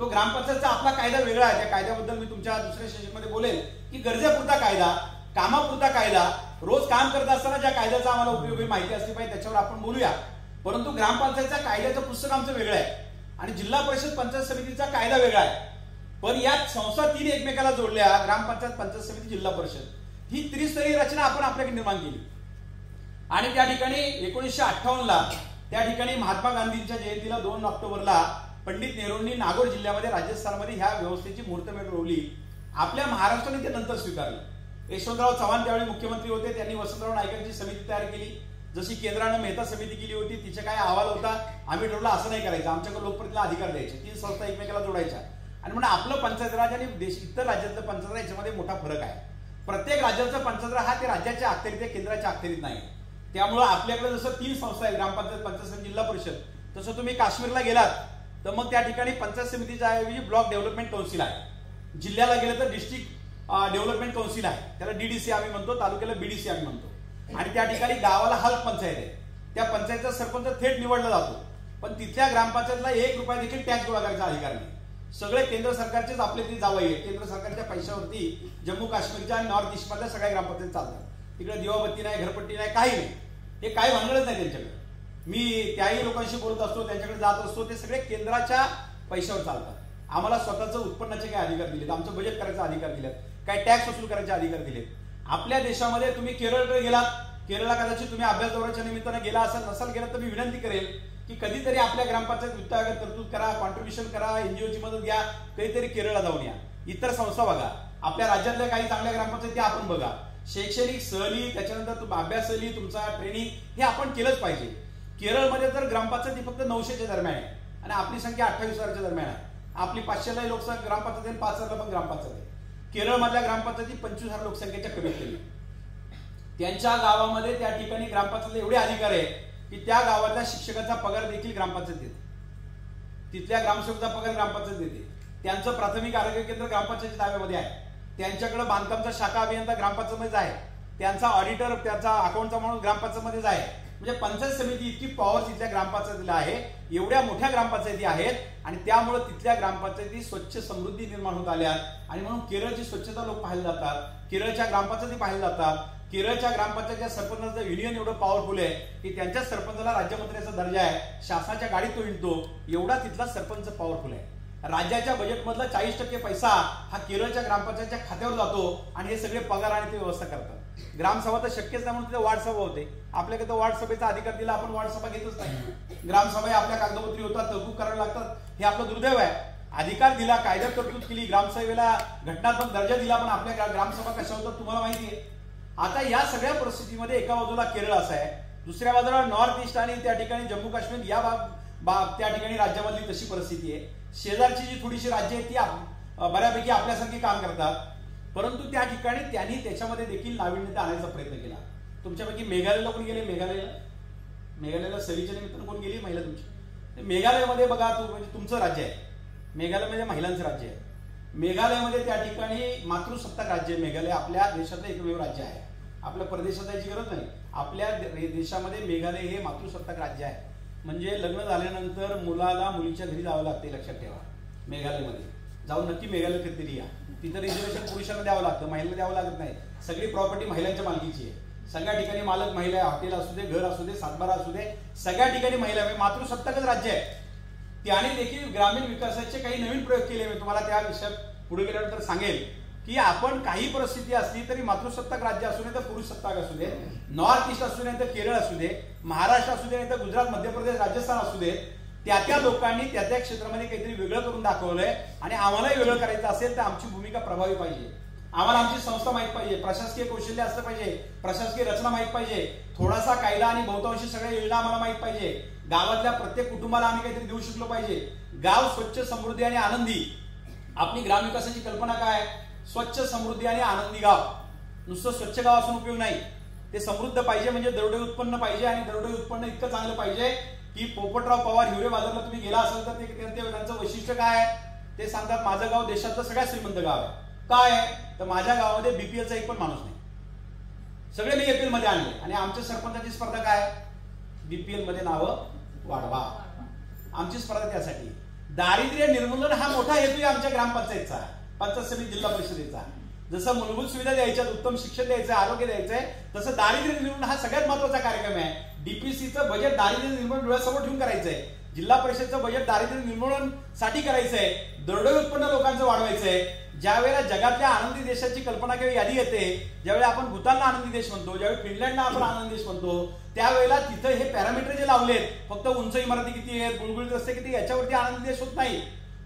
तो ग्रामपंचायतचा आपला कायदा वेगळा आहे. त्या कायद्याबद्दल मी तुमच्या दुसऱ्या सेशनमध्ये बोलेल की गरजेपुरता कायदा, कामापुरता कायदा, रोज काम करत असताना ज्या कायद्याचा आम्हाला उपयोगी माहिती असली पाहिजे त्याच्यावर आपण बोलूया. परंतु ग्रामपंचायतच्या कायद्याचं पुस्तक आमचं वेगळं आहे आणि जिल्हा परिषद पंचायत समितीचा कायदा वेगळा आहे. पण यात संस्था 3 एकमेकाला जोडल्या, ग्रामपंचायत, पंचायत समिती, जिल्हा परिषद, ही त्रिस्तरीय रचना आपण आपल्याकडे निर्माण केली. आणि त्या ठिकाणी 1958ला त्या ठिकाणी महात्मा गांधींच्या जयंतीला 2 ऑक्टोबरला पंडित नेहरूंनी नागौर जिल्ह्यामध्ये राजस्थानमध्ये ह्या व्यवस्थेची मुहूर्तमेढ रोवली. आपल्या महाराष्ट्राने ते नंतर स्वीकारलं. यशवंतराव चव्हाण त्यावेळी मुख्यमंत्री होते, त्यांनी वसंतराव नाईकांची समिती तयार केली. जशी केंद्रानं मेहता समिती केली होती, तिचे काय अहवाल होता, आम्ही ठरवलं असं नाही करायचं, आमच्याकडे लोकप्रतिनिधीला अधिकार द्यायचे, 3 संस्था एकमेकाला जोडायच्या. आणि म्हणून आपलं पंचायत राज आणि इतर राज्यातलं पंचायत राज याच्यामध्ये मोठा फरक आहे. प्रत्येक राज्याचा पंचायत राज हा ते राज्याच्या अखत्यारीत आहे, केंद्राच्या अखत्यारीत नाही. त्यामुळे आपल्याकडे जसं 3 संस्था आहेत, ग्रामपंचायत, पंचायत समिती, जिल्हा परिषद, तसं तुम्ही काश्मीरला गेलात तर मग त्या ठिकाणी पंचायत समितीच्या ऐवजी ब्लॉक डेव्हलपमेंट काउन्सिल आहे. जिल्ह्याला गेलं तर डिस्ट्रिक्ट डेव्हलपमेंट काउन्सिल आहे, त्याला डीडीसी आम्ही म्हणतो, तालुक्याला बीडीसी आम्ही म्हणतो. आणि त्या ठिकाणी गावाला हल्क पंचायत आहे. त्या पंचायतचा सरपंच थेट निवडला जातो, पण तिथल्या ग्रामपंचायतला 1 रुपया देखील टॅक्स गोळा करायचा अधिकार नाही. सगळे केंद्र सरकारचेच आपले ते जावई आहेत. केंद्र सरकारच्या पैशावरती जम्मू काश्मीरच्या आणि नॉर्थ ईस्ट मधल्या सगळ्या ग्रामपंचायत चालतात. तिकडे दिवाबत्ती नाही, घरपट्टी नाही, काही नाही. हे काही भानगडच नाही त्यांच्याकडे. मी त्याही लोकांशी बोलत असतो, त्यांच्याकडे जात असतो, ते सगळे केंद्राच्या पैशावर चालतात. आम्हाला स्वतःचं उत्पन्नाचे काय अधिकार दिलेत, आमचं बजेट करायचा अधिकार दिलेत, काय टॅक्स वसूल करायचे अधिकार दिलेत. आपल्या देशामध्ये तुम्ही केरळकडे गेलात, केरळला कदाचित तुम्ही अभ्यास दौऱ्याच्या निमित्तानं गेला असाल, नसाल गेला तर मी विनंती करेल की कधीतरी आपल्या ग्रामपंचायत वित्त आयोगात तरतूद करा, कॉन्ट्रीब्युशन करा, एनजीओची मदत घ्या, कधीतरी केरळला जाऊन या. इतर संस्था बघा, आपल्या राज्यातल्या काही चांगल्या ग्रामपंचायती आपण बघा. शैक्षणिक सहली, त्याच्यानंतर अभ्यास सहली, तुमचा ट्रेनिंग हे आपण केलंच पाहिजे. केरळमध्ये तर ग्रामपंचायती फक्त 900च्या दरम्यान आहे आणि आपली संख्या 28,000च्या दरम्यान आहे. आपली 500ला लोकसंख्या ग्रामपंचायत आहे, 5,000ला पण ग्रामपंचायत आहे. केरळमधल्या ग्रामपंचायती 25,000 लोकसंख्येच्या कमीत कमी. त्यांच्या गावामध्ये त्या ठिकाणी ग्रामपंचायतीला एवढे अधिकार आहे की त्या गावातल्या शिक्षकाचा पगार देखील ग्रामपंचायत देते, तिथल्या ग्रामसेवकाचा पगार ग्रामपंचायत देते. त्यांचं प्राथमिक आरोग्य केंद्र ग्रामपंचायतीच्या ताब्यामध्ये आहे. त्यांच्याकडे बांधकामचा शाखा अभियंता ग्रामपंचायतमध्येच आहे. त्यांचा ऑडिटर, त्याचा अकाउंटचा माणूस ग्रामपंचायतमध्येच आहे. म्हणजे पंचायत समिती इतकी पॉवर तिथल्या ग्रामपंचायतीला आहे. एवढ्या मोठ्या ग्रामपंचायती आहेत आणि त्यामुळे तिथल्या ग्रामपंचायती स्वच्छ समृद्धी निर्माण होत आल्या. आणि म्हणून केरळची स्वच्छता लोक पाहायला जातात, केरळच्या ग्रामपंचायती पाहायला जातात. केरळच्या ग्रामपंचायतच्या सरपंचाचं युनियन एवढं पॉवरफुल आहे की त्यांच्या सरपंचाला राज्यमंत्र्याचा दर्जा आहे, शासनाच्या गाडीत तो हिंडतो, एवढा तिथला सरपंच पॉवरफुल आहे. राज्याच्या बजेटमधला 40% पैसा हा केरळच्या ग्रामपंचायतच्या खात्यावर जातो आणि हे सगळे पगार आणि ते व्यवस्था करतात. ग्रामसभा तर शक्यच नाही म्हणून तिथे वार्ड सभा होते. आपल्याकडे तर वार्ड सभेचा अधिकार दिला, आपण वार्ड सभा घेतच नाही. ग्रामसभा आपल्या कागदोपत्री होतात, तरतूद करावे लागतात, हे आपलं दुर्दैव आहे. अधिकार दिला, कायद्यात तरतूद केली, ग्रामसभेला घटनात्मक दर्जा दिला, पण आपल्या ग्रामसभा कशा होतात तुम्हाला माहिती आहे. आता या सगळ्या परिस्थितीमध्ये एका बाजूला केरळ असं आहे, दुसऱ्या बाजूला नॉर्थ ईस्ट आणि त्या ठिकाणी जम्मू काश्मीर या त्या ठिकाणी राज्यामधली तशी परिस्थिती आहे. शेजारची जी थोडीशी राज्य आहेत ती बऱ्यापैकी आपल्यासारखी काम करतात, परंतु त्या ठिकाणी त्यांनी त्याच्यामध्ये देखील नाविन्यता आणायचा प्रयत्न केला. तुमच्यापैकी मेघालयला कोण गेले? मेघालयला सहलीच्या निमित्तानं कोण गेली? महिला तुमची. मेघालयमध्ये बघा, म्हणजे तुमचं राज्य आहे, मेघालय म्हणजे महिलांचं राज्य आहे. मेघालयमध्ये त्या ठिकाणी मातृसत्ताक राज्य आहे. मेघालय आपल्या देशातलं एकमेव राज्य आहे. आपल्या परदेशात जायची गरज नाही. आपल्या देशामध्ये मेघालय हे मातृसत्ताक राज्य आहे. म्हणजे लग्न झाल्यानंतर मुलाला मुलीच्या घरी जावं लागते, लक्षात ठेवा. मेघालयमध्ये जाऊन नक्की मेघालय कधीतरी या. तिथं रिझर्वेशन पुरुषांना द्यावं लागतं, महिलांना द्यावं लागत नाही. सगळी प्रॉपर्टी महिलांच्या मालकीची आहे. सगळ्या ठिकाणी मालक महिला आहे. हॉटेल असू दे, घर असू दे, सातबारा असू दे, सगळ्या ठिकाणी महिला आहे. मातृसत्ताकच राज्य आहे. त्याने देखील ग्रामीण विकासाचे काही नवीन प्रयोग केले. मी तुम्हाला त्या विषयात पुढे गेल्यानंतर सांगेल की आपण काही परिस्थिती असली तरी मातृसत्ताक राज्य असू नये तर पुरुष सत्ताक असू दे, नॉर्थ ईस्ट असू नये तर केरळ असू दे, महाराष्ट्र असू दे नाही तर गुजरात, मध्य प्रदेश, राजस्थान असू दे, त्या लोकांनी त्या क्षेत्रामध्ये काहीतरी वेगळं करून दाखवलंय. आणि आम्हालाही वेगळं करायचं असेल तर आमची भूमिका प्रभावी पाहिजे. आम्हाला आमची संस्था माहित पाहिजे, प्रशासकीय कौशल्य असलं पाहिजे, प्रशासकीय रचना माहित पाहिजे, थोडासा कायदा आणि बहुतांशी सगळ्या योजना आम्हाला माहित पाहिजे. गावातल्या प्रत्येक कुटुंबाला आम्ही काहीतरी देऊ शकलो पाहिजे. गाव स्वच्छ, समृद्धी आणि आनंदी. आपली ग्रामविकासाची कल्पना काय? स्वच्छ, समृद्धी आणि आनंदी गाव. नुसतं स्वच्छ गाव असून उपयोग नाही, ते समृद्ध पाहिजे. म्हणजे दरोडे उत्पन्न पाहिजे आणि दरोडे उत्पन्न इतकं चांगलं पाहिजे की पोपटराव पवार हिवरे बाजारला तुम्ही गेला असाल तर त्यांचं वैशिष्ट्य काय आहे ते सांगतात. माझं गाव देशातलं सगळ्यात श्रीमंत गाव आहे. काय आहे तर माझ्या गावामध्ये बीपीएलचा एक पण माणूस नाही, सगळे मी एपीएल मध्ये आणले. आणि आमच्या सरपंचाची स्पर्धा काय? बीपीएल मध्ये नावं वाढवा. आमची स्पर्धा त्यासाठी. दारिद्र्य निर्मूलन हा मोठा हेतू आहे आमच्या ग्रामपंचायतचा, पंचायत समिती, जिल्हा परिषदेचा. जसं मूलभूत सुविधा द्यायच्या, उत्तम शिक्षण द्यायचं, आरोग्य द्यायचंय, तसं दारिद्र्य निर्मूलन हा सगळ्यात महत्वाचा कार्यक्रम आहे. डीपीसीचं बजेट दारिद्र्य निर्मूलन डोळ्यासमोर ठेवून करायचंय. जिल्हा परिषदचं बजेट दारिद्र्य निर्मूलन साठी करायचंय. दरडोई उत्पन्न लोकांचं वाढवायचंय. ज्या वेळेला जगातल्या आनंदी देशाची कल्पना किंवा यादी येते, ज्यावेळी आपण भूतानला आनंदी देश म्हणतो, ज्यावेळी फिनलँडला आपण आनंदी देश म्हणतो, त्यावेळेला तिथं हे पॅरामीटर जे लावलेत, फक्त उंच इमारती किती आहेत, गुळगुळीत रस्ते किती, याच्यावरती आनंदी देश होत नाही.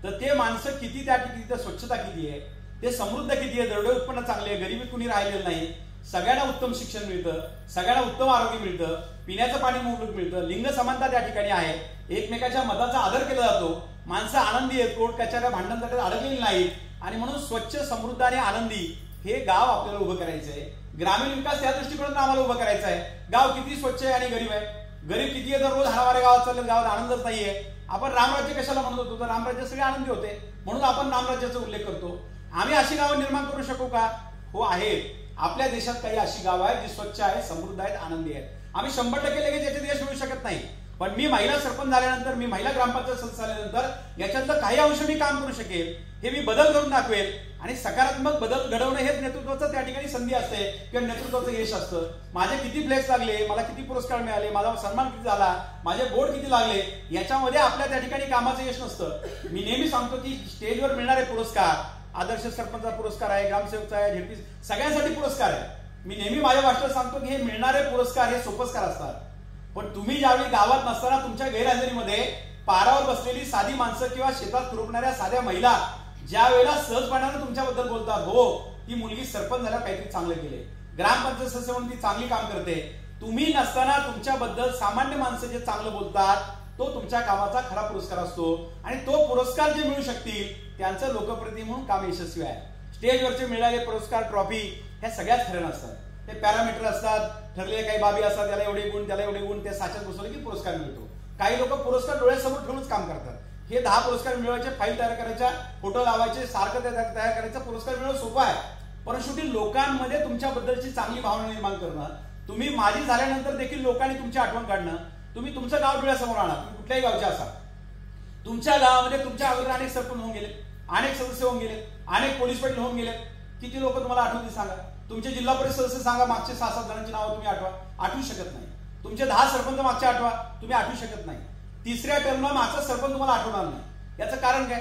तर ते माणसं किती, त्या तिथं स्वच्छता किती आहे, ते समृद्ध किती आहे, दरडोई उत्पन्न चांगले आहे, गरिबीत कुणी राहिलेलं नाही, सगळ्यांना उत्तम शिक्षण मिळतं, सगळ्यांना उत्तम आरोग्य मिळतं, पिण्याचं पाणी मोफत मिळतं, लिंग समानता त्या ठिकाणी आहे, एकमेकाच्या मताचा आदर केला जातो, माणसं आनंदी आहेत, कोर्ट कचऱ्या भांडण अडकलेली नाहीत. आणि म्हणून स्वच्छ, समृद्ध आणि आनंदी हे गाव आपल्याला उभं करायचंय. ग्रामीण विकास त्या दृष्टिकोनातून आम्हाला उभं करायचं आहे. गाव किती स्वच्छ आहे आणि गरीब आहे, गरीब किती आहे, तर रोज हाणामारे गावात चालले, गावात आनंदच नाहीये. आपण रामराज्य कशाला म्हणत होतो, तर रामराज्य सगळे आनंदी होते म्हणून आपण रामराज्याचा उल्लेख करतो. आम्ही अशी गावं निर्माण करू शकू का? हो, आहेत. आपल्या देशात काही अशी गावं आहेत जी स्वच्छ आहेत, समृद्ध आहेत, आनंदी आहेत. आम्ही 100% लगेच याच्यात यश मिळू शकत नाही, पण मी महिला सरपंच झाल्यानंतर, मी महिला ग्रामपंचायत सदस्य झाल्यानंतर याच्यातलं काही अंश मी काम करू शकेल, हे मी बदल करून दाखवेल. आणि सकारात्मक बदल घडवणं हेच नेतृत्वाचं त्या ठिकाणी संधी असते किंवा नेतृत्वाचं यश असतं. माझे किती फ्लेक्स लागले, मला किती पुरस्कार मिळाले, माझा सन्मान किती झाला, माझे बोर्ड किती लागले, याच्यामध्ये आपल्या त्या ठिकाणी कामाचं यश नसतं. मी नेहमी सांगतो की स्टेजवर मिळणारे पुरस्कार, आदर्श सरपंचा पुरस्कार आहे, ग्रामसेवकचा आहे, झेडपी, सगळ्यांसाठी पुरस्कार आहे. मी नेहमी माझ्या भाषणात सांगतो की हे मिळणारे पुरस्कार हे सोपस्कार असतात. पण तुम्ही ज्यावेळी गावात नसताना तुमच्या गैरहजेरीमध्ये पारावर बसलेली साधी माणसं किंवा शेतात खुरपणाऱ्या साध्या महिला ज्या वेळेला सहजपणाने तुमच्याबद्दल बोलतात, हो ती मुलगी सरपंच झाल्यावर काहीतरी चांगलं केले, ग्रामपंचायत सदस्य म्हणून ती चांगली काम करते, तुम्ही नसताना तुमच्याबद्दल सामान्य माणसं जे चांगलं बोलतात, तो तुमच्या कामाचा खरा पुरस्कार असतो. आणि तो पुरस्कार जे मिळू शकतील त्यांचं लोकप्रतिनिधी म्हणून काम यशस्वी आहे. स्टेजवरचे मिळालेले पुरस्कार, ट्रॉफी ह्या सगळ्याच खऱ्या नसतात. ते पॅरामीटर असतात, ठरलेले काही बाबी असतात, त्याला एवढे गुण, त्याला एवढे गुण, ते साच्यात बसवले की पुरस्कार मिळतो. काही लोक पुरस्कार डोळ्यासमोर ठेवूनच काम करतात. हे 10 पुरस्कार मिळवायचे, फाईल तयार करायच्या, फोटो लावायचे, सारखं तयार करायचं, पुरस्कार मिळवणं सोपं आहे. पण शेवटी लोकांमध्ये तुमच्याबद्दलची चांगली भावना निर्माण करणं, तुम्ही माझी झाल्यानंतर देखील लोकांनी तुमची आठवण काढणं, तुम्ही तुमचं गाव डोळ्यासमोर आणा, तुम्ही कुठल्याही गावचे असाल, तुमच्या गावामध्ये तुमच्या अगोदर अनेक सरपंच होऊन गेले, अनेक सदस्य होऊन गेले, अनेक पोलीस पाटील होऊन गेले, किती लोक तुम्हाला आठवतील सांगा? तुमचे जिल्हा परिषद सदस्य सांगा, मागचे 6-7 जणांची नावं तुम्ही आठवू शकत नाही. तुमचे 10 सरपंच मागचे आठवा, तुम्ही आठवू शकत नाही. तिसऱ्या टर्मला मागचा सरपंच तुम्हाला आठवणार नाही. याचं कारण काय?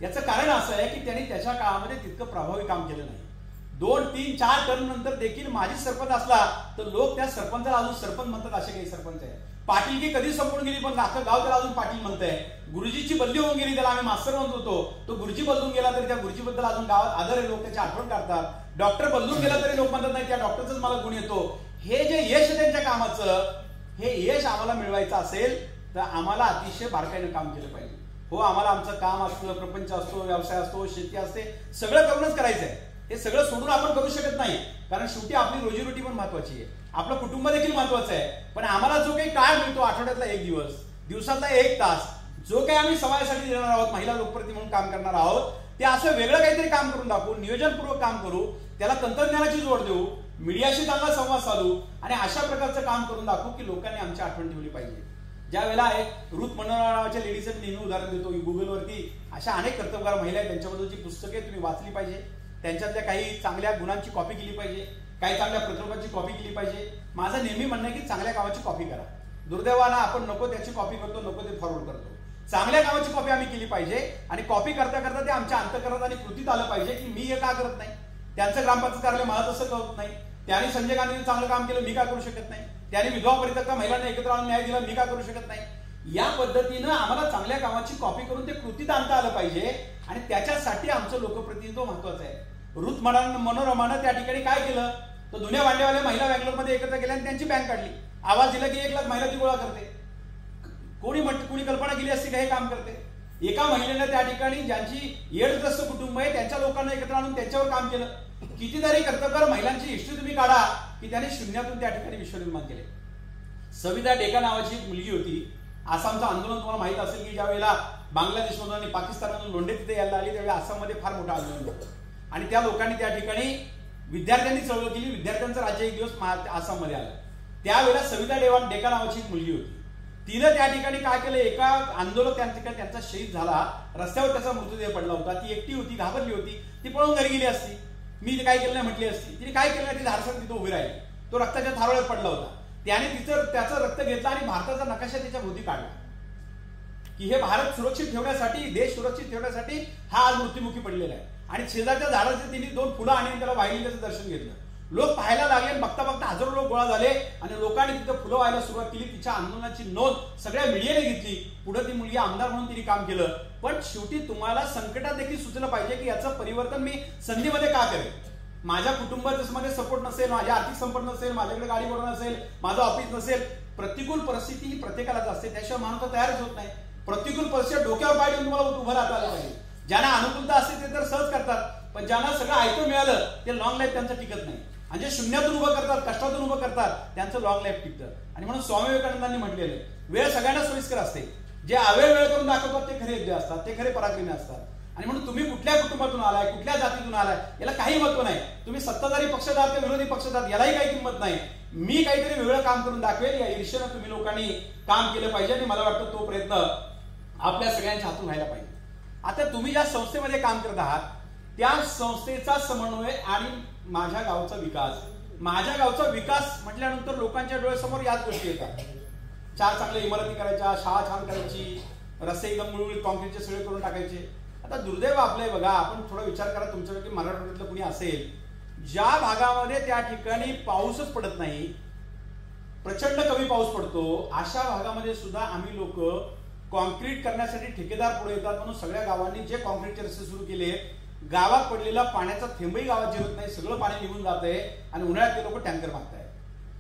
याचं कारण असं आहे की त्यांनी त्याच्या काळामध्ये तितकं प्रभावी काम केलं नाही. 2, 3, 4 टर्म नंतर देखील माझी सरपंच असला तर लोक त्या सरपंचाला अजून सरपंच म्हणतात. असे काही सरपंच आहे. पाटीलकी कधी संपून गेली पण अख्खं गाव त्याला अजून पाटील म्हणतंय. गुरुजीची बदली होऊन गेली, त्याला आम्ही मास्तर म्हणत होतो, तो गुरुजी बदलून गेला तरी त्या गुरुजीबद्दल अजून गावात आदर आहे, लोक त्याची आठवण काढतात. डॉक्टर बदलून गेला तरी लोक म्हणतात नाही त्या डॉक्टरचाच मला गुण येतो. हे जे यश आहे त्यांच्या कामाचं, हे यश आम्हाला मिळवायचं असेल तर आम्हाला अतिशय बारकाईने काम केलं पाहिजे. हो, आम्हाला आमचं काम असतं, प्रपंच असतो, व्यवसाय असतो, शेती असते, सगळं करूनच करायचं आहे. हे सगळं सोडून आपण करू शकत नाही, कारण शेवटी आपली रोजीरोटी पण महत्वाची आहे, आपलं कुटुंब देखील महत्वाचं आहे. पण आम्हाला जो काही काळ मिळतो, आठवड्यातला 1 दिवस, दिवसातला 1 तास, जो काही आम्ही समाजासाठी देणार आहोत, महिला लोकप्रतिनिधी म्हणून काम करणार आहोत, ते असं वेगळं काहीतरी काम करून दाखवू, नियोजनपूर्वक काम करू, त्याला तंत्रज्ञानाची जोड देऊ, मीडियाशी चांगला संवाद साधू आणि अशा प्रकारचं काम करून दाखवू की लोकांनी आमची आठवण ठेवली पाहिजे. ज्या वेळेला एक रुथ मनोरा नावाच्या लेडीचं नेहमी उदाहरण देतो, गुगलवरती अशा अनेक कर्तबगार महिला आहेत, त्यांच्याबद्दलची पुस्तके तुम्ही वाचली पाहिजे, त्यांच्यातल्या काही चांगल्या गुणांची कॉपी केली पाहिजे, काही चांगल्या प्रकल्पांची कॉपी केली पाहिजे. माझं नेहमी म्हणणं आहे की चांगल्या कामाची कॉपी करा. दुर्दैवानं आपण नको त्याची कॉपी करतो, नको ते फॉरवर्ड करतो. चांगल्या कामाची कॉपी आम्ही केली पाहिजे आणि कॉपी करता करता ते आमच्या अंतःकरणात आणि कृतीत आलं पाहिजे की मी हे का करत नाही, त्यांचं ग्रामपंचायत कार्यालय मला तसं करत नाही, त्यांनी संजय गांधींनी चांगलं काम केलं, मी का करू शकत नाही, त्यांनी विधवा परित्यक्ता महिलांना एकत्र आणून न्याय दिला, मी का करू शकत नाही. या पद्धतीनं आम्हाला चांगल्या कामाची कॉपी करून ते कृतीत आणता आलं पाहिजे आणि त्याच्यासाठी आमचं लोकप्रतिनिधित्व महत्वाचं आहे. रुथ मनोरमानं त्या ठिकाणी काय केलं, तर जुन्या भांडेवाल्या महिला बँगलोरमध्ये एकत्र केल्या आणि त्यांची बँक काढली. आवाज दिला की 1 लाख महिला ती गोळा करते. कोणी कल्पना केली असती का हे काम करते? एका महिलेनं त्या ठिकाणी ज्यांची एड्सग्रस्त कुटुंब आहे त्यांच्या लोकांना एकत्र आणून त्यांच्यावर काम केलं. कितीतरी कर्तबगार महिलांची हिस्ट्री तुम्ही काढा की त्याने शून्यातून त्या ठिकाणी विश्व निर्माण केले. सविता डेका नावाची एक मुलगी होती. आसामचं आंदोलन तुम्हाला माहित असेल की ज्या वेळेला बांगलादेशमधून आणि पाकिस्तानमधून लोंढे तिथे यायला आली त्यावेळी आसाममध्ये फार मोठं आंदोलन होतं आणि त्या लोकांनी त्या ठिकाणी विद्यार्थ्यांनी चळवळ केली. विद्यार्थ्यांचं राज्य एक दिवस आसाममध्ये आलं. त्यावेळेला सविता डेका नावाची एक मुलगी होती. तिनं त्या ठिकाणी काय केलं, एका आंदोलक त्या ठिकाणी त्यांचा शहीद झाला, रस्त्यावर त्याचा मृतदेह पडला होता, ती एकटी होती, घाबरली होती, ती पळून घरी गेली असती, मी काय केलं नाही म्हटली असती. तिने काय केलं, ती धारसर तिथं उभी राहिली, तो रक्ताच्या थारोळ्यात पडला होता, त्याने त्याचं रक्त घेतलं आणि भारताचा नकाशा त्याच्या भोवती काढला की हे भारत सुरक्षित ठेवण्यासाठी, देश सुरक्षित ठेवण्यासाठी हा आज मृत्युमुखी पडलेला आहे. आणि शेजारच्या झाडाचे तिने 2 फुलं आणि त्याला वाहिलेलं दर्शन घेतलं. लोक पाहायला लागले, बघता बघता हजारो लोक गोळा झाले आणि लोकांनी तिथं फुलं व्हायला सुरुवात केली. तिच्या आंदोलनाची नोंद सगळ्या मीडियाने घेतली. पुढे ती मुलगी आमदार म्हणून तिने काम केलं. पण शेवटी तुम्हाला संकटात देखील सुचलं पाहिजे की याचं परिवर्तन मी संधीमध्ये का करेन. माझ्या कुटुंबामध्ये सपोर्ट नसेल, माझ्या आर्थिक संपन्न नसेल, माझ्याकडे गाडी घोडा नसेल, माझं ऑफिस नसेल, प्रतिकूल परिस्थिती ही प्रत्येकालाच असते, त्याशिवाय माणूस तयारच होत नाही. प्रतिकूल परिस्थिती डोक्यावर पाय ठेवून तुम्हाला उभं राहता आलं पाहिजे. ज्यांना अनुकूलता असते ते तर सहज करतात, पण ज्यांना सगळं ऐकून मिळालं ते लॉंग लाईफ त्यांचं टिकत नाही. आणि जे शून्यातून उभं करतात, कष्टातून उभं करतात, त्यांचं लॉंग लाईफ टिकतं. आणि म्हणून स्वामी विवेकानंदांनी म्हटलेलं वेळ सगळ्यांना सोयीस्कर असते, जे अवेळ वेळ करून दाखवतात ते खरे योद्धे असतात, ते खरे पराक्रमी असतात. आणि म्हणून तुम्ही कुठल्या कुटुंबातून आलाय, कुठल्या जातीतून आलाय याला काही महत्व नाही. तुम्ही सत्ताधारी पक्षात किंवा विरोधी पक्षात यालाही काही किंमत नाही. मी काहीतरी वेगळं काम करून दाखवेल या ईर्ष्येनं तुम्ही लोकांनी काम केलं पाहिजे. आणि मला वाटतं तो प्रयत्न आपल्या सगळ्यांच्या हातून व्हायला पाहिजे. आता तुम्ही ज्या संस्थेमध्ये काम करत आहात त्या संस्थेचा समन्वय आणि माझ्या गावचा विकास, माझ्या गावचा विकास म्हटल्यानंतर लोकांच्या डोळ्यासमोर याच गोष्टी येतात. 4 चांगल्या इमारती करायच्या, शाळा छान करायची, रस्ते एकदम मुळमुळीत कॉन्क्रीटचे सगळे करून टाकायचे. आता दुर्दैव आपलंय बघा, आपण थोडा विचार करा तुमच्यापैकी मराठवाड्यातलं कुणी असेल ज्या भागामध्ये त्या ठिकाणी पाऊसच पडत नाही, प्रचंड कमी पाऊस पडतो, अशा भागामध्ये सुद्धा आम्ही लोक कॉन्क्रीट करण्यासाठी ठेकेदार पुढे येतात. म्हणून सगळ्या गावांनी जे कॉन्क्रीटचे रस्ते सुरू केले, गावात पडलेला पाण्याचा थेंबही गावात जिरत नाही, सगळं पाणी निघून जात आहे. आणि उन्हाळ्यात ते लोक टँकर मागताय.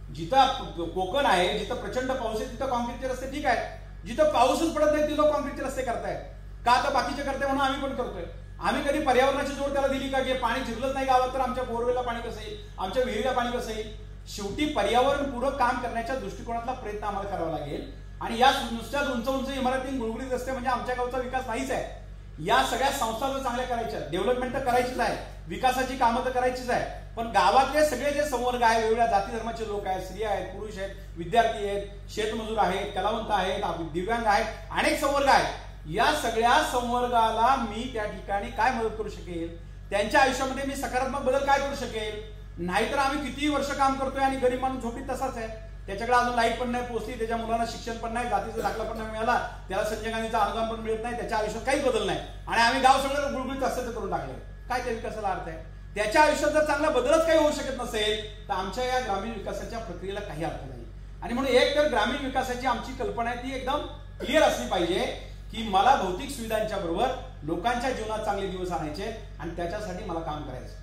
जिथं कोकण आहे, जिथं प्रचंड पाऊस आहे तिथं कॉन्क्रीटचे रस्ते ठीक आहेत, जिथं पाऊसच पडत नाही तिथं कॉन्क्रीटचे रस्ते करतायत. का आता बाकीचे करते म्हणून आम्ही पण करतोय. आम्ही कधी पर्यावरणाची जोड त्याला दिली का की पाणी जिरलंच नाही गावात तर आमच्या बोरवेला पाणी कसं येईल, आमच्या विहिरीला पाणी कसं येईल. शेवटी पर्यावरणपूरक काम करण्याच्या दृष्टिकोनातला प्रयत्न आम्हाला करावा लागेल. आणि या नुसत्या उंच उंच इमारती गुळगुळीत रस्ते म्हणजे आमच्या गावचा विकास नाहीच आहे. या सगळ्या संस्था जर चांगल्या करायच्या, डेव्हलपमेंट तर करायचीच आहे, विकासाची कामं तर करायचीच आहे, पण गावातले सगळे जे संवर्ग आहे, वेगवेगळ्या जाती धर्माचे लोक आहेत, स्त्रिया आहेत, पुरुष आहेत, विद्यार्थी आहेत, शेतमजूर आहेत, कलावंत आहेत, दिव्यांग आहेत, अनेक संवर्ग आहेत. या सगळ्या संवर्गाला मी त्या ठिकाणी काय मदत करू शकेल, त्यांच्या आयुष्यामध्ये मी सकारात्मक बदल काय करू शकेल. नाहीतर आम्ही किती वर्ष काम करतोय आणि गरीब माणूस झोपीत तसाच आहे, त्याच्याकडे अजून लाईट पण नाही पोहोचली, त्याच्या मुलांना शिक्षण पण नाही, जातीचा दाखला पण नाही मिळाला, त्याला संजय गांधीचा अनुदान पण मिळत नाही, त्याच्या आयुष्यात काहीच बदल नाही. आणि आम्ही गाव सगळं गुळगुळीत असं करून टाकले. काय त्या विकासाला अर्थ आहे. त्याच्या आयुष्यात जर चांगला बदलच काही होऊ शकत नसेल तर आमच्या या ग्रामीण विकासाच्या प्रक्रियेला काही अर्थ नाही. आणि म्हणून एक तर ग्रामीण विकासाची आमची कल्पना आहे ती एकदम क्लिअर असली पाहिजे की मला भौतिक सुविधांच्या बरोबर लोकांच्या जीवनात चांगले दिवस आणायचे आणि त्याच्यासाठी मला काम करायचं.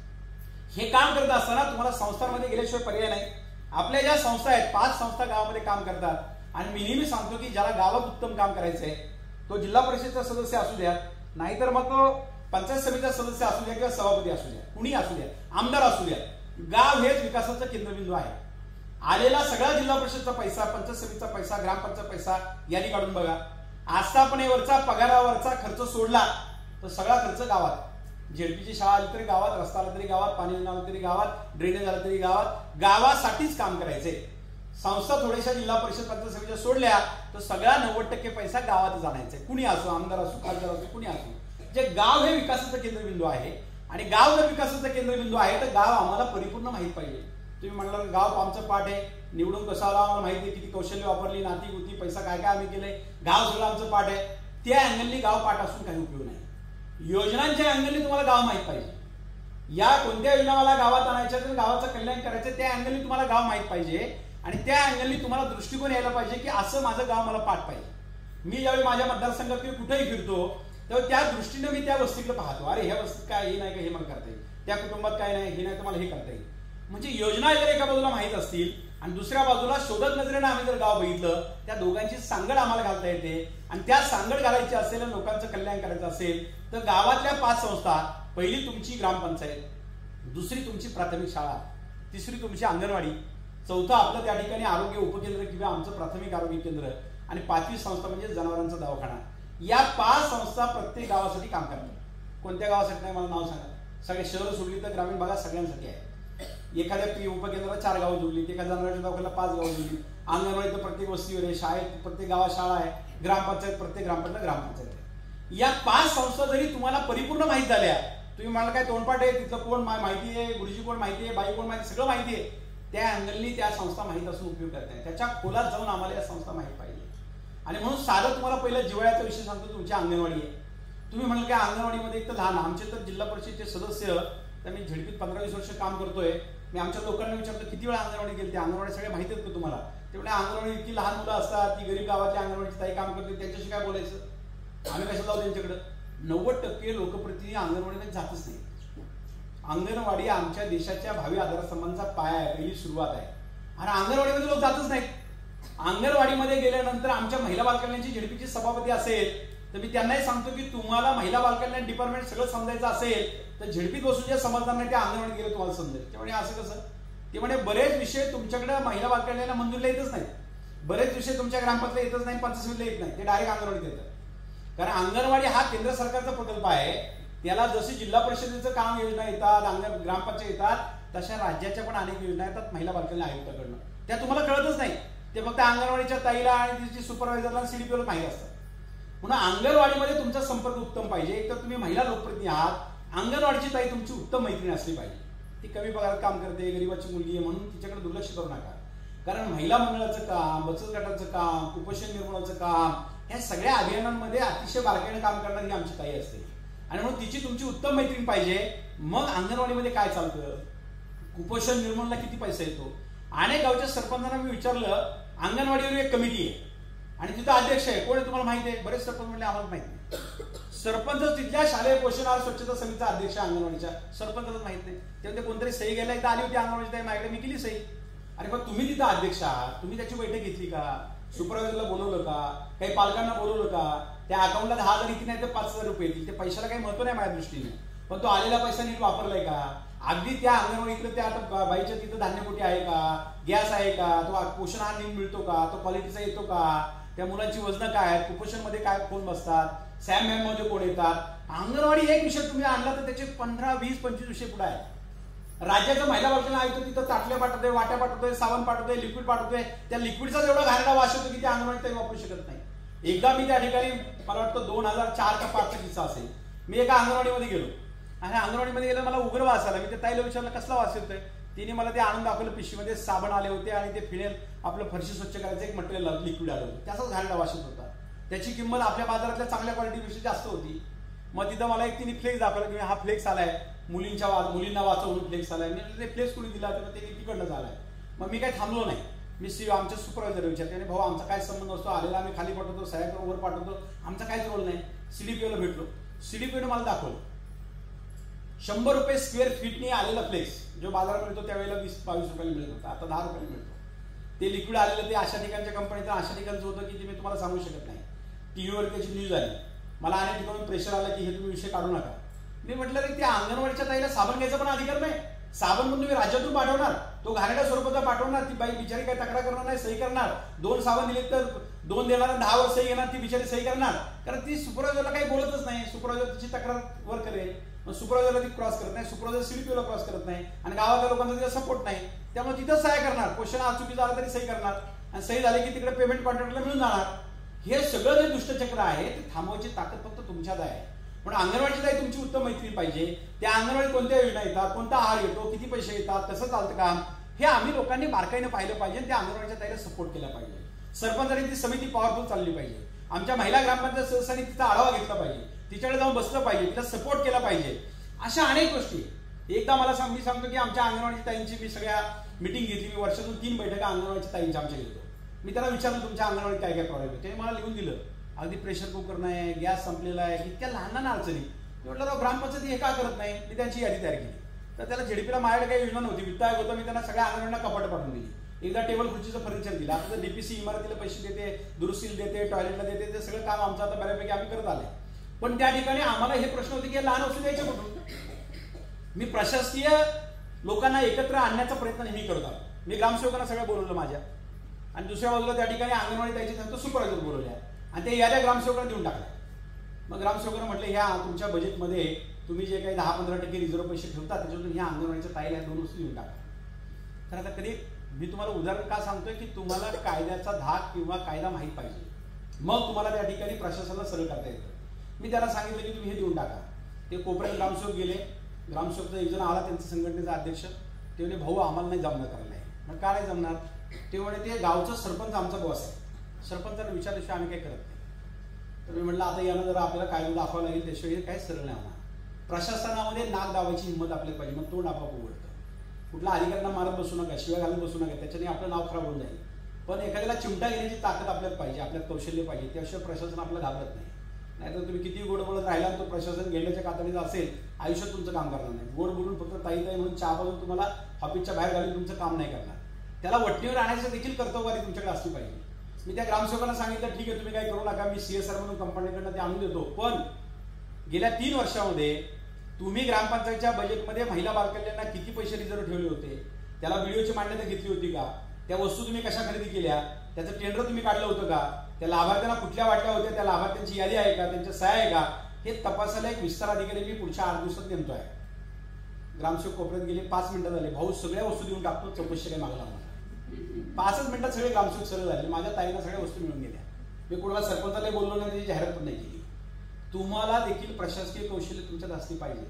हे काम करत असताना तुम्हाला संस्थांमध्ये गेल्याशिवाय पर्याय नाही. आपल्या ज्या संस्था आहेत, 5 संस्था गावामध्ये काम करतात आणि मी नेहमी सांगतो की ज्याला गावात उत्तम काम करायचंय तो जिल्हा परिषदचा सदस्य असू द्या, नाहीतर मग तो पंचायत समितीचा सदस्य असू द्या किंवा सभापती असू द्या, कुणी असू द्या, आमदार असू द्या, गाव हेच विकासाचं केंद्रबिंदू आहे. आलेला सगळा जिल्हा परिषदचा पैसा, पंचायत समितीचा पैसा, ग्रामपंचायत पैसा यादी काढून बघा. आस्थापनेवरचा पगारावरचा खर्च सोडला तर सगळा खर्च गावात. झेडपीची शाळा आली तरी गावात, रस्ता आला तरी गावात, पाणी आलं तरी गावात, ड्रेनेज आलं तरी गावात, गावासाठीच काम करायचे. संस्था थोड्याशा जिल्हा परिषद पंचायत समितीच्या सोडल्या तर सगळा 90% पैसा गावात आणायचा. कुणी असो, आमदार असो, खासदार असो, कुणी असो, जे गाव हे विकासाचं केंद्रबिंदू आहे. आणि गाव जर विकासाचं केंद्रबिंदू आहे तर गाव आम्हाला परिपूर्ण माहित पाहिजे. तुम्ही म्हणलं गाव आमचं पाठ आहे, निवडून कसं आला आम्हाला माहिती आहे, किती कौशल्य वापरली, नाती गुती, पैसा काय काय आम्ही केले, गाव सगळं आमचं पाठ आहे. त्या अँगलनी गाव पाठ असून काही उपयोग नाही. योजनांच्या अँगलनी तुम्हाला गाव माहित पाहिजे. या कोणत्या योजना मला गावात आणायच्या, तर गावाचं कल्याण करायचं, त्या अँगलनी तुम्हाला गाव माहित पाहिजे. आणि त्या अँगलनी तुम्हाला दृष्टिकोन यायला पाहिजे की असं माझं गाव मला पाठ पाहिजे. मी ज्यावेळी माझ्या मतदारसंघात किंवा कुठेही फिरतो तेव्हा त्या दृष्टीने मी त्या वस्तीकडे पाहतो. अरे ह्या वस्तीत काय हे नाही का, हे मला करता येईल, त्या कुटुंबात काय नाही हे नाही तर मला हे करता येईल. म्हणजे योजना जर एका बाजूला माहित असतील आणि दुसऱ्या बाजूला शोधत नजरेनं आम्ही जर गाव बघितलं, त्या दोघांची सांगड आम्हाला घालता येते. आणि त्या सांगड घालायची असेल, लोकांचं कल्याण करायचं असेल तर गावातल्या 5 संस्था, पहिली तुमची ग्रामपंचायत, दुसरी तुमची प्राथमिक शाळा, तिसरी तुमची अंगणवाडी, चौथा आपलं त्या ठिकाणी आरोग्य उपकेंद्र किंवा आमचं प्राथमिक आरोग्य केंद्र, आणि 5वी संस्था म्हणजे जनावरांचा दवाखाना. या 5 संस्था प्रत्येक गावासाठी काम करतात. कोणत्या गावासाठी नाही मला नाव सांगा. सगळे शहर सोडली तर ग्रामीण भागात सगळ्यांसाठी आहे. एखाद्या उपकेंद्राला 4 गावं जोडली, एका जनावरांच्या दवाखान्याला 5 गावं जोडली, अंगणवाडी तर प्रत्येक वस्तीवर आहे, शाळेत प्रत्येक गावात शाळा आहे, ग्रामपंचायत प्रत्येक ग्रामपंचायत आहे. या 5 संस्था जरी तुम्हाला परिपूर्ण माहीत झाल्या, तुम्ही मला काय तोंडपाठ आहे, तिथलं कोण माहिती आहे, गुरुजी कोण माहिती आहे, बाई कोण माहिती, सगळं माहिती आहे, त्या अँगलनी त्या संस्था माहीत असून उपयोग करताय. त्याच्या खोलात जाऊन आम्हाला या संस्था माहीत पाहिजे. आणि म्हणून साधं तुम्हाला पहिलं जिव्हाळ्याचा विषय सांगतो. तुमची अंगणवाडी आहे, तुम्ही म्हणाल की अंगणवाडीमध्ये एक तर लहान, आमचे तर जिल्हा परिषदेचे सदस्य, तर मी झडपीत 15-20 वर्ष काम करतोय. मी आमच्या लोकांना विचारतो किती वेळा अंगणवाडी गेली, ते अंगणवाडी सगळे माहिती आहेत का तुम्हाला? तेवढ्या अंगणवाडी इतकी लहान मुलं असतात, ती गरीब गावातल्या अंगणवाडीची ताई काम करते, त्यांच्याशी काय बोलायचं? आम्ही कसं जाऊ त्यांच्याकडे? 90% लोकप्रतिनिधी अंगणवाडीमध्ये जातच नाही. अंगणवाडी आमच्या देशाच्या भावी आधारस्तंभांचा पाया आहे, पहिली सुरुवात आहे. आणि अंगणवाडीमध्ये लोक जातच नाहीत. अंगणवाडीमध्ये गेल्यानंतर आमच्या महिला बालकल्याणची झडपीची सभापती असेल तर मी त्यांनाही सांगतो की तुम्हाला महिला बालकल्याण डिपार्टमेंट सगळं समजायचं असेल तर झडपीत बसून जे समजणार नाही ते अंगणवाडीत गेले तुम्हाला समजेल. त्यामुळे असं कसं? ते म्हणजे बरेच विषय तुमच्याकडे महिला बालकल्याणला मंजुरीला येतच नाही, बरेच विषय तुमच्या ग्रामपंचायत येतच नाही, पंचायत समितीला येत नाही, ते डायरेक्ट अंगणवाडीत येतात. कारण अंगणवाडी हा केंद्र सरकारचा प्रकल्प आहे. त्याला जशी जिल्हा परिषदेचं काम योजना येतात, ग्रामपंचायत येतात, तशा राज्याच्या पण अनेक योजना येतात महिला बालकल्याण आयुक्ताकडनं. त्या तुम्हाला कळतच नाही. ते फक्त अंगणवाडीच्या ताईला आणि तिची सुपरवायझरला सीडीपीला माहिती असतात. म्हणून अंगणवाडीमध्ये तुमचा संपर्क उत्तम पाहिजे. एक तर तुम्ही महिला लोकप्रतिनिधी आहात, अंगणवाडीची ताई तुमची उत्तम मैत्रीण असली पाहिजे. ती कमी पगारात काम करते, गरीबाची मुलगी आहे म्हणून तिच्याकडे दुर्लक्ष करू नका. कारण महिला मंडळाचं काम, बचत गटाचं काम, कुपोषण निर्मूलनाचं काम, ह्या सगळ्या अभियानांमध्ये अतिशय बारकाईने काम करणारी आमची ताई असते. आणि म्हणून तिची तुमची उत्तम मैत्रीण पाहिजे. मग अंगणवाडीमध्ये काय चालतं, कुपोषण निर्मूलनाला किती पैसा येतो. अनेक गावच्या सरपंचांना मी विचारलं, अंगणवाडीवर एक कमिटी आहे आणि तिथं अध्यक्ष आहे, कोण आहे तुम्हाला माहिती आहे? बरेच सरपंच म्हणले आम्हाला माहिती नाही. सरपंच तिथल्या शालेय पोषण आहार स्वच्छता समितीचा अध्यक्ष अंगणवाडीच्या, सरपंचालाच माहित नाही. तेव्हा कोणतरी सही घ्यायला एकदा आली होती अंगणवाडीची ताई माझ्याकडे, मी केली सही. अरे पण तुम्ही तिथं अध्यक्ष आहात, तुम्ही त्याची बैठक घेतली का? सुपरवायझरला बोलवलं का? काही पालकांना बोलवलं का? त्या अकाउंटला 10,000 येतील नाही तर 5,000 रुपये येतील, ते पैशाला काही महत्व नाही माझ्या दृष्टीने, पण तो आलेला पैसा नीट वापरलाय का? अगदी त्या अंगणवाडीकडे त्या आता बाईच्या तिथं धान्यपोटी आहे का, गॅस आहे का, तो पोषण आहार नीट मिळतो का, तो क्वालिटीचा येतो का, त्या मुलांची वजन काय आहेत, कुपोषण मध्ये काय कोण बसतात, सॅम मॅम मध्ये कोण येतात. अंगणवाडी एक विषय तुम्ही आणला तर त्याचे 15, 20, 25 विषय पुढे आहेत. राज्याचं महिला बालकल्याण आयुक्त तिथं ताटल्या पाठवतोय, वाट्या पाठवतोय, साबण पाठवतोय, लिक्विड पाठवतोय. त्या लिक्विडचा जेवढा घाणेरडा वास येतो की त्या अंगणवाडीत काही वापरू शकत नाही. एकदा मी त्या ठिकाणी, मला वाटतं 2004 का 5 चा किस्सा असेल, मी एका अंगणवाडीमध्ये गेलो आणि अंगणवाडीमध्ये गेलं, मला उग्र वास आला. मी त्या ताईला विचारलं कसला वास येतोय, तिने मला ते आणून दाखवलं. पिशवीमध्ये साबण आले होते आणि ते फिनेल आपलं फरशी स्वच्छ करायचं एक मटेरियल लिक्विड आलं होतं, त्याचाच घाणेरडा वास येत होता. त्याची किंमत आपल्या बाजारातल्या चांगल्या क्वालिटीपेक्षा जास्त होती. मग तिथं मला एक तिने फ्लेक्स दाखवला की हा फ्लेक्स आलाय, मुलींना वाचवून फ्लेक्स आलाय. मी ते फ्लेक्स कुणी दिला तर ते तिकडनं झालाय. मग मी काही थांबलो नाही, मी आमच्या सुपरवायझर विचारते, आणि भाऊ आमचा काय संबंध असतो, आलेला आम्ही खाली पाठवतो, साहेब वर पाठवतो, आमचा काहीच रोल नाही. सीडीपीओला भेटलो, सीडीपीओने मला दाखवलं 100 रुपये स्क्वेअर फीटने आलेला फ्लेक्स, जो बाजारात मिळतो त्यावेळेला 20-22 रुपयाला मिळत होता, आता 10 रुपयाला मिळतो. ते लिक्विड आलेलं ते अशा ठिकाणच्या कंपनीचं अशा ठिकाणचं होतं की ते मी तुम्हाला सांगू शकत नाही. टीव्हीवर त्याची न्यूज आली, मला अनेक ठिकाणून प्रेशर आला की हे तुम्ही विषय काढू नका. मी म्हटलं की त्या अंगणवाडीच्या ताईला साबण घ्यायचा पण अधिकार नाही. साबण म्हणून तुम्ही राज्यातून पाठवणार, तो घाणेरड्या स्वरूपाचा पाठवणार, ती बाई बिचारी काही तक्रार करणार नाही, सही करणार. 2 साबण दिले तर 2 देणार, 10 वर सही घेणार, ती बिचारी सही करणार. कारण ती सुपरवायझरला काही बोलतच नाही, सुपरवायझर तिची तक्रार वर करेल, मग सुपरवायझरला ती क्रॉस करत नाही, सुपरवायझर सीडीपीओला क्रॉस करत नाही, आणि गावातल्या लोकांचा तिचा सपोर्ट नाही. त्यामुळे तिथं सह्या करणार, पोषण आहार चुकीचा आला तरी सही करणार, आणि सही झाली की तिकडे पेमेंट कॉन्ट्रॅक्टरला मिळून जाणार. हे सगळं जे दुष्टचक्र आहे ते थांबवायची ताकद फक्त तुमच्यात आहे. पण अंगणवाडीची ताई तुमची उत्तम मैत्रीण पाहिजे. त्या अंगणवाडीत कोणत्या योजना येतात, कोणता आहार येतो, किती पैसे येतात, कसं चालतं काम, हे आम्ही लोकांनी बारकाईने पाहिलं पाहिजे. त्या अंगणवाडीच्या ताईला सपोर्ट केला पाहिजे. सरपंचांनी ती समिती पॉवरफुल चालली पाहिजे. आमच्या महिला ग्रामपंचायत सदस्यांनी तिचा आढावा घेतला पाहिजे, तिच्याकडे जाऊन बसलं पाहिजे, तिला सपोर्ट केला पाहिजे. अशा अनेक गोष्टी. एकदा मला मी सांगतो की आमच्या अंगणवाडीच्या ताईंची मी सगळ्या मिटिंग घेतली. मी वर्षातून 3 बैठका अंगणवाडीच्या ताईंच्या आमच्या घेतो. मी त्याला विचारलं तुमच्या अंगणवाडीत काय काय प्रॉब्लेम आहे, त्याने मला लिहून दिलं. अगदी प्रेशर कुकर नाही, गॅस संपलेला आहे, इतक्या लहान लहान अडचणी. मी म्हटलं राव ग्रामपंचायत हे का करत नाही. मी त्यांची यादी तयार केली. तर त्याला झेडपीला माझ्याकडे काही योजना नव्हती, वित्त आयोग होता. मी त्यांना सगळ्या अंगणवाडीला कपाट पाठवून दिली. एकदा टेबल खुर्चीचं फर्निचर दिलं. आता तर डीपीसी इमारतीला पैसे देते, दुरुस्तीला देते, टॉयलेटला देते, ते सगळं काम आमचं आता बऱ्यापैकी आम्ही करत आले. पण त्या ठिकाणी आम्हाला हे प्रश्न होते की लहान वस्तू द्यायच्या कुठून. मी प्रशासकीय लोकांना एकत्र आणण्याचा प्रयत्न नेहमी करत आलो. मी ग्रामसेवकांना सगळं बोलवलं माझ्या, आणि दुसऱ्या बाजूला त्या ठिकाणी अंगणवाडी द्यायची त्यांचं सुपरवायझर बोलवल्या, आणि ते याद्या ग्रामसेवकांना देऊन टाकल्या. मग ग्रामसेवकांना म्हटलं ह्या तुमच्या बजेटमध्ये तुम्ही जे काही 10-15% रिझर्व्ह पैसे ठेवता त्याच्यातून ह्या अंगणवाडीच्या ताईला 2 वस्तू देऊन टाका. तर आता कधी मी तुम्हाला उदाहरण का सांगतोय की तुम्हाला कायद्याचा धाक किंवा कायदा माहीत पाहिजे, मग तुम्हाला त्या ठिकाणी प्रशासनाला सरळ करता येतं. मी त्याला सांगितलं की तुम्ही हे देऊन टाका. ते कोपऱ्यात ग्रामसेवक गेले, ग्रामसेवकचा एक जण आला त्यांचा संघटनेचा अध्यक्ष, ते म्हणे भाऊ आम्हाला नाही जमणं करायला आहे. मग का नाही जमणार? ते म्हणे ते गावचं सरपंच आमचा बॉस आहे, सरपंचाला विचारल्याशिवाय आम्ही काही करत नाही. तर मी म्हटलं आता यानं जरा आपल्याला कायदा दाखवावं लागेल, त्याशिवाय हे काय सरळ नाही होणार. प्रशासनामध्ये नाक दाबायची हिंमत आपल्याला पाहिजे, मग तोंड आपोआप उघडतं. कुठल्या अधिकाऱ्यांना मारत बसू नका, शिवाय घालून बसू नका, त्याच्याने आपलं नाव खराब होऊन जाईल. पण एखाद्याला चिमटा घेण्याची ताकद आपल्याला पाहिजे, आपल्यात कौशल्य पाहिजे, त्याशिवाय प्रशासन आपल्याला घाबरत नाही. नाहीतर तुम्ही किती गोड बोलत राहिला तो प्रशासन घेण्याच्या कातडीचं असेल, आयुष्यात तुमचं काम करणार नाही. गोड बोलून फक्त ताई ताई म्हणून चहा पाजून तुम्हाला ऑफिसच्या बाहेर घालून तुमचं काम नाही करणार. त्याला वटणीवर आणायचं देखील कर्तव्यवारी तुमच्याकडे असली पाहिजे. मी त्या ग्रामसेवकांना सांगितलं ठीक आहे तुम्ही काही करू नका, मी CSR म्हणून कंपनीकडनं ते आणून देतो. पण गेल्या 3 वर्षामध्ये तुम्ही ग्रामपंचायतच्या बजेटमध्ये महिला बालकल्याणला किती पैसे रिझर्व्ह ठेवले होते? त्याला व्हिडिओची मान्यता घेतली होती का? त्या वस्तू तुम्ही कशा खरेदी केल्या? त्याचं टेंडर तुम्ही काढलं होतं का? त्या लाभार्थ्यांना कुठल्या वाटल्या होत्या? त्या लाभार्थ्यांची यादी आहे का? त्यांच्या सह्या आहे का? हे तपासायला एक विस्तार अधिकारी मी पुढच्या 8 दिवसात नेमतोय. ग्रामसेवक कोपऱ्यात गेले, 5 मिनिटं झाले, भाऊ सगळ्या वस्तू देऊन टाकतो, चौकशी काही मागला मला. 5च मिनिटात सगळे ग्रामसेवक सरळ झाले. माझ्या ताईला सगळ्या वस्तू मिळून गेल्या. मी कोणाला सरपंचाला बोललो नाही, त्याची जाहिरात पण नाही केली. तुम्हाला देखील प्रशासकीय कौशल्य तुमच्यात असली पाहिजे.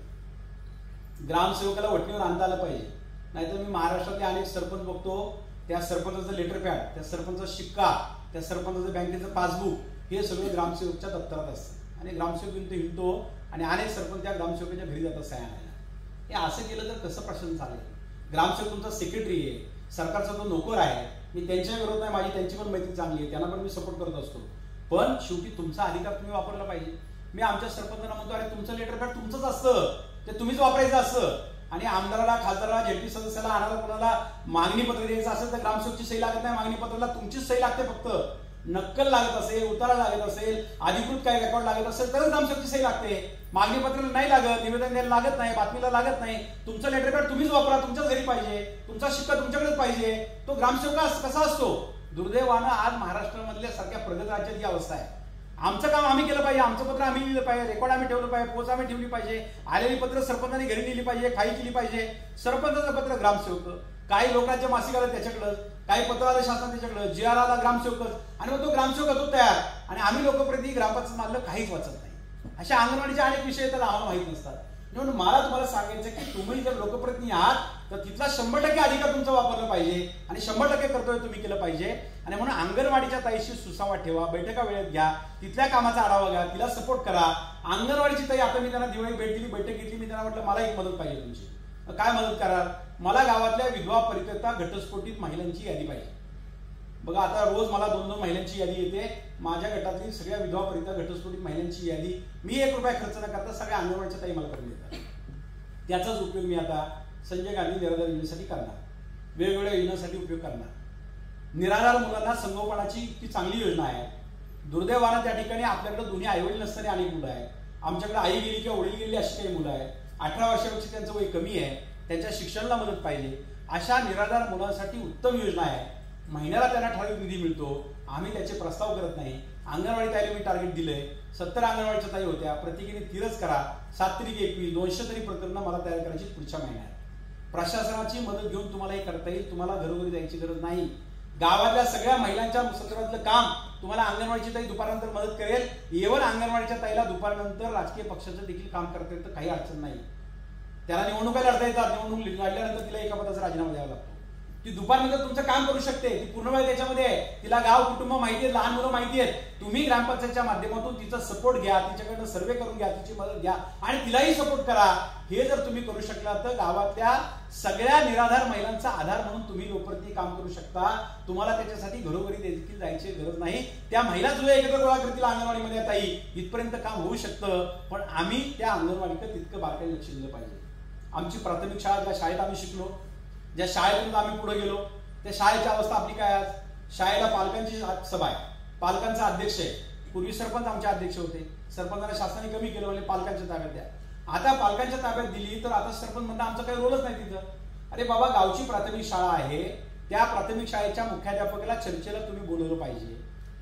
ग्रामसेवकाला वटणीवर आणता आलं पाहिजे. नाहीतर मी महाराष्ट्रातले अनेक सरपंच बघतो, त्या सरपंचाचं लेटर पॅड, त्या सरपंचाचा शिक्का, त्या सरपंचाचं बँकेचं पासबुक, हे सगळं ग्रामसेवकच्या दप्तरात असतं. आणि ग्रामसेवक हिंडतो आणि अनेक सरपंच त्या ग्रामसेवकाच्या घरी जातात सह्या आणायला. हे असं केलं तर कसं प्रशासन चालेल? ग्रामसेवक तुमचा सेक्रेटरी आहे, सरकारचा तो नोकर आहे. मी त्यांच्या विरोध नाही, माझी त्यांची पण मैत्री चांगली आहे, त्यांना पण मी सपोर्ट करत असतो. पण शेवटी तुमचा अधिकार तुम्ही वापरला पाहिजे. मी आमच्या सरपंचांना म्हणतो अरे तुमचं लेटर पॅड तुमचंच असतं, ते तुम्हीच वापरायचं असतं. आणि आमदाराला, खासदाराला, ZP सदस्याला, आणायला कोणाला मागणी पत्र द्यायचं असेल तर ग्रामसेवकची सही लागत नाही, मागणी पत्राला तुमचीच सही लागते. फक्त नक्कल लागत असेल, उतारा लागत असेल, अधिकृत काही रेकॉर्ड लागत असेल तरच ग्रामसेवकची सही लागते. मागणी पत्राला नाही लागत, निवेदन द्यायला लागत नाही, बातमीला लागत नाही. तुमचं लेटर पॅड तुम्हीच वापरा, तुमच्याच घरी पाहिजे, तुमचा शिक्का तुमच्याकडेच पाहिजे. तो ग्रामसेवक कसा असतो? दुर्दैवानं आज महाराष्ट्रामधल्या सारख्या प्रगत राज्यात ही अवस्था आहे. आमचं काम आम्ही केलं पाहिजे, आमचं पत्र आम्ही लिहिलं पाहिजे, रेकॉर्ड आम्ही ठेवलं पाहिजे, पोच आम्ही ठेवली पाहिजे, आलेली पत्र सरपंचांनी घरी नेली पाहिजे, खाई केली पाहिजे. सरपंचाचं पत्र ग्रामसेवक, काही लोकांच्या मासिक आलं त्याच्याकडं, काही पत्र आलं शासन त्याच्याकडं, GR आला ग्रामसेवकच. आणि मग तो ग्रामसेवक होतो तयार आणि आम्ही लोकप्रतिनिधी ग्रामपंचायत मानलं काहीच वाचत नाही. अशा अंगणवाडीचे अनेक विषय तर आम्हाला माहित नसतात. म्हणून मला तुम्हाला सांगायचं की तुम्ही जर लोकप्रतिनिधी आहात तर तिथला 100% अधिकार तुमचा वापरला पाहिजे आणि 100% कर्तव्य तुम्ही केलं पाहिजे. आणि म्हणून अंगणवाडीच्या ताईशी सुसंवाद ठेवा, बैठका वेळेत घ्या, तिथल्या कामाचा आढावा घ्या, तिला सपोर्ट करा. अंगणवाडीची ताई, आता मी त्यांना दिवाळी भेट दिली, बैठक घेतली, मी त्यांना म्हटलं मला एक मदत पाहिजे तुमची. काय मदत कराल? मला गावातल्या विधवा परित्यक्ता घटस्फोटित महिलांची यादी पाहिजे. बघा आता रोज मला 2-2 महिलांची यादी येते. माझ्या गटातली सगळ्या विधवा परित्यक्ता घटस्फोटित महिलांची यादी मी 1 रुपया खर्च न करता सगळ्या अंगणवाडीच्या ताई मला करून देतात. त्याचाच उपयोग मी आता संजय गांधी निराधार योजनेसाठी करणार, वेगवेगळ्या योजनांसाठी उपयोग करणार. निराधार मुलांना संगोपनाची इतकी चांगली योजना आहे. दुर्दैवानं त्या ठिकाणी आपल्याकडे दोन्ही आईवडील नसणारी अनेक मुलं आहेत. आमच्याकडे आई गेली किंवा वडील गेली अशी काही मुलं आहेत. 18 वर्षापेक्षा त्यांचं वय कमी आहे, त्यांच्या शिक्षणाला मदत पाहिजे. अशा निराधार मुलांसाठी उत्तम योजना आहे. महिन्याला त्यांना ठराविक निधी मिळतो. आम्ही त्याचे प्रस्ताव करत नाही. अंगणवाडी ताईला मी टार्गेट दिलंय, 70 अंगणवाडीच्या ताई होत्या, प्रत्येकीने 3च करा. 7-3-21 200 तरी प्रकरणं मला तयार करायची पुढच्या महिन्यात. प्रशासनाची मदत घेऊन तुम्हाला हे करता येईल. तुम्हाला घरोघरी जायची गरज नाही. गावातल्या सगळ्या महिलांच्या संदर्भातलं काम तुम्हाला अंगणवाडीची ताई दुपारनंतर मदत करेल. इव्हन अंगणवाडीच्या ताईला दुपारनंतर राजकीय पक्षाचं देखील काम करता येतं, काही अडचण नाही. त्याला निवडणुका लढता येतात. निवडणूक लढल्यानंतर तिला एका पदाचा राजीनामा द्यावा लागतो. ती दुपारनंतर तुमचं काम करू शकते. ती पूर्ण वेळ त्याच्यामध्ये आहे. तिला गाव, कुटुंब माहिती आहे, लहान मुलं माहिती आहेत. तुम्ही ग्रामपंचायतच्या माध्यमातून तिचा सपोर्ट घ्या, तिच्याकडनं सर्वे करून घ्या, तिची मदत घ्या आणि तिलाही सपोर्ट करा. हे जर तुम्ही करू शकला तर गावातल्या सगळ्या निराधार महिलांचा आधार म्हणून तुम्ही लोकप्रतिनिधी काम करू शकता. तुम्हाला त्याच्यासाठी घरोघरी देखील जायची गरज नाही. त्या महिला जो एकत्र गोळा करतील अंगणवाडीमध्ये ताई, इथपर्यंत काम होऊ शकतं. पण आम्ही त्या अंगणवाडीकडे तितकं बारकाईने लक्ष दिलं पाहिजे. आमची प्राथमिक शाळा, ज्या शाळेत आम्ही शिकलो, ज्या शाळेतून आम्ही पुढे गेलो, त्या शाळेची अवस्था आपली काय आज? शाळेला पालकांची सभा आहे, पालकांचा अध्यक्ष आहे. पूर्वी सरपंच आमचे अध्यक्ष होते. सरपंचाला शासनाने कमी केलं, म्हणजे पालकांच्या ताब्यात द्या. आता पालकांच्या ताब्यात दिली तर आता सरपंच म्हणतात आमचा काही रोलच नाही तिथं. अरे बाबा, गावची प्राथमिक शाळा आहे, त्या प्राथमिक शाळेच्या मुख्याध्यापकाला चर्चेला तुम्ही बोलवलं पाहिजे.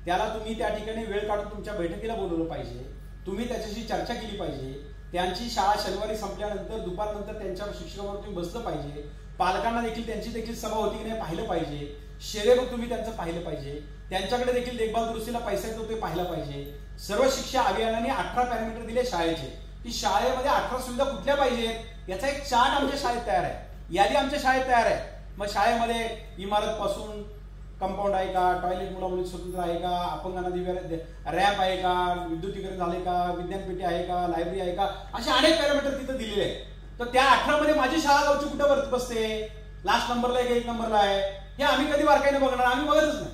त्याला तुम्ही त्या ठिकाणी वेळ काढून तुमच्या बैठकीला बोलवलं पाहिजे. तुम्ही त्याच्याशी चर्चा केली पाहिजे. त्यांची शाळा शनिवारी संपल्यानंतर दुपारनंतर त्यांच्यावर शिक्षकावर तुम्ही बसलं पाहिजे. पालकांना देखील त्यांची देखील सभा होती की नाही पाहिलं पाहिजे, शेरेबग तुम्ही त्यांचं पाहिलं पाहिजे, त्यांच्याकडे देखील देखभाल दुरुस्तीला पैसा येतो ते पाहिलं पाहिजे. सर्व शिक्षा अभियानाने 18 पॅरामीटर दिले शाळेचे, की शाळेमध्ये 18 सुविधा कुठल्या पाहिजेत याचा एक चार्ट आमच्या शाळेत तयार आहे, यादी आमच्या शाळेत तयार आहे. मग शाळेमध्ये इमारत पासून कंपाऊंड आहे का, टॉयलेट मुला मुली स्वतंत्र आहे का, अपंगांना रॅम्प आहे का, विद्युतीकरण झाले का, विज्ञानपेठी आहे का, लायब्ररी आहे का, असे अनेक पॅरामीटर तिथे दिलेले आहेत. तर त्या 18 मध्ये माझी शाळा गावची कुठं वरती बसते, लास्ट नंबरला आहे का 1 नंबरला आहे, हे आम्ही कधी बारकाईने बघणार, आम्ही बघतच नाही.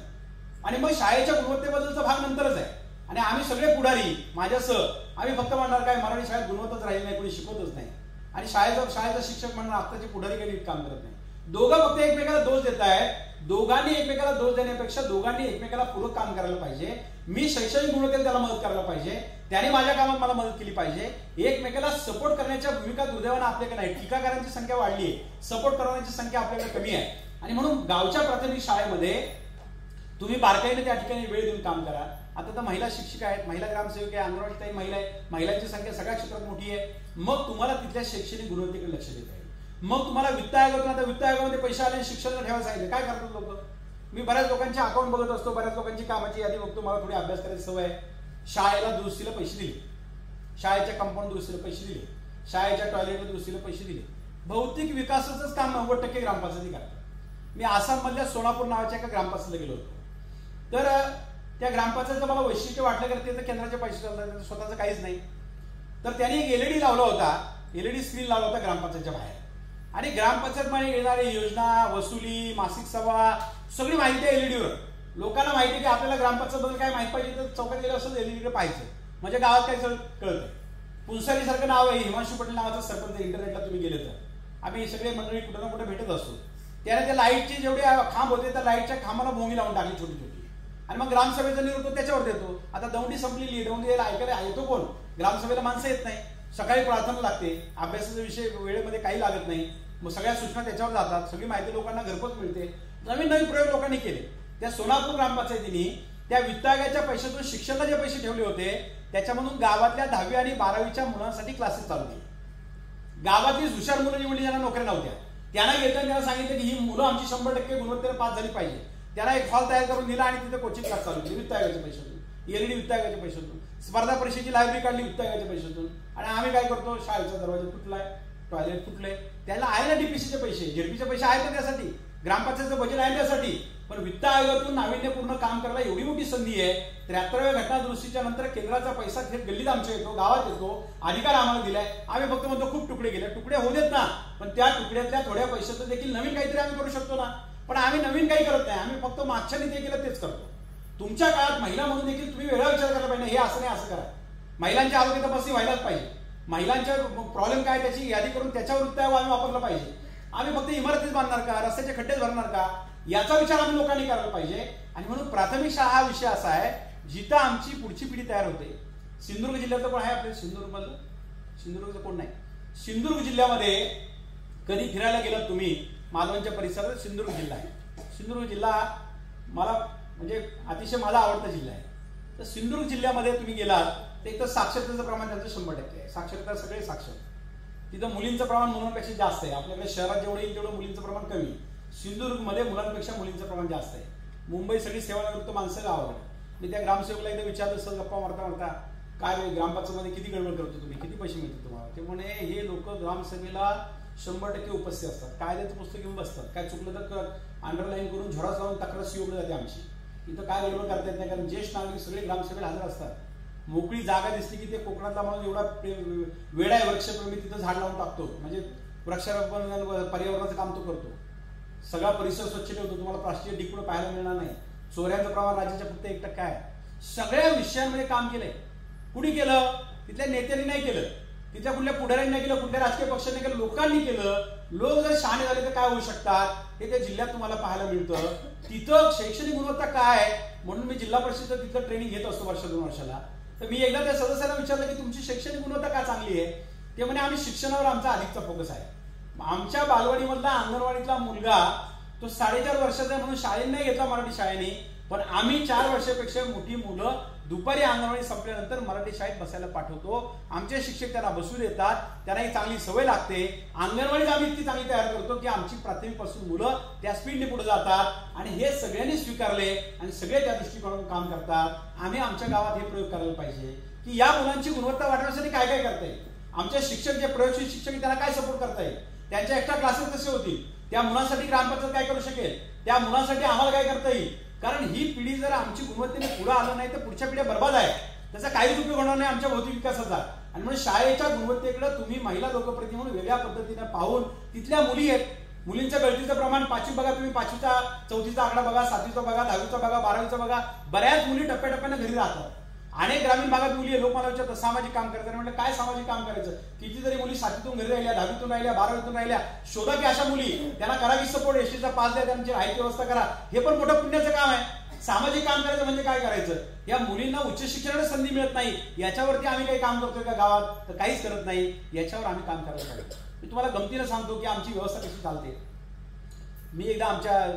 आणि मग शाळेच्या गुणवत्तेबद्दलचा भाग नंतरच आहे. आणि आम्ही सगळे पुढारी माझ्यासह आम्ही फक्त म्हणणार काय मराठी शाळेत गुणवत्ताच राहिली नाही, कोणी शिकवतच नाही. आणि शाळेचा शिक्षक म्हणणार आत्ताचे पुढारी काही नीट काम करत नाही. दोघं फक्त एकमेकाला दोष देत आहेत. दोघांनी एकमेकाला दोष देण्यापेक्षा दोघांनी एकमेकाला पूरक काम करायला पाहिजे. मी शैक्षणिक गुणवत्तेत त्याला मदत करायला पाहिजे, त्याने माझ्या कामात मला मदत केली पाहिजे. एकमेकाला सपोर्ट करण्याच्या भूमिका दुर्दैवानं आपल्याकडे नाही. टीकाकारांची संख्या वाढली आहे, सपोर्ट करण्याची संख्या आपल्याकडे कमी आहे. आणि म्हणून गावच्या प्राथमिक शाळेमध्ये तुम्ही बारकाईने त्या ठिकाणी वेळ देऊन काम करा. आता तर महिला शिक्षिका आहेत, महिला ग्रामसेवक आहे, अंगणवाडी महिला आहे, महिलांची संख्या सगळ्या क्षेत्रात मोठी आहे. मग तुम्हाला तिथल्या शैक्षणिक गुणवत्तेकडे लक्ष देता येईल. मग तुम्हाला वित्त आयोगातून आता वित्त आयोगामध्ये पैसे आले शिक्षणाला ठेवायला सांगितले, काय करतात लोक. मी बऱ्याच लोकांचे अकाउंट बघत असतो, बऱ्याच लोकांची कामाची यादी बघतो, मला थोडी अभ्यास करायची सवय आहे. शाळेला दुरुस्तीला पैसे दिले, शाळेच्या कंपाऊंड दुरुस्तीला पैसे दिले, शाळेच्या टॉयलेटला दुरुस्तीला पैसे दिले. भौतिक विकासाचंच काम 90% ग्रामपंचायती करतात. मी आसाममधल्या सोनापूर नावाच्या एका ग्रामपंचायतीला गेलो होतो. तर त्या ग्रामपंचायतीचं मला वैशिष्ट्य वाटलं की ते तर केंद्राचे पैसे चालतात, स्वतःचं काहीच नाही. तर त्यांनी एक LED लावला होता, LED स्क्रीन लावला होता ग्रामपंचायतच्या बाहेर. आणि ग्रामपंचायतमध्ये येणारी योजना, वसुली, मासिक सभा सगळी माहिती आहे LED वर. लोकांना माहिती आहे की आपल्याला ग्रामपंचायतबद्दल काय माहिती पाहिजे तर चौकात गेलं असं LED पाहायचं, म्हणजे गावात काय कळतं. पुंसारी सारखं नाव आहे, हिमांशू पटेल नावाचा सरपंच, इंटरनेटला तुम्ही गेले तर आम्ही सगळे मंडळी कुठं ना कुठे भेटत असतो. त्याने त्या लाईटचे जेवढे खांब होते त्या लाईटच्या खांबाला भोंगी लावून टाकली छोटी छोटी. आणि मग ग्रामसभेचा निरोप त्याच्यावर देतो. आता दौंडी संपलेली, दौंडी ऐकायला येतो कोण, ग्रामसभेला माणसं येत नाही. सकाळी प्रार्थना लागते, अभ्यासाचा विषय वेळेमध्ये काही लागत नाही. मग सगळ्या सूचना त्याच्यावर जातात, सगळी माहिती लोकांना घरपोच मिळते. नवीन नवीन प्रयोग लोकांनी केले. त्या सोनापूर ग्रामपंचायतीने त्या वित्त आयोगाच्या पैशातून शिक्षणाला जे पैसे ठेवले होते त्याच्यामधून गावातल्या 10वी आणि 12वीच्या मुलांसाठी क्लासेस चालू केले. गावातली हुशार मुलं निवडली ज्यांना नोकऱ्या नव्हत्या त्यांना घेतलं, त्यांना सांगितलं की ही मुलं आमची 100% गुणवत्तेने पास झाली पाहिजे. त्याला एक हॉल तयार करून दिला आणि तिथे कोचिंग क्लास चालू केली वित्त आयोगाच्या पैशातून, LED वित्त आयोगाच्या पैशातून. स्पर्धा परीक्षेची लायब्ररी काढली वित्त आयोगाच्या पैशातून. आणि आम्ही काय करतो, शाळेचा दरवाजा तुटलाय, टॉयलेट तुटले, त्याला आहे ना DPCचे पैसे, झेडपीचे पैसे आहेत त्यासाठी, ग्रामपंचायतचं बजेट आहे त्यासाठी. पण वित्त आयोगातून नाविन्यपूर्ण काम करायला एवढी मोठी संधी आहे. 73व्या घटना दुरुस्तीच्या नंतर केंद्राचा पैसा थेट गल्लीत आमच्या येतो, गावात येतो, अधिकार आम्हाला दिलाय. आम्ही फक्त म्हणतो खूप तुकडे गेले, तुकडे होऊ देत ना, पण त्या तुकड्यातल्या थोड्या पैशाचं देखील नवीन काहीतरी आम्ही करू शकतो ना. पण आम्ही नवीन काही करत नाही, आम्ही फक्त मागच्याने ते केलं तेच करतो. तुमच्या काळात महिला म्हणून देखील तुम्ही वेगळा विचार करायला पाहिजे, हे असं नाही असं करा. महिलांच्या आरोग्य तपासणी व्हायलाच पाहिजे. महिलांच्या प्रॉब्लेम काय त्याची यादी करून त्याच्यावर वित्त आयोग आम्ही वापरला पाहिजे. आम्ही फक्त इमारतीच बांधणार का, रस्त्याचे खड्डेच भरणार का, याचा विचार आम्ही लोकांनी करायला पाहिजे. आणि म्हणून प्राथमिक शाळा हा विषय असा आहे जिथं आमची पुढची पिढी तयार होते. सिंधुदुर्ग जिल्ह्याचं कोण आहे आपल्या सिंधुदुर्गमधलं, सिंधुदुर्गचं कोण नाही. सिंधुदुर्ग जिल्ह्यामध्ये कधी फिरायला गेलात तुम्ही, मालवणच्या परिसरात सिंधुदुर्ग जिल्हा आहे. सिंधुदुर्ग जिल्हा मला म्हणजे अतिशय माझा आवडता जिल्हा आहे. तर सिंधुदुर्ग जिल्ह्यामध्ये तुम्ही गेलात तर एक तर साक्षरतेचं प्रमाण त्यांचं 100% आहे. साक्षरता सगळे साक्षर. तिथं मुलींचं प्रमाण मुलांपेक्षा जास्त आहे. आपल्याकडे शहरात जेवढं येईल तेवढं मुलींचं प्रमाण कमी. सिंधुदुर्गमध्ये मुलांपेक्षा मुलींचं प्रमाण जास्त आहे. मुंबई सगळी सेवानिवृत्त माणसं गावाकडे. मी त्या ग्रामसेवकला एकदा विचारलं, सर गप्पा मारता मारता, काय ग्रामपंचायतमध्ये किती गडबड करतो तुम्ही, किती पैसे मिळतात तुम्हाला. ते म्हणे हे लोक ग्रामसभेला 100% उपस्थित असतात, कायद्याचं पुस्तक घेऊन बसतात, काय चुकलं तर अंडरलाईन करून झोडाच लावून तक्रार सीओकडे जाते आमची. इथं काय गडबड करता येत नाही, कारण ज्येष्ठ नागरिक सगळे ग्रामसभेला हजर असतात. मोकळी जागा दिसली की ते कोकणातला माणूस एवढा वेडा आहे वृक्षप्रेमी, तिथं झाड लावून टाकतो, म्हणजे वृक्षारोपण पर्यावरणाचं काम तो करतो. सगळा परिसर स्वच्छ ठेवतो. तुम्हाला प्लास्टिक डिकडं पाहायला मिळणार नाही. चोऱ्यांचं प्रमाण राज्याच्या फक्त 1% आहे. सगळ्या विषयांमध्ये काम केलंय. कुणी केलं, तिथल्या नेत्यांनी नाही केलं, तिथल्या कुठल्या पुढाऱ्यांनी नाही केलं, कुठल्या राजकीय पक्षांनी केलं, लोकांनी केलं. लोक जर शहाणे झाले तर काय होऊ शकतात हे त्या जिल्ह्यात तुम्हाला पाहायला मिळतं. तिथं शैक्षणिक गुणवत्ता काय आहे म्हणून मी जिल्हा परिषदेचं तिथलं ट्रेनिंग घेत असतो वर्ष 2 वर्षाला. तर मी एकदा त्या सदस्यांना विचारलं की तुमची शैक्षणिक गुणवत्ता का चांगली आहे. ते म्हणे आम्ही शिक्षणावर आमचा अधिकचा फोकस आहे. आमच्या बालवाडीमधला अंगणवाडीतला मुलगा तो 4.5 वर्षाचा आहे म्हणून शाळेत नाही घेतला मराठी शाळेने, पण आम्ही 4 वर्षापेक्षा मोठी मुलं दुपारी अंगणवाडी संपल्यानंतर मराठी शाळेत बसायला पाठवतो. आमचे शिक्षक त्यांना बसू देतात, त्यांना ही चांगली सवय लागते. अंगणवाडीत आम्ही इतकी चांगली तयार करतो की आमची प्राथमिक पासून मुलं त्या स्पीडने पुढे जातात आणि हे सगळ्यांनी स्वीकारले आणि सगळे त्या दृष्टिकोनातून काम करतात. आम्ही आमच्या गावात हे प्रयोग करायला पाहिजे की या मुलांची गुणवत्ता वाढवण्यासाठी काय काय करता येईल. आमचे शिक्षक जे प्रयोगशील शिक्षक त्यांना काय सपोर्ट करता येईल, त्यांच्या एक्स्ट्रा क्लासेस कसे होतील, त्या मुलांसाठी ग्रामपंचायत काय करू शकेल, त्या मुलांसाठी आम्हाला काय करता येईल. कारण ही पिढी जर आमची गुणवत्तेने पुढे आलं नाही तर पुढच्या पिढ्या बर्बाद आहे, त्याचा काहीच उपयोग होणार नाही आमच्या भौतिक विकासाचा. आणि म्हणून शाळेच्या गुणवत्तेकडे तुम्ही महिला लोकप्रतिनिधी म्हणून वेगळ्या पद्धतीने पाहून तिथल्या मुली आहेत, मुलींच्या गळतीचं प्रमाण 5वी बघा तुम्ही, 5वीचा 4थीचा आकडा बघा, 7वीचा बघा, 10वीचा बघा, 12वीचा बघा, बऱ्याच मुली टप्प्याटप्प्याने घरी राहतात. अनेक ग्रामीण भागात मुली लोकमानवाच्या सामाजिक काम करतात. म्हटलं काय सामाजिक काम करायचं, कितीतरी मुली 7वीतून घरी राहिल्या, 10वीतून राहिल्या, 12वीतून राहिल्या, शोधा की अशा मुली, त्यांना करा की सपोर्ट, एसटीचा पास द्या, त्यांची राहायची व्यवस्था करा. हे पण मोठं पुण्याचं काम आहे. सामाजिक काम करायचं म्हणजे काय करायचं, या मुलींना उच्च शिक्षणाला संधी मिळत नाही, याच्यावरती आम्ही काही काम करतोय का गावात, तर काहीच करत नाही. याच्यावर आम्ही काम करायला पाहिजे. मी तुम्हाला गमतीनं सांगतो की आमची व्यवस्था कशी चालते. मी एकदा आमच्या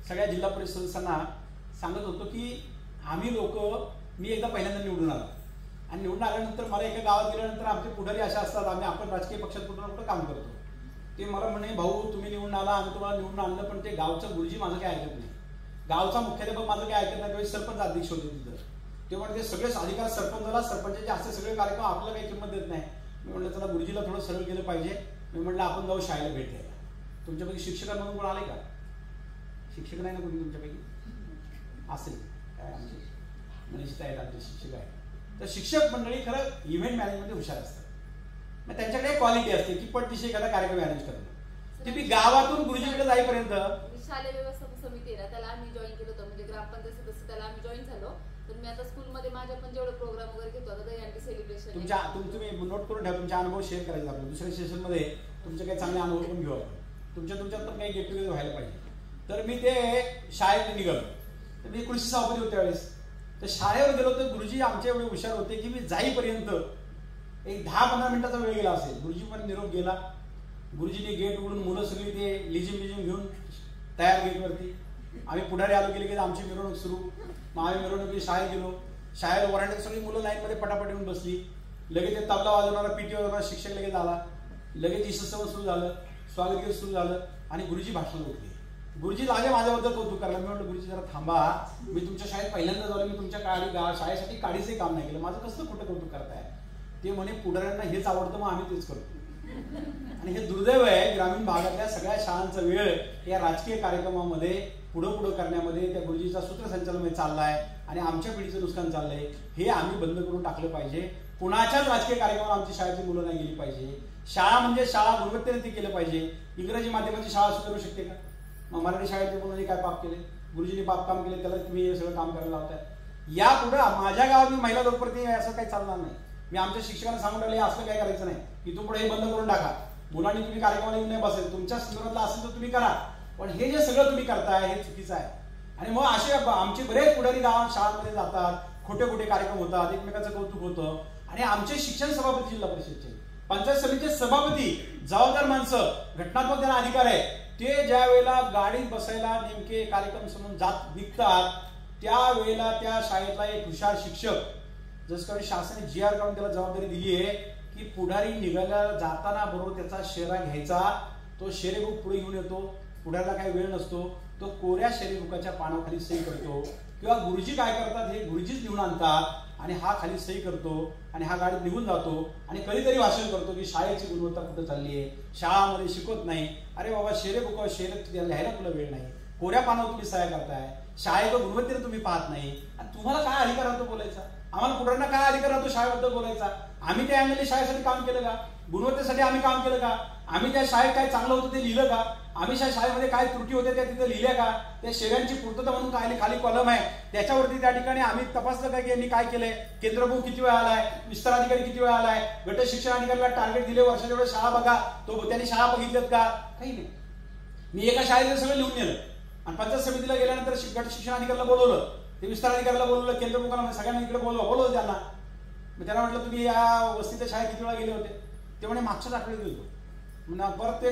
सगळ्या जिल्हा परिषद सदस्यांना सांगत होतो की आम्ही लोक, मी एकदा पहिल्यांदा निवडून आलो आणि निवडून आल्यानंतर मला एका गावात गेल्यानंतर आमचे पुढारी अशा असतात, आपण राजकीय पक्षात कुठं काम करतो, ते मला म्हणे भाऊ तुम्ही निवडून आला, आम्ही तुम्हाला निवडून आणलं, पण ते गावचं गुरुजी माझं काय ऐकत नाही, गावचा मुख्याध्यापक माझं काय ऐकत नाही. त्यावेळी सरपंच अध्यक्ष होते तिथं, ते म्हणजे सगळे अधिकार सरपंचाला, सरपंचाचे असे सगळे कार्यक्रम आपल्याला काही किंमत देत नाही. मी म्हटलं त्याला गुरुजीला थोडं सरळ केलं पाहिजे. मी म्हटलं आपण जाऊ शाळेला भेट द्यायला. तुमच्यापैकी शिक्षकांमधून कोण आले का, शिक्षक नाही ना कोणी तुमच्यापैकी, असेल काय आमचे मनीषित आहेत, आमचे शिक्षक आहेत. तर शिक्षक मंडळी खरं इव्हेंट मॅनेजमध्ये हुशार असतात. मग त्यांच्याकडे क्वालिटी असते की पटदिशी एखादा कार्यक्रम मॅनेज करणं. तुम्ही गावातून गुरुजीकडे जाईपर्यंत शालेय व्यवस्थापन समिती आहे ना, त्याला आम्ही जॉईन केलं होतं, म्हणजे ग्रामपंचायत सदस्य त्याला आम्ही जॉईन झालो. तर मी आता स्कूलमध्ये माझ्या पण जेवढे प्रोग्राम वगैरे घेतो, आता दहीहंडी सेलिब्रेशन तुम्ही नोट करून ठेवा, तुमचे अनुभव शेअर करायचे आपल्याला. दुसऱ्या सेशनमध्ये तुमचे काही चांगले अनुभव पण घेऊ आपण, तुमच्यात पण काही गेट टुगेदर व्हायला पाहिजे. तर मी ते शाळेत निघालो, तर मी कृषी सभापती होते त्यावेळेस. तर शाळेवर गेलो तर गुरुजी आमचे एवढे हुशार होते की मी जाईपर्यंत एक 10-15 मिनिटाचा वेळ गेला असेल. गुरुजी पण निरोप गेला, गुरुजीने गेट उघडून मुलं सगळी ते लिजिम घेऊन तयार गेटवरती. आम्ही पुढारी आलो गेले की आमची मिरवणूक सुरू. मग आम्ही मिरवणुकीत शाळेत गेलो. शाळेला वरांड्यात सगळी मुलं लाईनमध्ये पटापट येऊन बसली. लगेच ते तबला वाजवणारा पीटी वाजवणारा शिक्षक लगेच आला. लगेच ईशस्तवन सुरू झालं, स्वागत गीत सुरू झालं आणि गुरुजी भाषण होते. गुरुजी लागे माझ्याबद्दल कौतुक करायला. मी म्हटलं गुरुजी जरा थांबा, मी तुमच्या शाळेत पहिल्यांदा झालो, मी तुमच्या शाळेसाठी काडीचंही काम नाही केलं, माझं कसं कुठं कौतुक करताय. ते म्हणे पुढाऱ्यांना हेच आवडतं, मग आम्ही तेच करतो. आणि हे दुर्दैव आहे, ग्रामीण भागातल्या सगळ्या शाळांचा वेळ या राजकीय कार्यक्रमामध्ये पुढं करण्यामध्ये त्या गुरुजीचा सूत्रसंचालन चाललाय आणि आमच्या पिढीचं नुकसान चाललंय. हे आम्ही बंद करून टाकलं पाहिजे. कुणाच्याच राजकीय कार्यक्रमावर आमची शाळेची मुलं नाही गेली पाहिजे. शाळा म्हणजे शाळा गुणवत्तेने ती केलं पाहिजे. इंग्रजी माध्यमाची शाळा सुरू शकते का, मग मराठी शाळेतल्या मुलांनी काय पाप केले, गुरुजींनी पाप काम केले, त्याला तुम्ही हे सगळं काम करायला लावताय. यापुढे माझ्या गावात मी महिला लोकप्रतिनिधी असं काही चालणार नाही. मी आमच्या शिक्षकांना सांगून राहिले असं काय करायचं नाही, इथून पुढे हे बंद करून टाका. मुलांनी तुम्ही कार्यक्रमाला येऊन नाही बसेल, तुमच्या संदर्भातला असेल तर तुम्ही करा, पण हे जे सगळं तुम्ही करताय हे चुकीचं आहे. आणि मग असे आमचे बरेच पुढारी गावात शाळांमध्ये जातात, खोटे कार्यक्रम होतात, एकमेकांचं कौतुक होतं. आणि आमचे शिक्षण सभापती, जिल्हा परिषदचे, पंचायत समितीचे सभापती, जबाबदार माणसं, घटनात्मक त्यांना अधिकार आहे, ते ज्या वेळेला गाडीत बसायला नेमके कार्यक्रम समोर निघतात त्यावेळेला त्या शाळेतला एक हुशार शिक्षक, जसं काही शासनाने GR काढून त्याला जबाबदारी दिली आहे की पुढारी निघायला जाताना बरोबर त्याचा शेरा घ्यायचा, तो शेरेबुक पुढे घेऊन येतो, पुढाऱ्याला काही वेळ नसतो, तो कोऱ्या शेरेबुकाच्या पानाखाली सही करतो. किंवा गुरुजी काय करतात, हे गुरुजीच लिहून आणतात आणि हा खाली सही करतो आणि हा गाडीत निघून जातो आणि कधीतरी भाषण करतो की शाळेची गुणवत्ता कुठे चालली आहे, शाळामध्ये शिकवत नाही. अरे बाबा, शेरेबुकावर लिहायला तुला वेळ नाही, कोऱ्या पानावर तुम्ही सह्या करताय, शाळेच्या गुणवत्तेने तुम्ही पाहत नाही, आणि तुम्हाला काय अधिकार राहतो बोलायचा, आम्हाला पुढाऱ्यांना काय अधिकार राहतो शाळेबद्दल बोलायचा. आम्ही त्या अँगलने शाळेसाठी काम केलं का, गुणवत्तेसाठी आम्ही काम केलं का, आम्ही त्या शाळेत काय चांगलं होतं ते लिहिलं का, आम्ही शाळेमध्ये काय त्रुटी होत्या त्या तिथे लिहिल्या का, त्या शेऱ्यांची पूर्तता म्हणून काय खाली कॉलम आहे त्याच्यावरती त्या ठिकाणी आम्ही तपासलं का की यांनी काय केलंय, केंद्रप्रमुख किती वेळा आलाय, विस्तार अधिकारी किती वेळा आलाय, गट शिक्षण अधिकाऱ्याला टार्गेट दिले वर्षाच्या वेळेस शाळा बघा, तो त्यांनी शाळा बघितल्यात का, काही नाही. मी एका शाळेत सगळं लिहून नेलं आणि पंचायत समितीला गेल्यानंतर गट शिक्षण अधिकाऱ्याला बोलवलं, ते विस्तार अधिकाऱ्याला बोलवलं, केंद्रप्रमुखांना सगळ्यांना इकडे बोलवलं त्यांना. मग त्यांना म्हटलं तुम्ही या वस्तीच्या शाळेत किती वेळा गेले होते, ते म्हणे मागच्याच आठवड्यात गेलो. म्हणजे परत ते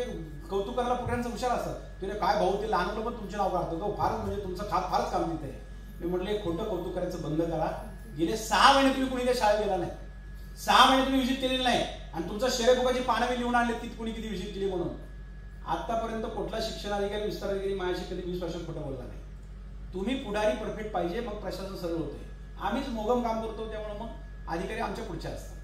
कौतुक करायला पुढऱ्यांचं हुशार असतात. तुला काय भाऊ, ते लहान मुलं पण तुमचे नाव काढतात, तो फारच म्हणजे तुमचं फारच काम तिथे आहे. मी म्हटलं खोटं कौतुक करायचं बंद करा, गेले 6 महिने तुम्ही कुणी त्या शाळेत गेला नाही, 6 महिने तुम्ही व्हिजिट केलेली नाही, आणि तुमचं शेरेबुकाची पानं मी लिहून आणले की कुणी किती व्हिजिट केली म्हणून. आतापर्यंत कुठला शिक्षणाधिकारी विस्तार अधिकारी माझ्याशी कधी 20 वर्षात खोटं बोलला नाही. तुम्ही पुढारी परफेक्ट पाहिजे, मग प्रशासन सरळ होते. आम्हीच मोगम काम करतो, त्यामुळे मग अधिकारी आमच्या पुढच्या असतात.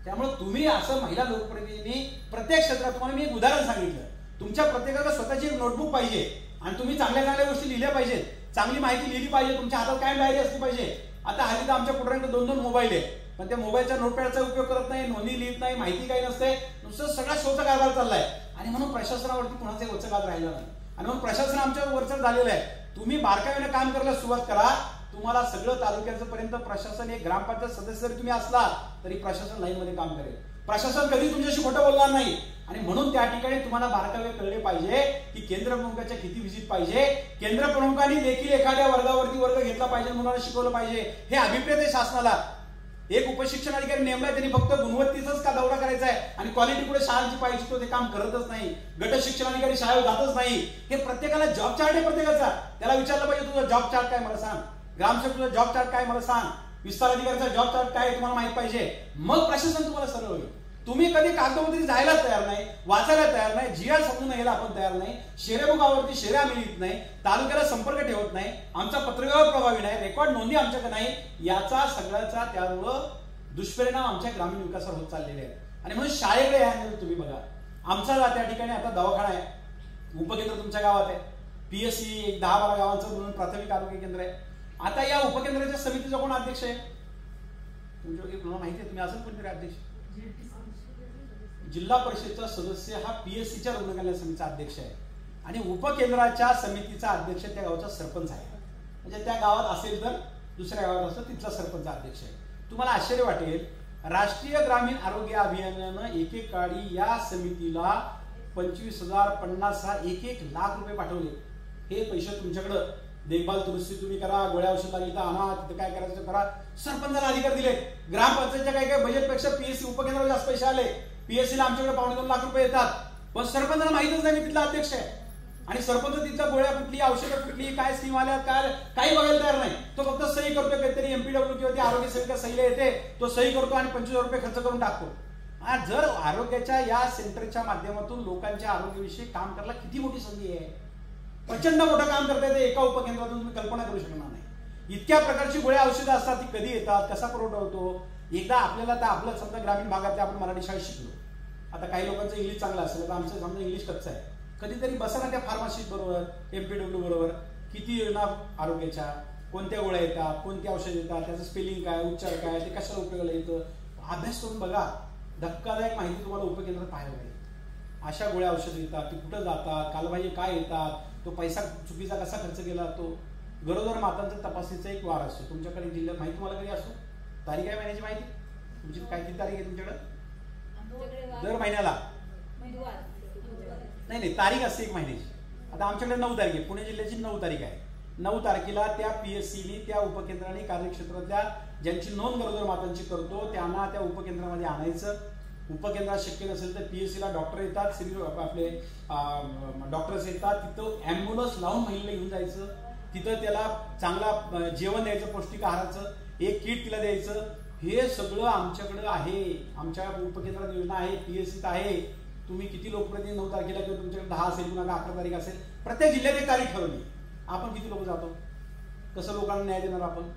त्यामुळे तुम्ही असं महिला लोकप्रतिनिधींनी प्रत्येक क्षेत्रात, तुम्हाला मी एक उदाहरण सांगितलं, तुमच्या प्रत्येकाला स्वतःची एक नोटबुक पाहिजे आणि तुम्ही चांगल्या चांगल्या गोष्टी लिहिल्या पाहिजेत, चांगली माहिती लिहिली पाहिजे, तुमच्या हातात काय डायरी असली पाहिजे. आता हल्ली तर आमच्या पुढाऱ्यांकडे 2-2 मोबाईल आहे, पण त्या मोबाईलच्या नोटपॅडचा उपयोग करत नाही, नोंदी लिहित नाही, माहिती काही नसते, नुसतं सगळा शोचा कारभार चाललाय. आणि म्हणून प्रशासनावरती कुणाचा वरचा गाज राहिला नाही, आणि म्हणून प्रशासन आमच्या वरचढ झालेलं आहे. तुम्ही बारकाईने काम करायला सुरुवात करा, तुम्हाला सगळं तालुक्याचं पर्यंत प्रशासन, एक ग्रामपंचायत सदस्य जरी तुम्ही असला तरी प्रशासन लाईन मध्ये काम करेल. प्रशासन कधी तुमच्याशी खोटं बोलणार नाही. आणि म्हणून त्या ठिकाणी तुम्हाला बारकावे कळले पाहिजे की केंद्र प्रमुखाच्या किती व्हिजिट पाहिजे, केंद्र प्रमुखांनी देखील एखाद्या वर्गावरती वर्ग घेतला पाहिजे, मुलांना शिकवलं पाहिजे, हे अभिप्रेत आहे शासनाला. एक उपशिक्षण अधिकारी नेमलाय, त्यांनी फक्त गुणवत्तेचाच का दौरा करायचा आहे आणि क्वालिटी पुढे शाळांची पाहिजे तो ते काम करतच नाही. गट शिक्षण अधिकारी शाळेत जातच नाही. हे प्रत्येकाला जॉब चार्ट आहे प्रत्येकाचा, त्याला विचारलं पाहिजे तुझा जॉब चार्ट काय मला सांग, ग्रामसेवक तुझा जॉब चार्ट काय मला सांग, विस्तार अधिकाऱ्याचा जॉब चार्ट काय तुम्हाला माहित पाहिजे, मग प्रशासन तुम्हाला सरळ होईल. तुम्ही कधी कागदोपत्री जायला तयार नाही, वाचायला तयार नाही, जीआर समजून घ्यायला आपण तयार नाही, शेरेबुकावरती शेरे आम्ही लिहित नाही, तालुक्याला संपर्क ठेवत नाही, आमचा पत्रव्यवहार प्रभावी नाही, रेकॉर्ड नोंदी आमच्याकडे नाही, याचा सगळ्याचा त्यामुळं दुष्परिणाम आमच्या ग्रामीण विकासावर होत चाललेले आहेत. आणि म्हणून शाळेकडे या तुम्ही बघा, आमचा त्या ठिकाणी आता दवाखाना आहे, उपकेंद्र तुमच्या गावात आहे, पीएससी एक 10-12 गावांचं म्हणून प्राथमिक आरोग्य केंद्र आहे. आता या उपकेंद्राच्या समितीचा कोण अध्यक्ष आहे तुमच्या माहिती आहे, तुम्ही असं कोणतरी अध्यक्ष, जिल्हा परिषदचा सदस्य हा पीएससीच्या रुग्ण कल्याण समितीचा अध्यक्ष आहे, आणि उपकेंद्राच्या समितीचा अध्यक्ष त्या गावचा सरपंच आहे. म्हणजे त्या गावात असेल तर दुसऱ्या गावात असतं तिथला सरपंच अध्यक्ष आहे. तुम्हाला आश्चर्य वाटेल, राष्ट्रीय ग्रामीण आरोग्य अभियानानं एकेकाळी या समितीला 25,000, 50,000, 1-1 लाख रुपये पाठवले. हे पैसे तुमच्याकडं देखभाल दुरुस्ती तुम्ही करा, गोळ्या औषध लागली तर आणा, तिथे काय करायचं करा, सरपंचाला अधिकार दिले. ग्रामपंचायतच्या काही बजेटपेक्षा पीएससी उपकेंद्राला जास्त पैसे आले. पीएससीला आमच्याकडे 2.25 लाख रुपये येतात, पण सरपंचाला माहितच नाही मी तिथला अध्यक्ष आहे, आणि सरपंच तिथल्या गोळ्या कुठली, औषधं कुठली, काय स्कीम आल्या, काय काही बघायला तयार नाही. तो फक्त सही करतो, काहीतरी एमपीडब्ल्यू किंवा ती आरोग्य सेविका सहीला येते, तो सही करतो आणि 25,000 रुपये खर्च करून टाकतो. जर आरोग्याच्या या सेंटरच्या माध्यमातून लोकांच्या आरोग्याविषयी काम करायला किती मोठी संधी आहे, प्रचंड मोठं काम करता येते एका उपकेंद्रातून, तुम्ही कल्पना करू शकणार नाही. इतक्या प्रकारची गोळ्या औषधं असतात, ती कधी येतात, कसा पुरवठा होतो. एकदा आपल्याला तर आपलं समजा ग्रामीण भागातल्या आपण मराठी शाळेत शिकलो, आता काही लोकांचं इंग्लिश चांगलं असेल तर आमचं समजा इंग्लिश कच्चं आहे, कधीतरी बसा ना त्या फार्मासिस्ट बरोबर, एमपीडब्ल्यू बरोबर, किती योजना आरोग्याच्या, कोणत्या गोळ्या येतात, कोणती औषध येतात, त्याचं स्पेलिंग काय, उच्चार काय, ते कशाला उपयोगाला येतं, अभ्यास करून बघा. धक्कादायक माहिती तुम्हाला उपकेंद्रात पाहायला मिळेल. अशा गोळ्या औषध येतात, ती कुठं जातात, कालबाह्य काय येतात, तो पैसा चुकीचा कसा खर्च केला तो. गरोदर मातांचा तपासणीचा एक वार असतो तुमच्याकडे जिल्ह्यात, माहिती तुम्हाला कधी असतो, तारीख आहे महिन्याची माहिती तुमची, काय किती तारीख आहे तुमच्याकडे, दर महिन्याला नाही तारीख असते एक महिन्याची. आता आमच्याकडे 9 तारीख आहे, पुणे जिल्ह्याची 9 तारीख आहे. 9 तारखेला त्या पीएससीनी, त्या उपकेंद्राने कार्यक्षेत्रातल्या ज्यांची नोंद गरोदर मातांची करतो त्यांना त्या उपकेंद्रामध्ये आणायचं. उपकेंद्रात शक्य नसेल तर पीएससीला डॉक्टर येतात, आपले डॉक्टर्स येतात, तिथं अँब्युलन्स लावून महिलेला घेऊन जायचं, तिथं त्याला चांगला जेवण द्यायचं, पौष्टिक आहाराचं एक किट तिला द्यायचं. हे सगळं आमच्याकडे आहे, आमच्या उपकेंद्रात योजना आहे, पीएससीत आहे. तुम्ही किती लोकप्रतिनिधी 9 तारखेला किंवा तुमच्याकडे 10 असेल किंवा 11 तारीख असेल, प्रत्येक जिल्ह्यात एक तारीख ठरवली, आपण किती लोक जातो, कसं लोकांना न्याय देणार आपण.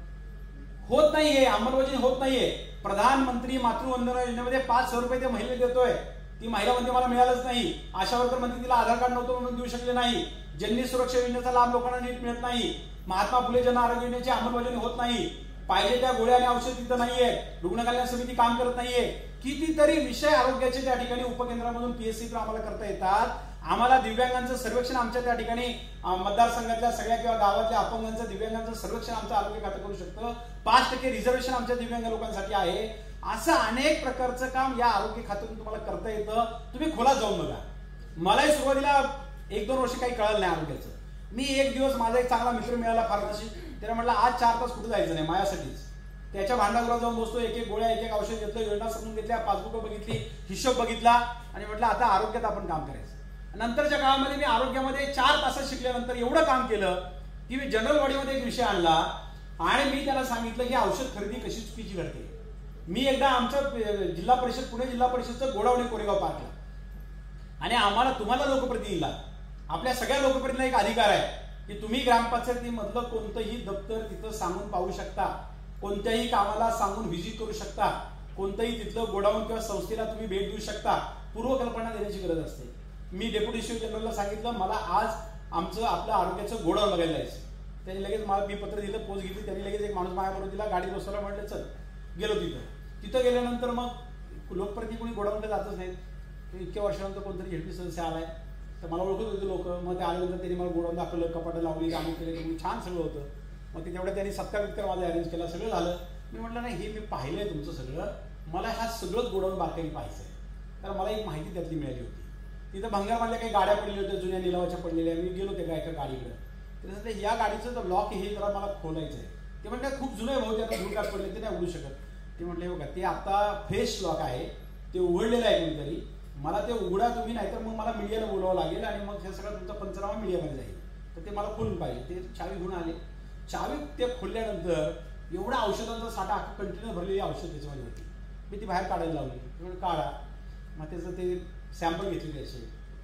होत नाहीये, अंमलबजावणी होत नाहीये. प्रधानमंत्री मातृवंदना योजनेमध्ये 500 रुपये त्या महिलेला देतोय, ती महिला म्हणते मला मिळालंच नाही. आशा वर्कर म्हणते तिला आधार कार्ड नव्हतं म्हणून देऊ शकले नाही. जननी सुरक्षा योजनेचा लाभ लोकांना नीट मिळत नाही. महात्मा फुले जन आरोग्य योजनेची अंमलबजावणी होत नाही. पाहिजे त्या गोळ्या आणि औषध तिथं नाहीये. रुग्ण कल्याण समिती काम करत नाहीये. कितीतरी विषय आरोग्याचे त्या ठिकाणी उपकेंद्रामधून पीएससी आम्हाला करता येतात. आम्हाला दिव्यांगांचं सर्वेक्षण आमच्या त्या ठिकाणी मतदारसंघातल्या सगळ्या किंवा गावातल्या अपंगांचं दिव्यांगांचं सर्वेक्षण आमचं आरोग्य खातं करू शकतं. 5% रिझर्वेशन आमच्या दिव्यांग लोकांसाठी आहे. असं अनेक प्रकारचं काम या आरोग्य खात्यातून तुम्हाला करता येतं. तुम्ही खोलात जाऊन बघा. मलाही सुरुवातीला 1-2 वर्ष काही कळलं नाही आरोग्याचं. मी एक दिवस माझा एक चांगला मित्र मिळाला फार्मसी, त्याला म्हटलं आज 4 तास कुठे जायचं नाही माझ्यासाठीच. त्याच्या भांडागृहात जाऊन बसतो, एक गोळ्या एक औषध घेतलं, योजना समजून घेतल्या, पासबुक बघितली, हिशोब बघितला आणि म्हटलं आता आरोग्यात आपण काम करायचं. नंतरच्या काळामध्ये मी आरोग्यामध्ये 4 तास शिकल्यानंतर एवढं काम केलं की मी जनरल बॉडीमध्ये एक विषय आणला आणि मी त्याला सांगितलं की औषध खरेदी कशी चुकीची घडते. मी एकदा आमचं जिल्हा परिषद पुणे जिल्हा परिषदचं गोडावणे कोरेगाव पार्कला, आणि आम्हाला तुम्हाला लोकप्रतिनिधीला आपल्या सगळ्या लोकप्रतिनिधीला एक अधिकार आहे की तुम्ही ग्रामपंचायतीमधलं कोणतंही दप्तर तिथं सांगून पाहू शकता, कोणत्याही कामाला सांगून व्हिजिट करू शकता, कोणतंही तिथलं गोडाऊन किंवा संस्थेला तुम्ही भेट देऊ शकता. पूर्वकल्पना देण्याची गरज असते. मी डेप्युटी शिव जनरलला सांगितलं मला आज आमचं आपल्या आरोग्याचं गोडाऊन बघायला जायचं. त्यांनी लगेच मला मी पत्र दिलं, पोच घेतली. त्यांनी लगेच एक माणूस माझ्याबरोबर दिला, गाडी बसवला, म्हटलं चल. गेलो तिथं गेल्यानंतर मग लोकप्रतिनिधी कोणी गोडाऊनला जातच नाहीत. इतक्या वर्षानंतर कोणतरी झेडपी सदस्य आलाय, तर मला ओळखत होते लोक. मग ते आल्यानंतर त्यांनी मला गोडाऊन दाखवलं, कपाटं लावली, कामं केले, छान सगळं होतं. मग ते तेवढ्या त्यांनी सत्कार माझा अरेंज केला, सगळं झालं. मी म्हटलं नाही, हे मी पाहिलंय तुमचं सगळं, मला हा सगळंच गोडाऊन बारकाईने पाहायचंय. तर मला एक माहिती त्यातली मिळाली होती. तिथं भंगारमधल्या काही गाड्या पडलेल्या होत्या, जुन्या निलावाच्या पडलेल्या. मी गेलो त्या एका गाडीकडे, तर या गाडीचं तर लॉक हे जरा मला खोलायचं आहे. ते म्हणतात खूप जुनं आहे भाऊ, ते आता धूळकात पडले, ते नाही उघडू शकत. ते म्हटले बघा ते आता फ्रेश लॉक आहे, ते उघडलेलं आहे कोणीतरी, मला ते उघडा तुम्ही, नाहीतर मग मला मीडियाला बोलावं लागेल आणि मग हे सगळं तुमचा पंचनामा मीडियामध्ये जाईल. तर ते मला खोलून पाहिजे. ते चावी घेऊन आले. चावी ते खोलल्यानंतर एवढा औषधांचा साठा कंटिन्यू भरलेली औषध त्याच्यामध्ये होती. मी ती बाहेर काढायला लावली. काढा. मग त्याचं ते सॅम्पल घेतले त्याचे,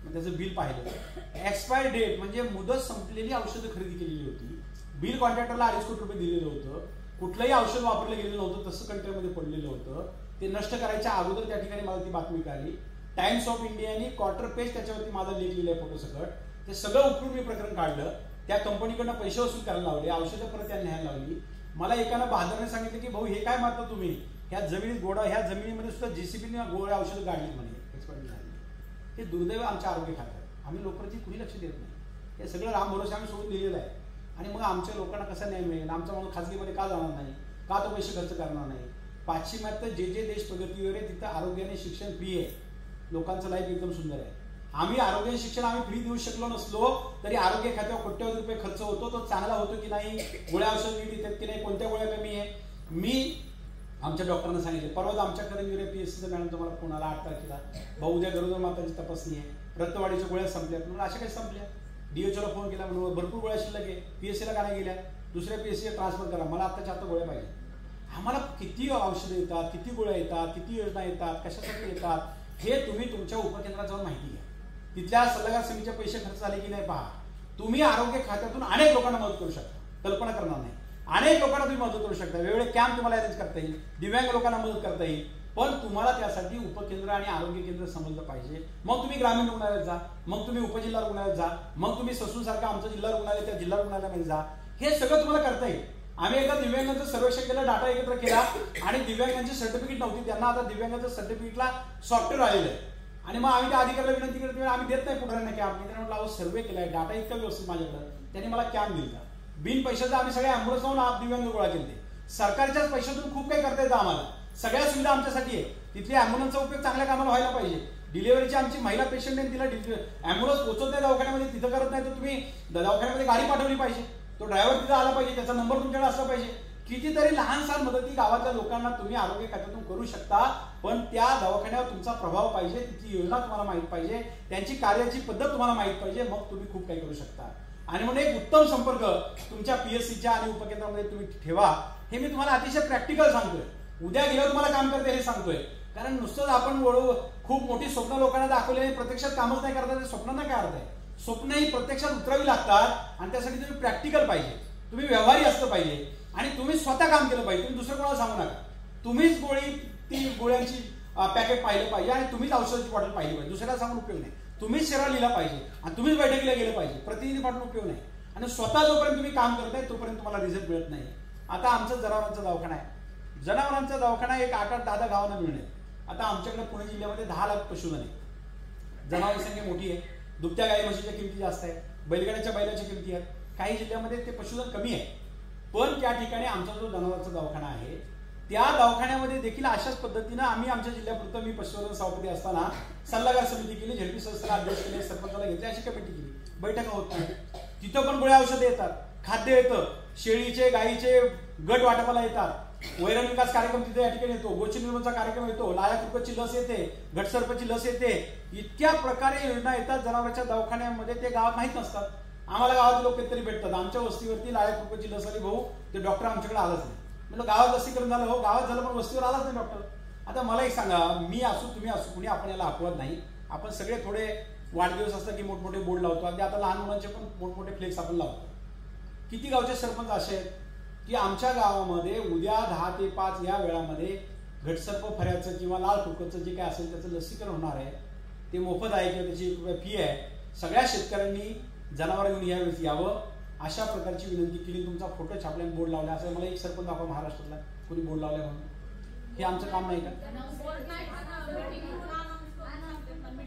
मग त्याचं बिल पाहिलं. एक्सपायर डेट म्हणजे मुदत संपलेली औषधं खरेदी केलेली होती. बिल कॉन्ट्रॅक्टरला 2.5 कोटी रुपये दिलेलं होतं. कुठलंही औषध वापरलं गेलेलं नव्हतं, तसं कंटेनरमध्ये पडलेलं होतं. ते नष्ट करायच्या अगोदर त्या ठिकाणी मला ती बातमी कळाली. टाइम्स ऑफ इंडियाने क्वार्टर पेज त्याच्यावरती माझा लेख लिहिलाय फोटो सकट. ते सगळं उपरून मी प्रकरण काढलं. त्या कंपनीकडनं पैसे वसूल करायला लावले, औषधं परत त्यांनी न्यायला लावली. मला एकानं बहादरने सांगितलं की भाऊ हे काय मारता तुम्ही, ह्या जमिनीत गोडा, ह्या जमिनीमध्ये सुद्धा जेसीबीने गोळ्या औषधं काढली म्हणे. हे दुर्दैव आमच्या आरोग्य खात्यात. आम्ही लोकांची कुणी लक्ष देत नाही. हे सगळं राम भरोसे आम्ही सोडून दिलेलं आहे. आणि मग आमच्या लोकांना कसा न्याय मिळेल, आमचा माणूस खाजगीमध्ये का जाणार नाही, का तो पैसे खर्च करणार नाही. पाश्चिमात्य जे देश प्रगतीवर आहे तिथं आरोग्याने शिक्षण फ्री आहे, लोकांचं लाईफ एकदम सुंदर आहे. आम्ही आरोग्य शिक्षण आम्ही फ्री देऊ शकलो नसलो तरी आरोग्य खात्यावर कोट्यवधी रुपये खर्च होतो. तो चांगला होतो की नाही, गोळ्या औषध नीट येतात की नाही, कोणत्या गोळ्या कमी आहे. मी आमच्या डॉक्टरांना सांगितले. परवाच आमच्या करंजीवर PSCचा मॅडम तुम्हाला फोन आला 8 तारखेला, भाऊ उद्या गरोदर मातांची तपासणी आहे, रक्तवाढीच्या गोळ्या संपल्या. म्हणून अशा काही संपल्या. DHOला फोन केला, म्हणून भरपूर गोळ्या शिल्लक आहे, PSCला का नाही गेल्या, दुसऱ्या PSCला ट्रान्सफर करा, मला आत्ताच्या आता गोळ्या पाहिजे. आम्हाला किती औषधं येतात, किती गोळ्या येतात, किती योजना येतात, कशासाठी येतात, हे तुम्ही तुमच्या उपकेंद्रात जाऊन माहिती घ्या. तिथल्या सल्लागार समितीचे पैसे खर्च झाले की नाही पहा. तुम्ही आरोग्य खात्यातून अनेक लोकांना मदत करू शकता, कल्पना करणार नाही. अनेक लोकांना तुम्ही मदत करू शकता. वेगवेगळे कॅम्प तुम्हाला अरेंज करता येईल, दिव्यांग लोकांना मदत करता येईल. पण तुम्हाला त्यासाठी उपकेंद्र आणि आरोग्य केंद्र समजलं पाहिजे. मग तुम्ही ग्रामीण रुग्णालयात जा, मग तुम्ही उपजिल्हा रुग्णालयात जा, मग तुम्ही ससून सारखं आमचं जिल्हा रुग्णालय त्या जिल्हा रुग्णालयामध्ये जा. हे सगळं तुम्हाला करता येईल. आम्ही एकदा दिव्यांगांचं सर्वेक्षण केलं, डाटा एकत्र केला आणि दिव्यांगांची सर्टिफिकेट नव्हती, त्यांना आता दिव्यांगांच्या सर्टिफिकेटला सॉफ्टवेअर आलेलं आहे. आणि मग आम्ही त्या अधिकाऱ्याला विनंती करतो, आम्ही देत नाही पुढाऱ्यांना कॅम्प. मी त्यांना म्हटलं सर्वे केलाय, डाटा इतका व्यवस्थित माझ्याकडे, त्यांनी मला कॅम्प दिला. बिन पैशाचा आम्ही सगळ्या अँब्युलन्स लावून दिव्यांग गोळा केले. सरकारच्याच पैशातून खूप काही करता येतं आम्हाला. सगळ्या सुविधा आमच्यासाठी आहे. तिथली अँब्युलन्सचा उपयोग चांगल्या कामाला व्हायला पाहिजे. डिलिव्हरीची आमची महिला पेशंट आहे, तिला अँब्युलन्स पोहोचत नाही दवाखान्यामध्ये, तिथं करत नाही तर तुम्ही दवाखान्यामध्ये गाडी पाठवली पाहिजे. तो ड्रायव्हर तिथं आला पाहिजे, त्याचा नंबर तुमच्याकडे असला पाहिजे. कितीतरी लहान सहान मदती गावातल्या लोकांना तुम्ही आरोग्य खात्यातून करू शकता. पण त्या दवाखान्यावर तुमचा प्रभाव पाहिजे, तिथली योजना तुम्हाला माहित पाहिजे, त्यांची कार्याची पद्धत तुम्हाला माहित पाहिजे, मग तुम्ही खूप काही करू शकता. आणि म्हणून एक उत्तम संपर्क तुमच्या PSCच्या आणि उपकेंद्रामध्ये तुम्ही ठेवा. हे मी तुम्हाला अतिशय प्रॅक्टिकल सांगतोय. उद्या गेल्यावर तुम्हाला काम करते हे सांगतोय. कारण नुसतंच आपण खूप मोठी स्वप्न लोकांना दाखवली आणि प्रत्यक्षात कामच नाही करता, ते स्वप्नांना काय अर्थ आहे. स्वप्न ही प्रत्यक्षात उतरावी लागतात आणि त्यासाठी तुम्ही प्रॅक्टिकल पाहिजे, तुम्ही व्यवहारी असलं पाहिजे आणि तुम्ही स्वतः काम केलं पाहिजे. तुम्ही दुसरं कोणाला सांगू नका. तुम्हीच ती गोळ्यांची पॅकेट पाहिलं पाहिजे आणि तुम्हीच औषधाची बॉटल पाहिली पाहिजे. दुसऱ्याला सांगून उपयोग नाही. तुम्हीच शहराला लिहिला पाहिजे आणि तुम्हीच बैठकीला गेलं पाहिजे. प्रतिनिधी पाठवून उपयोग नाही. आणि स्वतः जोपर्यंत तुम्ही काम करताय तोपर्यंत तुम्हाला रिझल्ट मिळत नाही. आता आमचं जनावरांचा दवाखाना आहे. जनावरांचा दवाखाना एक 8-10 गावांना मिळणे. आता आमच्याकडे पुणे जिल्ह्यामध्ये 10 लाख पशुधन आहे. जनावरांची संख्या मोठी आहे. दुभत्या गाई म्हशीच्या किमती जास्त आहेत, बैलगाड्याच्या बैलाच्या किमती आहेत. काही जिल्ह्यामध्ये ते पशुधन कमी आहे. पण त्या ठिकाणी आमचा जो जनावरांचा दवाखाना आहे त्या दवाखान्यामध्ये देखील अशाच पद्धतीनं आम्ही आमच्या जिल्ह्यापुरतं, मी पशुसंवर्धन सभापती असताना सल्लागार समिती केली, झेडपी सदस्याला अध्यक्ष केले, सरपंचाला घेतले, अशी कमिटी केली. बैठका होत नाही. तिथं पण गोळ्या औषधं येतात, खाद्य येतं, शेळीचे गाईचे गट वाटपाला येतात, वैरण विकास कार्यक्रम तिथे या ठिकाणी येतो, गोची निर्मूलचा कार्यक्रम येतो, लाया कुरकची लस येते, घटसर्पची लस येते. इतक्या प्रकारे योजना येतात जनावरांच्या दवाखान्यामध्ये, ते गावात माहीत नसतात. आम्हाला गावातील लोक कधीतरी भेटतात, आमच्या वस्तीवरती लाळ्या कुरकोची लस आली भाऊ, ते डॉक्टर आमच्याकडे आलाच नाही. म्हणलं गावात लसीकरण झालं, हो गावात झालं पण वस्तीवर आलाच नाही डॉक्टर. आता मला एक सांगा, मी असू तुम्ही असू कुणी आपण याला अपवाद नाही. आपण सगळे थोडे वाढदिवस असतात की मोठमोठे बोर्ड लावतो, आणि आता लहान मुलांचे पण मोठमोठे फ्लेक्स आपण लावतो. किती गावचे सरपंच असे आहेत की आमच्या गावामध्ये उद्या 10 ते 5 या वेळामध्ये घटसर्प फऱ्याचं किंवा लाल कुरकचं जे काय असेल त्याचं लसीकरण होणार आहे, ते मोफत आहे किंवा त्याची 1 रुपया फी आहे. सगळ्या शेतकऱ्यांनी जनावर घेऊन यावेळेस यावं अशा प्रकारची विनंती केली. तुमचा फोटो छापल्याने बोर्ड लावला, असं मला एक सरपंच दाखवा महाराष्ट्रातला कोणी बोर्ड लावलाय म्हणून. हे आमचं काम नाही का?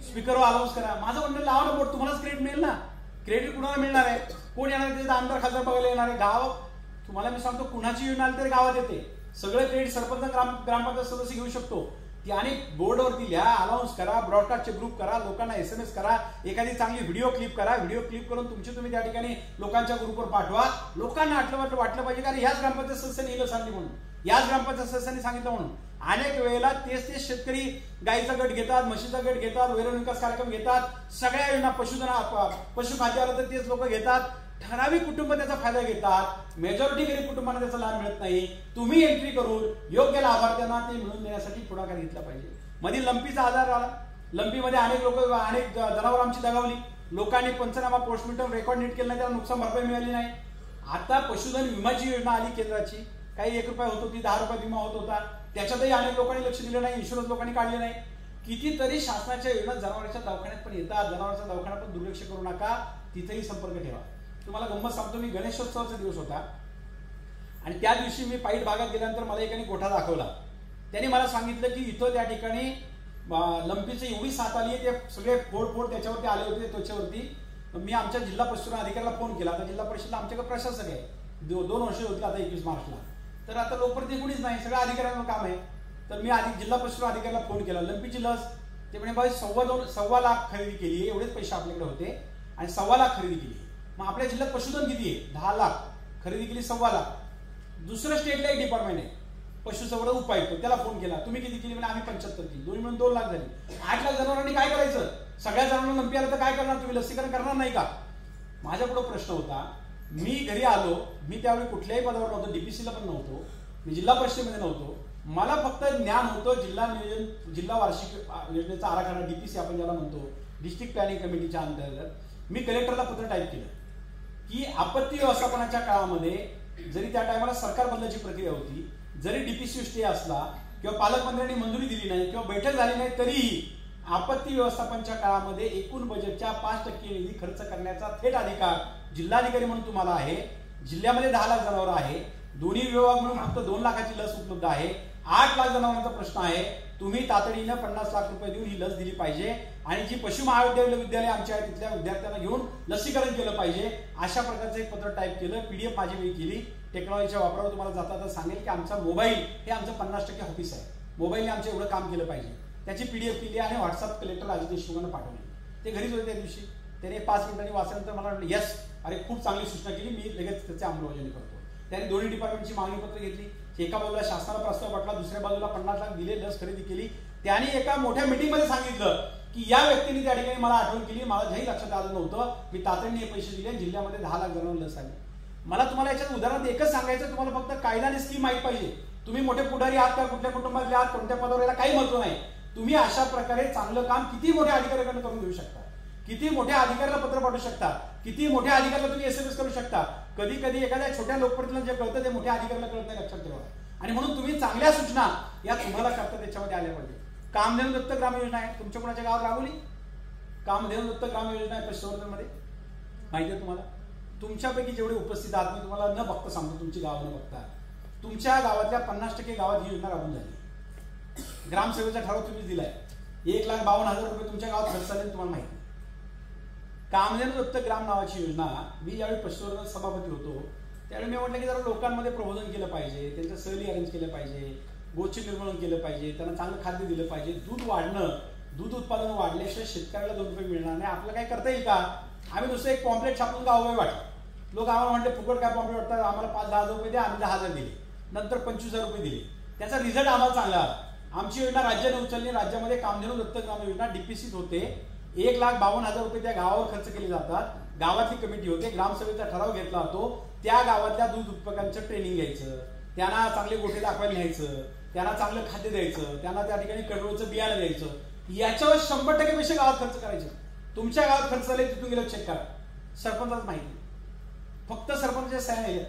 स्पीकरवर अनाऊन्स करा. माझं म्हणणं लावा ना बोर्ड, तुम्हालाच क्रेडिट मिळेल ना. क्रेडिट कुणाला मिळणार आहे? कोण येणार आहे? त्याचा आमदार खासदार बघायला येणार आहे. गाव तुम्हाला मी सांगतो कुणाची योजना आली तरी गावात येते. सगळं क्रेडिट सरपंच ग्रामपंचायत सदस्य घेऊ शकतो. ती आणि बोर्डवरती लिहा, अनाऊन्स करा, ब्रॉडकास्टचे ग्रुप करा, लोकांना SMS करा, एखादी चांगली व्हिडिओ क्लिप करा, व्हिडिओ क्लिप करून तुम्ही त्या ठिकाणी लोकांच्या ग्रुपवर पाठवा. लोकांना वाटलं पाहिजे कारण ह्याच ग्रामपंचायत सदस्यांनी इलं सांगली म्हणून, याच ग्रामपंचायत सदस्यांनी सांगितलं म्हणून. अनेक वेळेला तेच शेतकरी गाईचा गट घेतात, म्हशीचा गट घेतात, वैरण विकास कार्यक्रम घेतात, सगळ्या योजना पशु खाद्याला तर तेच लोक घेतात. ठराविक कुटुंब त्याचा फायदा घेतात, मेजॉरिटी गरीब कुटुंबांना त्याचा लाभ मिळत नाही. तुम्ही एंट्री करून योग्य लाभार्थ्यांना ते मिळवून देण्यासाठी पुढाकार घेतला पाहिजे. मध्ये लंपीचा आजार आला, लंपीमध्ये अनेक जनावर आमची दगावली. लोकांनी पंचनामा पोस्टमॉर्टम रेकॉर्ड नीट केलं नाही, त्याला नुकसान भरपाई मिळाली नाही. आता पशुधन विमाची योजना आली केंद्राची, काही 1 रुपया होत होती, 10 रुपये विमा होत होता, त्याच्यातही अनेक लोकांनी लक्ष दिलं नाही, इन्शुरन्स लोकांनी काढले नाही. कितीतरी शासनाच्या योजना जनावरांच्या दवाखान्यात पण येतात. जनावरांच्या दवाखान्यात पण दुर्लक्ष करू नका, तिथेही संपर्क ठेवा. तुम्हाला गंमत सांगतो, मी गणेशोत्सवाचा दिवस होता आणि त्या दिवशी मी पाईट भागात गेल्यानंतर मला एकाने गोठा दाखवला. त्यांनी मला सांगितलं की इथं त्या ठिकाणी लंपीची एवढी साथ आली, ते सगळे फोड त्याच्यावरती आले होते त्वचेवरती. मी आमच्या जिल्हा पशुधन अधिकाऱ्याला फोन केला. आता जिल्हा परिषदला आमच्याकडे प्रशासक आहे, 2 वर्ष होती आता 21 मार्चला. तर आता लोकप्रतिनिधी कुणीच नाही, सगळं अधिकाऱ्यांवर काम आहे. तर मी जिल्हा पशुधन अधिकाऱ्याला फोन केला. लंपीची लस ते म्हणे बाई 2.25 लाख खरेदी केली, एवढेच पैसे आपल्याकडे होते आणि 2.25 लाख खरेदी केली. मग आपल्या जिल्ह्यात पशुधन किती आहे? 10 लाख खरेदी केली, 2.25 लाख. दुसरं स्टेटला एक डिपार्टमेंट आहे पशुसंवर्धन उपायुक्त, त्याला फोन केला, तुम्ही किती केली? म्हणजे आम्ही 75 केली. दोन्ही मिळून 2 लाख झाली. 8 लाख जनावरांनी काय करायचं? सगळ्या जनावरांना लंपी आलं तर काय करणार? तुम्ही लसीकरण करणार नाही का? माझ्या पुढे प्रश्न होता. मी घरी आलो, मी त्यावेळी कुठल्याही पदावर नव्हतो, DPCला पण नव्हतो, मी जिल्हा परिषदेमध्ये नव्हतो. मला फक्त ज्ञान होतं जिल्हा वार्षिक योजनेचा आराखडा, DPC आपण ज्याला म्हणतो, डिस्ट्रिक्ट प्लॅनिंग कमिटीच्या अंतर्गत मी कलेक्टरला पत्र टाईप केलं की आपत्ती व्यवस्थापनाच्या काळामध्ये जरी त्या टायमाला सरकार बदलाची प्रक्रिया होती, जरी DPC स्टे असला किंवा पालकमंत्र्यांनी मंजुरी दिली नाही किंवा बैठक झाली नाही, तरीही आपत्ती व्यवस्थापनाच्या काळामध्ये एकूण बजेटच्या 5% निधी खर्च करण्याचा थेट अधिकार जिल्हाधिकारी म्हणून तुम्हाला आहे. जिल्ह्यामध्ये 10 लाख जनावर आहे, दोन्ही विभाग म्हणून फक्त 2 लाखाची लस उपलब्ध आहे. 8 लाख जनावरांचा प्रश्न आहे. तुम्ही तातडीनं 50 लाख रुपये देऊन ही लस दिली पाहिजे आणि जी पशु महाविद्यालय आमच्या आहे तिथल्या विद्यार्थ्यांना घेऊन लसीकरण केलं पाहिजे. अशा प्रकारचं एक पत्र टाईप केलं, PDF माझी वेळी केली. टेक्नॉलॉजीच्या वापरावर तुम्हाला जाता सांगेल की आमचा मोबाईल हे आमचं 50% ऑफिस आहे. मोबाईलने आमचं एवढं काम केलं पाहिजे. त्याची PDF केली आणि व्हॉट्सअप कलेक्टर अजित देशमुखांना पाठवली. ते घरीच होते त्या दिवशी. त्याने 5 मिनिटांनी वाचल्यानंतर मला म्हटलं यस, अरे खूप चांगली सूचना केली, मी लगेच त्याचे अंमलबजावणी करतो. त्याने दोन्ही डिपार्टमेंटची मागणी पत्र घेतली. एका बाजूला शासनाला प्रस्ताव पाठवला, दुसऱ्या बाजूला 50 लाख दिले, लस खरेदी केली. त्याने एका मोठ्या मीटिंगमध्ये सांगितलं की या व्यक्तीने त्या ठिकाणी मला आठवण केली, मला ज्याही लक्षात आलं नव्हतं, मी तातडीने हे पैसे दिले, जिल्ह्यामध्ये 10 लाख जणांना लस आली. मला तुम्हाला याच्यात उदाहरणार्थ एकच सांगायचं, तुम्हाला फक्त कायदा आणि स्कीम माहित पाहिजे. तुम्ही मोठे पुढारी आहात का, कुठल्या कुटुंबातले आहात, कोणत्या पदावर याला काही महत्व नाही. तुम्ही अशा प्रकारे चांगलं काम किती मोठ्या अधिकाऱ्याकडे करून घेऊ शकता, किती मोठ्या अधिकाऱ्याला पत्र पाठवू शकता, किती मोठ्या अधिकाऱ्याला तुम्ही SMS करू शकता. कधी कधी एखाद्या छोट्या लोकप्रतिनिधीला जे कळतं ते मोठ्या अधिकाऱ्याला कळत नाही, लक्षात ठेवा. आणि म्हणून तुम्ही चांगल्या सूचना या तुम्हाला करता त्याच्यामध्ये आल्या पाहिजे. कामधेनु दत्त ग्राम योजना आहे, तुमच्या कोणाच्या गावात राबवली? कामधेनु दत्त ग्राम योजना आहे पशुसंवर्धनमध्ये, माहिती आहे तुम्हाला? तुमच्यापैकी जेवढे उपस्थित आहात, मी तुम्हाला न बघता सांगतो, तुमची गावं न बघता, तुमच्या गावातल्या 50% गावात ही योजना राबून झाली. ग्रामसेवेचा ठराव तुम्ही दिलाय, 1,52,000 रुपये तुमच्या गावात खर्च झाले, तुम्हाला माहिती. कामधेनु दत्त ग्राम नावाची योजना, मी ज्यावेळी पशुसंवर्धन सभापती होतो त्यावेळी मी म्हटलं की जरा लोकांमध्ये प्रबोधन केलं पाहिजे, त्यांच्या सहली अरेंज केल्या पाहिजे, गोष्टी निर्मूलन केलं पाहिजे, त्यांना चांगलं खाद्य दिलं पाहिजे. दूध उत्पादन वाढल्याशिवाय शेतकऱ्याला 2 रुपये मिळणार नाही. आपलं काय करता येईल का? आम्ही दुसरं एक पॉम्पलेट छापून गावोगावी वाटलं. लोक आम्हाला म्हणते फुकट काय पॉम्पलेट वाटतात, आम्हाला 5-10 हजार रुपये द्या, आम्ही 10,000 दिले, नंतर 25,000 रुपये दिले. त्याचा रिझल्ट आम्हाला चांगला आला. आमची योजना राज्याने उचलली, राज्यामध्ये कामधेनु दत्त ग्राम योजना DPCत होते. 1,52,000 रुपये त्या गावावर खर्च केले जातात. गावातली कमिटी होते, ग्रामसभेचा ठराव घेतला जातो, त्या गावातल्या दूध उत्पादकांचं ट्रेनिंग घ्यायचं, त्यांना चांगले गोठे दाखवायला न्यायचं, त्यांना चांगलं खाद्य द्यायचं, त्यांना त्या ठिकाणी कडवळचं बियाणं द्यायचं, याच्यावर 100% पैसे गावात खर्च करायचे. तुमच्या गावात खर्च झाले तिथून गेलं चेक करा, सरपंचाच माहिती, फक्त सरपंचाच्या सह्या नाही.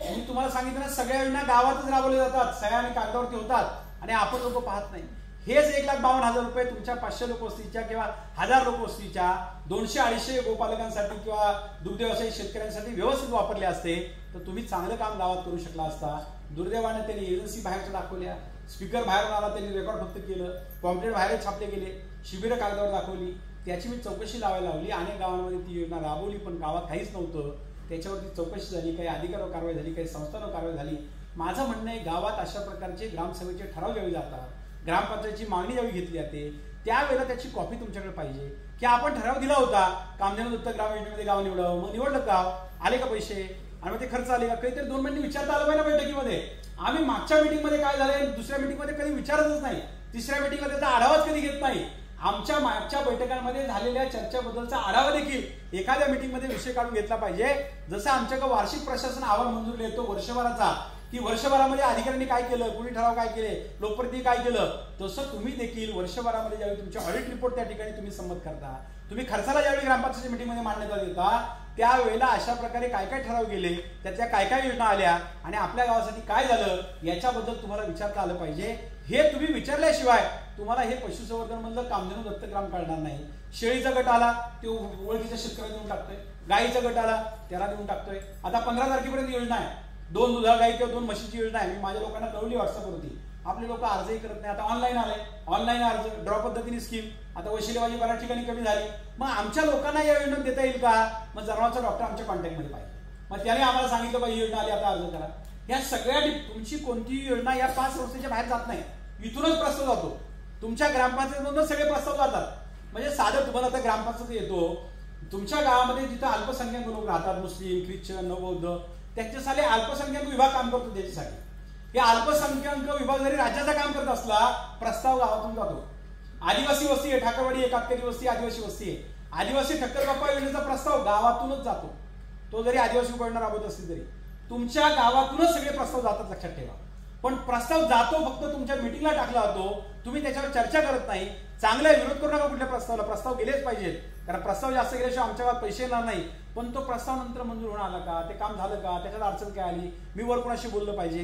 मी तुम्हाला सांगितलं ना, सगळ्या योजना गावातच राबवल्या जातात, सह्या आणि कागदावरती होतात आणि आपण लोक पाहत नाही. हेच 1,52,000 रुपये तुमच्या 500 लोकवस्तीच्या किंवा 1000 लोकवस्तीच्या 200-250 गोपालकांसाठी किंवा दुग्ध व्यवसायी शेतकऱ्यांसाठी व्यवस्थित वापरले असते तर तुम्ही चांगलं काम गावात करू शकला असता. दुर्दैवाने त्यांनी एजन्सी बाहेरच्या दाखवल्या, स्पीकर बाहेरून आला, त्यांनी रेकॉर्ड फक्त केलं, पॉम्पलेट बाहेर छापले गेले, शिबिरं कागदावर दाखवली. त्याची मी चौकशी लावायला लावली. अनेक गावांमध्ये ती योजना राबवली पण गावात काहीच नव्हतं. त्याच्यावरती चौकशी झाली, काही अधिकारावर कारवाई झाली, काही संस्थांवर कारवाई झाली. माझं म्हणणं आहे, गावात अशा प्रकारचे ग्रामसभेचे ठराव ज्यावेळी जातात, ग्रामपंचायतीची मागणी ज्यावेळी घेतली जाते त्यावेळेला त्याची कॉपी तुमच्याकडे पाहिजे की आपण ठराव दिला होता कामधेनू दत्तक ग्राम योजनेमध्ये गाव निवडावं, मग निवडलं गाव, आले का पैसे आणि मग ते खर्च आले का, काहीतरी 2 महिने विचारता आलं पाहिजे बैठकीमध्ये. आम्ही मागच्या मीटिंगमध्ये काय झालंय, दुसऱ्या मीटिंगमध्ये कधी विचारतच नाही, तिसऱ्या मीटिंगमध्ये त्याचा आढावाच कधी घेत नाही. आमच्या मागच्या बैठकांमध्ये झालेल्या चर्चेबद्दलचा आढावा देखील एखाद्या मीटिंगमध्ये विषय काढून घेतला पाहिजे. जसं आमच्याकडे वार्षिक प्रशासन अहवाल मंजूर येतो वर्षभराचा, की वर्षभरामध्ये अधिकाऱ्यांनी काय केलं, कुणी ठराव काय केले, लोकप्रतिनिधी काय केलं, तसं तुम्ही देखील वर्षभरामध्ये ज्यावेळी तुमचे ऑडिट रिपोर्ट त्या ठिकाणी तुम्ही संमत करता, तुम्ही खर्चाला ज्यावेळी ग्रामपंचायत मीटिंगमध्ये मान्यता देता त्यावेळेला अशा प्रकारे काय काय ठराव गेले, त्यातल्या काय काय योजना आल्या आणि आपल्या गावासाठी काय झालं याच्याबद्दल तुम्हाला विचारता आलं पाहिजे. हे तुम्ही विचारल्याशिवाय तुम्हाला हे पशुसंवर्धन मधलं कामधेनू दत्तक ग्राम काढणार नाही. शेळीचा गट आला तो ओळखीच्या शेतकऱ्याला देऊन टाकतोय, गाईचा गट आला त्याला देऊन टाकतोय. आता 15 तारखेपर्यंत योजना आहे, 2 दुधाळ गाई किंवा 2 म्हशीची योजना आहे. मी माझ्या लोकांना कळवली व्हॉट्सअपवरती, आपले लोक अर्जही करत नाही. आता ऑनलाईन आले, ऑनलाईन अर्ज, ड्रॉ पद्धतीने स्कीम, आता वशिलेबाजी बऱ्याच ठिकाणी कमी झाली. मग आमच्या लोकांना या योजनेत देता येईल का, मग जनावरचा डॉक्टर आमच्या कॉन्टॅक्टमध्ये पाहिजे, मग त्याने आम्हाला सांगितलं पाहिजे योजना आली आता अर्ज करा. या सगळ्या तुमची कोणतीही योजना या 5 संस्थेच्या बाहेर जात नाही, इथूनच प्रस्ताव जातो. तुमच्या ग्रामपंचायतीमधून सगळे प्रस्ताव जातात. म्हणजे साधं तुम्हाला आता ग्रामपंचायत येतो, तुमच्या गावामध्ये जिथं अल्पसंख्याक लोक राहतात, मुस्लिम, ख्रिश्चन, नवबौद्ध, त्याच्यासाठी अल्पसंख्याक विभाग काम करतो. त्याच्यासाठी हे अल्पसंख्याक विभाग जरी राज्याचा काम करत असला प्रस्ताव गावातून जातो. आदिवासी वस्ती आहे, ठाकरवाडी आहे, कातकरी वस्ती, आदिवासी वस्ती आहे, आदिवासी ठक्कर बाप्पा योजनेचा प्रस्ताव गावातूनच जातो. तो जरी आदिवासी योजना राबवत असली तरी तुमच्या गावातूनच सगळे प्रस्ताव जातात, लक्षात ठेवा. पण प्रस्ताव जातो फक्त तुमच्या मीटिंगला टाकला जातो, तुम्ही त्याच्यावर चर्चा करत नाही. चांगला विरोध करू नका कुठल्या प्रस्तावाला, प्रस्ताव गेलेच पाहिजेत, कारण प्रस्ताव जास्त गेल्याशिवाय आमच्या गावात पैसे येणार नाही. पण तो प्रस्ताव नंतर मंजूर होऊन आला का, ते काम झालं का, त्याच्यात अडचण काय आली, मी वर कोणाशी बोललं पाहिजे,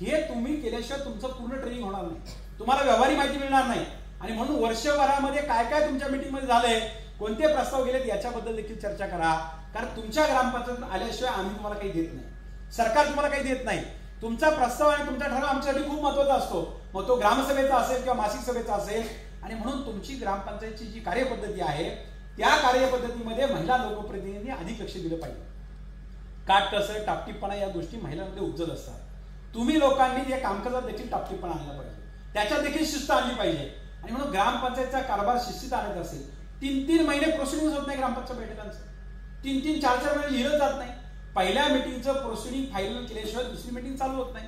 हे तुम्ही केल्याशिवाय तुमचं पूर्ण ट्रेनिंग होणार नाही, तुम्हाला व्यवहारी माहिती मिळणार नाही. आणि म्हणून वर्षभरामध्ये काय काय तुमच्या मीटिंगमध्ये झालंय, कोणते प्रस्ताव गेलेत याच्याबद्दल देखील चर्चा करा. कारण तुमच्या ग्रामपंचायत आल्याशिवाय आम्ही तुम्हाला काही देत नाही, सरकार तुम्हाला काही देत नाही. तुमचा प्रस्ताव आणि तुमचा ठराव आमच्यासाठी खूप महत्वाचा असतो, मग तो ग्रामसभेचा असेल किंवा मासिक सभेचा असेल. आणि म्हणून तुमची ग्रामपंचायतची जी कार्यपद्धती आहे त्या कार्यपद्धतीमध्ये महिला लोकप्रतिनिधींनी अधिक लक्ष दिलं पाहिजे. काटकसर, टापटीपणा या गोष्टी महिलांमध्ये उपजत असतात. तुम्ही लोकांनी या कामकाजात देखील टापटीपणा आणला पाहिजे, त्याच्यात देखील शिस्त आणली पाहिजे. आणि म्हणून ग्रामपंचायतचा कारभार शिस्तीत आणत असेल, 3-3 महिने प्रोसिडिंग होत नाही ग्रामपंचायत बैठकांचं, 3-3, 4-4 महिने लिहिलं जात नाही. पहिल्या मीटिंगचं प्रोसिडिंग फायनल केल्याशिवाय दुसरी मीटिंग चालू होत नाही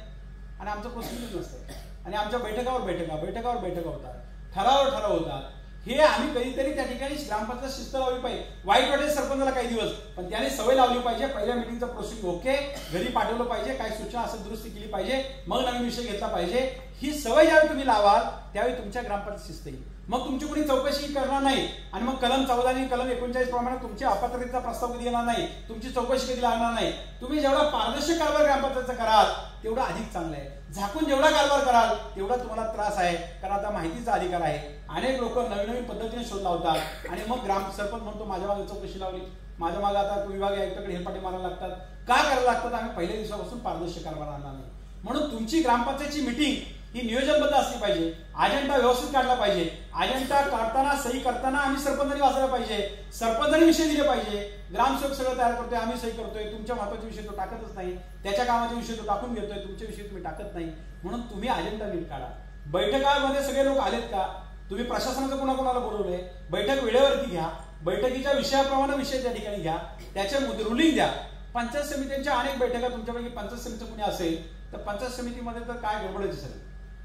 आणि आमचं प्रोसिडिंग नसतं. आणि आमच्या बैठकावर बैठका होतात, ठराव होतात. हे आम्ही कधीतरी त्या ठिकाणी ग्रामपंचायत शिस्त लावली पाहिजे. वाईट वाटेल सरपंचाला काही दिवस, पण त्याने सवय लावली पाहिजे. पहिल्या मीटिंगचं प्रोसिडिंग ओके, घरी पाठवलं पाहिजे, काय सूचना असेल दुरुस्ती केली पाहिजे, मग नवीन विषय घेतला पाहिजे. ही सवय ज्यावेळी तुम्ही लावाल त्यावेळी तुमच्या ग्रामपंचायत शिस्त येईल. मग तुमची कोणी चौकशी करणार नाही आणि मग कलम 14 आणि कलम 39 प्रमाणे तुमच्या अपात्रतेचा प्रस्ताव कधी येणार नाही, तुमची चौकशी कधी लागणार नाही. तुम्ही जेवढा पारदर्शक कारभार ग्रामपंचायतचा कराल तेवढा अधिक चांगला आहे. झाकून जेवढा कारभार कराल तेवढा तुम्हाला त्रास आहे, कारण आता माहितीचा अधिकार आहे. अनेक लोक नवीन पद्धतीने शोध लावतात आणि मग ग्राम सरपंच म्हणतो माझ्या मागे चौकशी लावली, माझ्या मागे आता विभाग आयुक्ताकडे हेलपाटे मारायला लागतात. का करायला लागतात, आम्ही पहिल्या दिवसापासून पारदर्शक कारभार आणणार नाही. म्हणून तुमची ग्रामपंचायतची मीटिंग ही नियोजनबद्ध असली पाहिजे, अजेंडा व्यवस्थित काढला पाहिजे. अजेंडा काढताना सही करताना आम्ही सरपंचांनी वाचायला पाहिजे, सरपंचांनी विषय दिले पाहिजे. ग्रामसेवक सगळं तयार करतोय, आम्ही सही करतोय, तुमच्या महत्वाचे विषय तो टाकतच नाही, त्याच्या कामाचे विषय तो टाकून घेतोय, तुमचे विषय तुम्ही टाकत नाही. म्हणून तुम्ही अजेंडा नीट काढा. बैठकांमध्ये सगळे लोक आलेत का, तुम्ही प्रशासनाचं कोणाकोणाला बोलवलंय, बैठक वेळेवरती घ्या, बैठकीच्या विषयाप्रमाणे विषय त्या ठिकाणी घ्या, त्याचे रुलिंग द्या. पंचायत समित्यांच्या अनेक बैठका तुमच्यापैकी पंचायत समितीचं कुणी असेल तर पंचायत समितीमध्ये तर काय गडबडायची सर,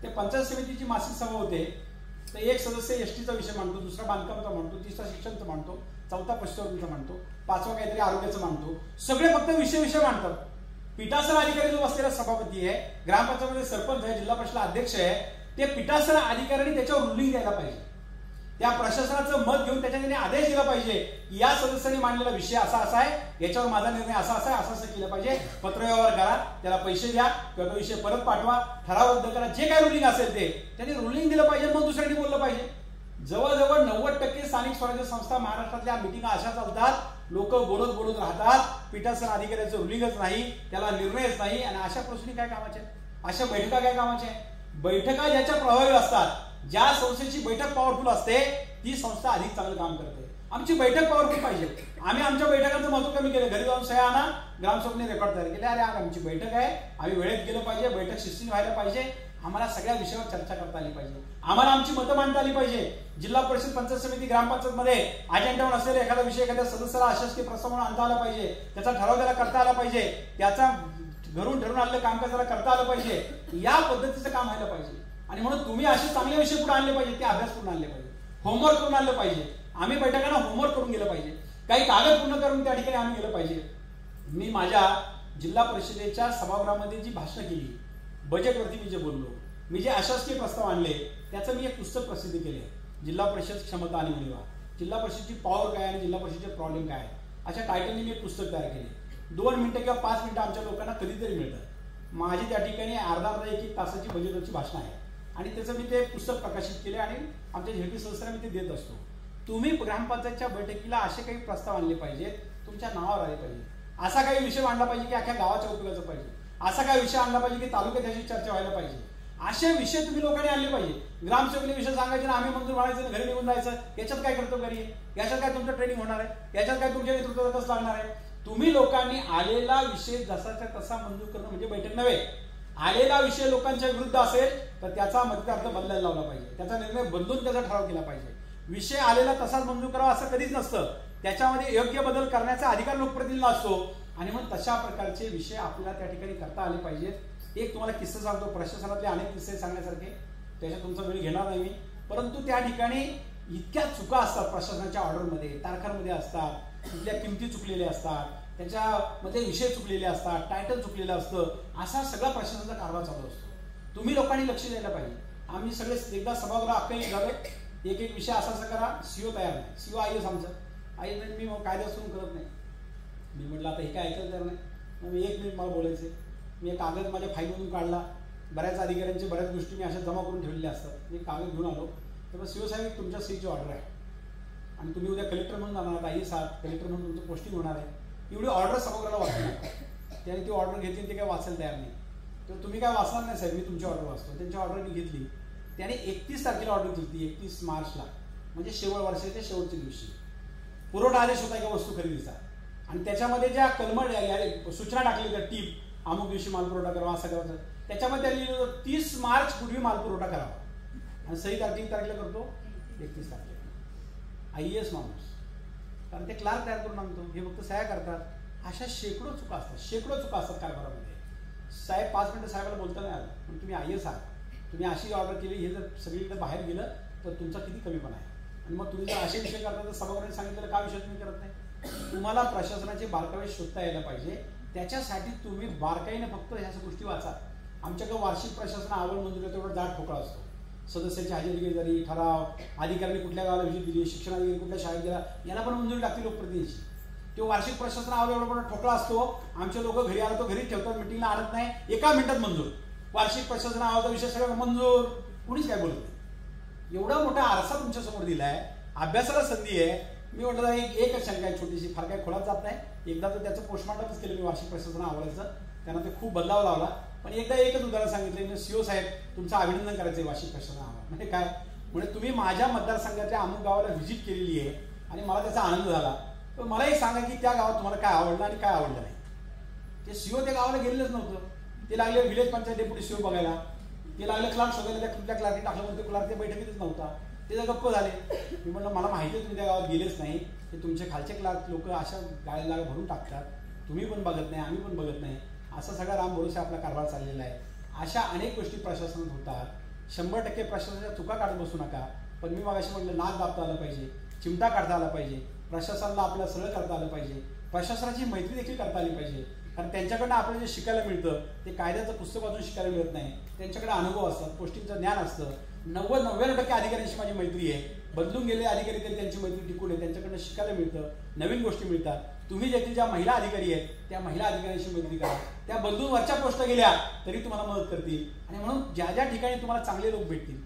ते पंचायत समितीची मासिक सभा होते, तर एक सदस्य एसटीचा विषय मांडतो, दुसरा बांधकामचा मांडतो, तिसरा शिक्षणचा मांडतो, चौथा पशुसंवर्धनचा मांडतो, पाचवा काहीतरी आरोग्याचं मांडतो. सगळे फक्त विषय मांडतात. पीठासन अधिकारी जो बसलेला सभापती आहे, ग्रामपंचायतीमध्ये सरपंच आहे, जिल्हा परिषद अध्यक्ष आहे, ते पीठासन अधिकाऱ्यांनी त्याच्यावर रुलिंग द्यायला पाहिजे. त्या प्रशासनाचं मत घेऊन त्याच्याने आदेश दिला पाहिजे की या सदस्यांनी मांडलेला विषय असा आहे, याच्यावर माझा निर्णय असा आहे, असं केलं पाहिजे. पत्रव्यवहार करा, त्याला पैसे द्या किंवा तो विषय परत पाठवा, ठराव रद्द करा, जे काय रुलिंग असेल ते त्यांनी रुलिंग दिलं पाहिजे. मग दुसऱ्यांनी बोललं पाहिजे. जवळजवळ 90% स्थानिक स्वराज्य संस्था महाराष्ट्रातल्या मिटिंगा अशा चालतात, लोक बोलत राहतात, पीठासन अधिकाऱ्याचं रुलिंगच नाही, त्याला निर्णयच नाही. आणि अशा प्रश्नी काय कामाचे, अशा बैठका काय कामाचे? बैठका ज्याच्या प्रभावी असतात, ज्या संस्थेची बैठक पॉवरफुल असते ती संस्था अधिक चांगलं काम करते. आमची बैठक पॉवरफुल पाहिजे. आम्ही आमच्या बैठकांचं महत्व कमी केलं. घरी जाऊन सह्या आणा, ग्रामसभेने रेकॉर्ड तयार केले, अरे आमची बैठक आहे, आम्ही वेळेत गेलं पाहिजे, बैठक शिस्तीने व्हायला पाहिजे, आम्हाला सगळ्या विषयावर चर्चा करता आली पाहिजे, आम्हाला आमची मतं मांडता आली पाहिजे. जिल्हा परिषद, पंचायत समिती, ग्रामपंचायत मध्ये अजेंडावर असलेला एखादा विषय एखाद्या सदस्याला अशासकीय प्रस्ताव म्हणून आणता आला पाहिजे, त्याचा ठराव त्याला करता आला पाहिजे, त्याचा घरून ठरवून आलेलं कामकाज त्याला करता आलं पाहिजे. या पद्धतीचं काम व्हायला पाहिजे. आणि म्हणून तुम्ही असे चांगले विषय पुढे आणले पाहिजे, ते अभ्यास करून आणले पाहिजे, होमवर्क करून आणलं पाहिजे. आम्ही बैठकांना होमवर्क करून गेलं पाहिजे, काही कागद पूर्ण करून त्या ठिकाणी आम्ही गेलं पाहिजे. मी माझ्या जिल्हा परिषदेच्या सभागृहामध्ये जी भाषणं केली, बजेटवरती मी जे बोललो, मी जे अशासकीय प्रस्ताव आणले, त्याचं मी एक पुस्तक प्रसिद्ध केले, जिल्हा परिषद क्षमता आणि उणीवा, जिल्हा परिषदची पॉवर काय आणि जिल्हा परिषदचे प्रॉब्लेम काय, अशा टायटलने मी एक पुस्तक तयार केले. 2 मिनिटं किंवा 5 मिनिटं आमच्या लोकांना कधीतरी मिळतं. माझी त्या ठिकाणी अर्धा 1 तासाची बजेटवरची भाषणं आहे आणि त्याचं मी ते पुस्तक प्रकाशित केले आणि आमच्या झेडपी सदस्यांना मी ते देत असतो. तुम्ही ग्रामपंचायतच्या बैठकीला असे काही प्रस्ताव आणले पाहिजेत, तुमच्या नावावर आले पाहिजे. असा काही विषय मांडला पाहिजे की अख्ख्या गावाच्या उपयोगाचा पाहिजे, असा काही विषय आणला पाहिजे की तालुक्यात त्याची चर्चा व्हायला पाहिजे. असे विषय तुम्ही लोकांनी आणले पाहिजे. ग्रामसेवकने विषय सांगायचे ना, आम्ही मंजूर म्हणायचं, घरी निघून जायचं, याच्यात काय करतो घरी, याच्यात काय तुमचं ट्रेनिंग होणार आहे, याच्यात काय तुमच्या नेतृत्वाचा कसं लागणार आहे. तुम्ही लोकांनी आलेला विषय जसाच्या तसा मंजूर करणं म्हणजे बैठक नव्हे. आलेला विषय लोकांच्या विरुद्ध असेल तर त्याचा मतदार्थ बदलायला लावला पाहिजे, त्याचा निर्णय बदलून त्याचा ठराव केला पाहिजे. विषय आलेला तसाच मंजूर करावा असं कधीच नसतं. त्याच्यामध्ये योग्य बदल करण्याचा अधिकार लोकप्रतिनिधीला असतो आणि मग तशा प्रकारचे विषय आपल्याला त्या ठिकाणी करता आले पाहिजेत. एक तुम्हाला किस्सा सांगतो, प्रशासनातले अनेक किस्से सांगण्यासारखे, त्याच्यात तुमचा वेळ घेणार नाही मी, परंतु त्या ठिकाणी इतक्या चुका असतात प्रशासनाच्या ऑर्डरमध्ये, तारखांमध्ये असतात, तिथल्या किमती चुकलेल्या असतात, त्याच्यामध्ये विषय चुकलेले असतात, टायटल चुकलेलं असतं, असा सगळा प्रशासनाचा कारभार चालू असतो. तुम्ही लोकांनी लक्ष द्यायला पाहिजे. आम्ही सगळे एकदा सभागृह अख्खा झालो, एक विषय असा करा, सीओ तयार नाही, सीओ आईच आमचं आई मी कायदा सुरू करत नाही. मी म्हटलं आता हे काय ऐकायला तयार नाही. मग 1 मिनिट मला बोलायचे. मी एक कागद माझ्या फाईलमधून काढला, बऱ्याच अधिकाऱ्यांच्या बऱ्याच गोष्टी मी अशा जमा करून ठेवलेल्या असतात. मी कागद घेऊन आलो, तर सीओ साहेब तुमच्या सीची ऑर्डर आहे आणि तुम्ही उद्या कलेक्टर म्हणून जाणार आहात, IAS आहात, कलेक्टर म्हणून तुमचं पोस्टिंग होणार आहे, एवढी ऑर्डर सभागृहाला वाचली. त्याने ती ऑर्डर घेतली, ते काय वाचायला तयार नाही. तर तुम्ही काय वाचणार नाही साहेब, मी तुमची ऑर्डर वाचतो. त्यांची ऑर्डर मी घेतली. त्याने 31 तारखेला ऑर्डर केली, 31 मार्चला, म्हणजे वर्षाच्या शेवटच्या दिवशी पुरवठा आदेश होता एका वस्तू खरेदीचा. आणि त्याच्यामध्ये ज्या कलमड सूचना टाकली त्या टीप, अमुक दिवशी मालपुरवठा करावा असं करायचं, त्याच्यामध्ये त्यांनी लिहिलं 30 मार्च पूर्वी मालपुरवठा करावा आणि सही तारखेला करतो 31 तारखेला. IAS माणूस, कारण ते क्लार्क तयार करून आणतो, हे फक्त सह्या करतात. अशा शेकडो चुका असतात कारभारामध्ये. साहेब 5 मिनिटं साहेबाला बोलता नाही आलं, पण तुम्ही IAS आहात, तुम्ही अशी ऑर्डर केली, हे जर सगळीकडे बाहेर गेलं तर तुमचा किती कमीपणा आहे. आणि मग तुम्ही जर असे विषय करता तर सभागृहाने सांगितलेलं का विषय तुम्ही करत नाही. तुम्हाला प्रशासनाचे बारकावे शोधता यायला पाहिजे. त्याच्यासाठी तुम्ही बारकाईने फक्त ह्या गोष्टी वाचा. आमच्याकडे वार्षिक प्रशासन अहवाल मंजुरी तेवढा जाट ठोकळा असतो. सदस्याची हजेरी जरी, ठराव, अधिकाऱ्यांनी कुठल्या गावाला व्हिजिट दिली, शिक्षणाधिकारी कुठल्या शाळेत गेला, याला पण मंजुरी लागते लोकप्रतिनिधीची. तो वार्षिक प्रशासन अहवाल एवढा मोठा ठोकळा असतो. आमचे लोक घरी आलो तो घरी ठेवतात, मिटिंगला आणत नाही, 1 मिनिटात मंजूर. वार्षिक प्रशासन अहवालचा विषय सगळं मंजूर, कुणीच काय बोलत नाही. एवढा मोठा आरसा तुमच्या समोर दिलाय, अभ्यासाला संधी आहे. मी म्हटलं एकच शंका आहे छोटीशी, फार काय खोलात जात नाही. एकदा तर त्याचं पोस्टमार्टमच केलं मी वार्षिक प्रशासन अहवालाचं, त्यांना ते खूप बदलाव लावला. पण एकदा एकच उदाहरण सांगितलं, सीओ साहेब तुमचं अभिनंदन करायचं आहे वार्षिक प्रशासन अहवाल. म्हणजे काय, म्हणजे तुम्ही माझ्या मतदारसंघाच्या अमुक गावाला व्हिजिट केलेली आहे आणि मला त्याचा आनंद झाला, तर मला एक सांगा की त्या गावात तुम्हाला काय आवडलं आणि काय आवडलं नाही. ते सीओ त्या गावाला गेलेलंच नव्हतं. ते लागले विलेज पंचायत डेप्युटी सीओ बघायला, ते लागले क्लार्क शोधायला, त्या कुठल्या क्लार्कने टाकलं म्हणून ते क्लार्क त्या बैठकीतच नव्हता. ते जर गप्प झाले. मी म्हटलं मला माहिती आहे तुम्ही त्या गावात गेलेच नाही, ते तुमचे खालचे क्लार्क लोक अशा गाळ्याला भरून टाकतात, तुम्ही पण बघत नाही, आम्ही पण बघत नाही, असा सगळा राम भरोसा आपला कारभार चाललेला आहे. अशा अनेक गोष्टी प्रशासनात होतात. 100% प्रशासनाच्या चुका काढत बसू नका. पण मी मगाशी म्हटलं नाक दाबता आलं पाहिजे, चिमटा काढता आला पाहिजे, प्रशासनाला आपल्याला सरळ करता आलं पाहिजे, प्रशासनाची मैत्री देखील करता आली पाहिजे. कारण त्यांच्याकडनं आपल्याला जे शिकायला मिळतं ते कायद्याचं पुस्तक वाचून शिकायला मिळत नाही. त्यांच्याकडे अनुभव असतात, गोष्टींचं ज्ञान असतं. 99% अधिकाऱ्यांशी माझी मैत्री आहे. बदलून गेले अधिकारी तरी त्यांची मैत्री टिकून आहे. त्यांच्याकडनं शिकायला मिळतं, नवीन गोष्टी मिळतात. तुम्ही देखील ज्या महिला अधिकारी आहेत त्या महिला अधिकाऱ्यांशी मैत्री करा. त्या बदलून वरच्या पोस्ट गेल्या तरी तुम्हाला मदत करतील. आणि म्हणून ज्या ज्या ठिकाणी तुम्हाला चांगले लोक भेटतील,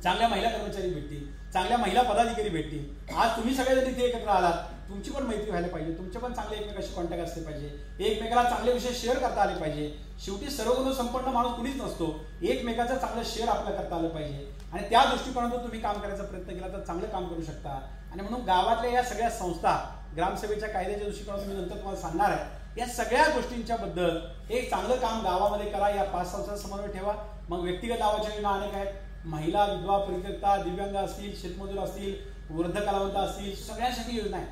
चांगल्या महिला कर्मचारी भेटतील, चांगल्या महिला पदाधिकारी भेटतील, आज तुम्ही सगळेजण इथे एकत्र आलात, तुमची पण मैत्री व्हायला पाहिजे, तुमचे पण चांगले एकमेकाशी कॉन्टॅक्ट असले पाहिजे, एकमेकाला चांगले विषय शेअर करता आले पाहिजे. शेवटी सर्वगुण संपन्न माणूस कुणीच नसतो. एकमेकाचं चांगलं शेअर आपल्याला करता आलं पाहिजे. आणि त्या दृष्टिकोनातून तुम्ही काम करायचा प्रयत्न केला तर चांगलं काम करू शकता. आणि म्हणून गावातल्या या सगळ्या संस्था, ग्रामसभेच्या कायद्याच्या दृष्टिकोनातून मी नंतर तुम्हाला सांगणार आहे, या सगळ्या गोष्टींच्या बद्दल एक चांगलं काम गावामध्ये करा. या 5 संस्थांचा समन्वय ठेवा. मग व्यक्तिगत लाभाच्या योजना अनेक आहेत. महिला, विधवा, परित्यक्ता, दिव्यांग असतील, शेतमजूर असतील, वृद्ध कलावंत असतील, सगळ्यांसाठी योजना आहे.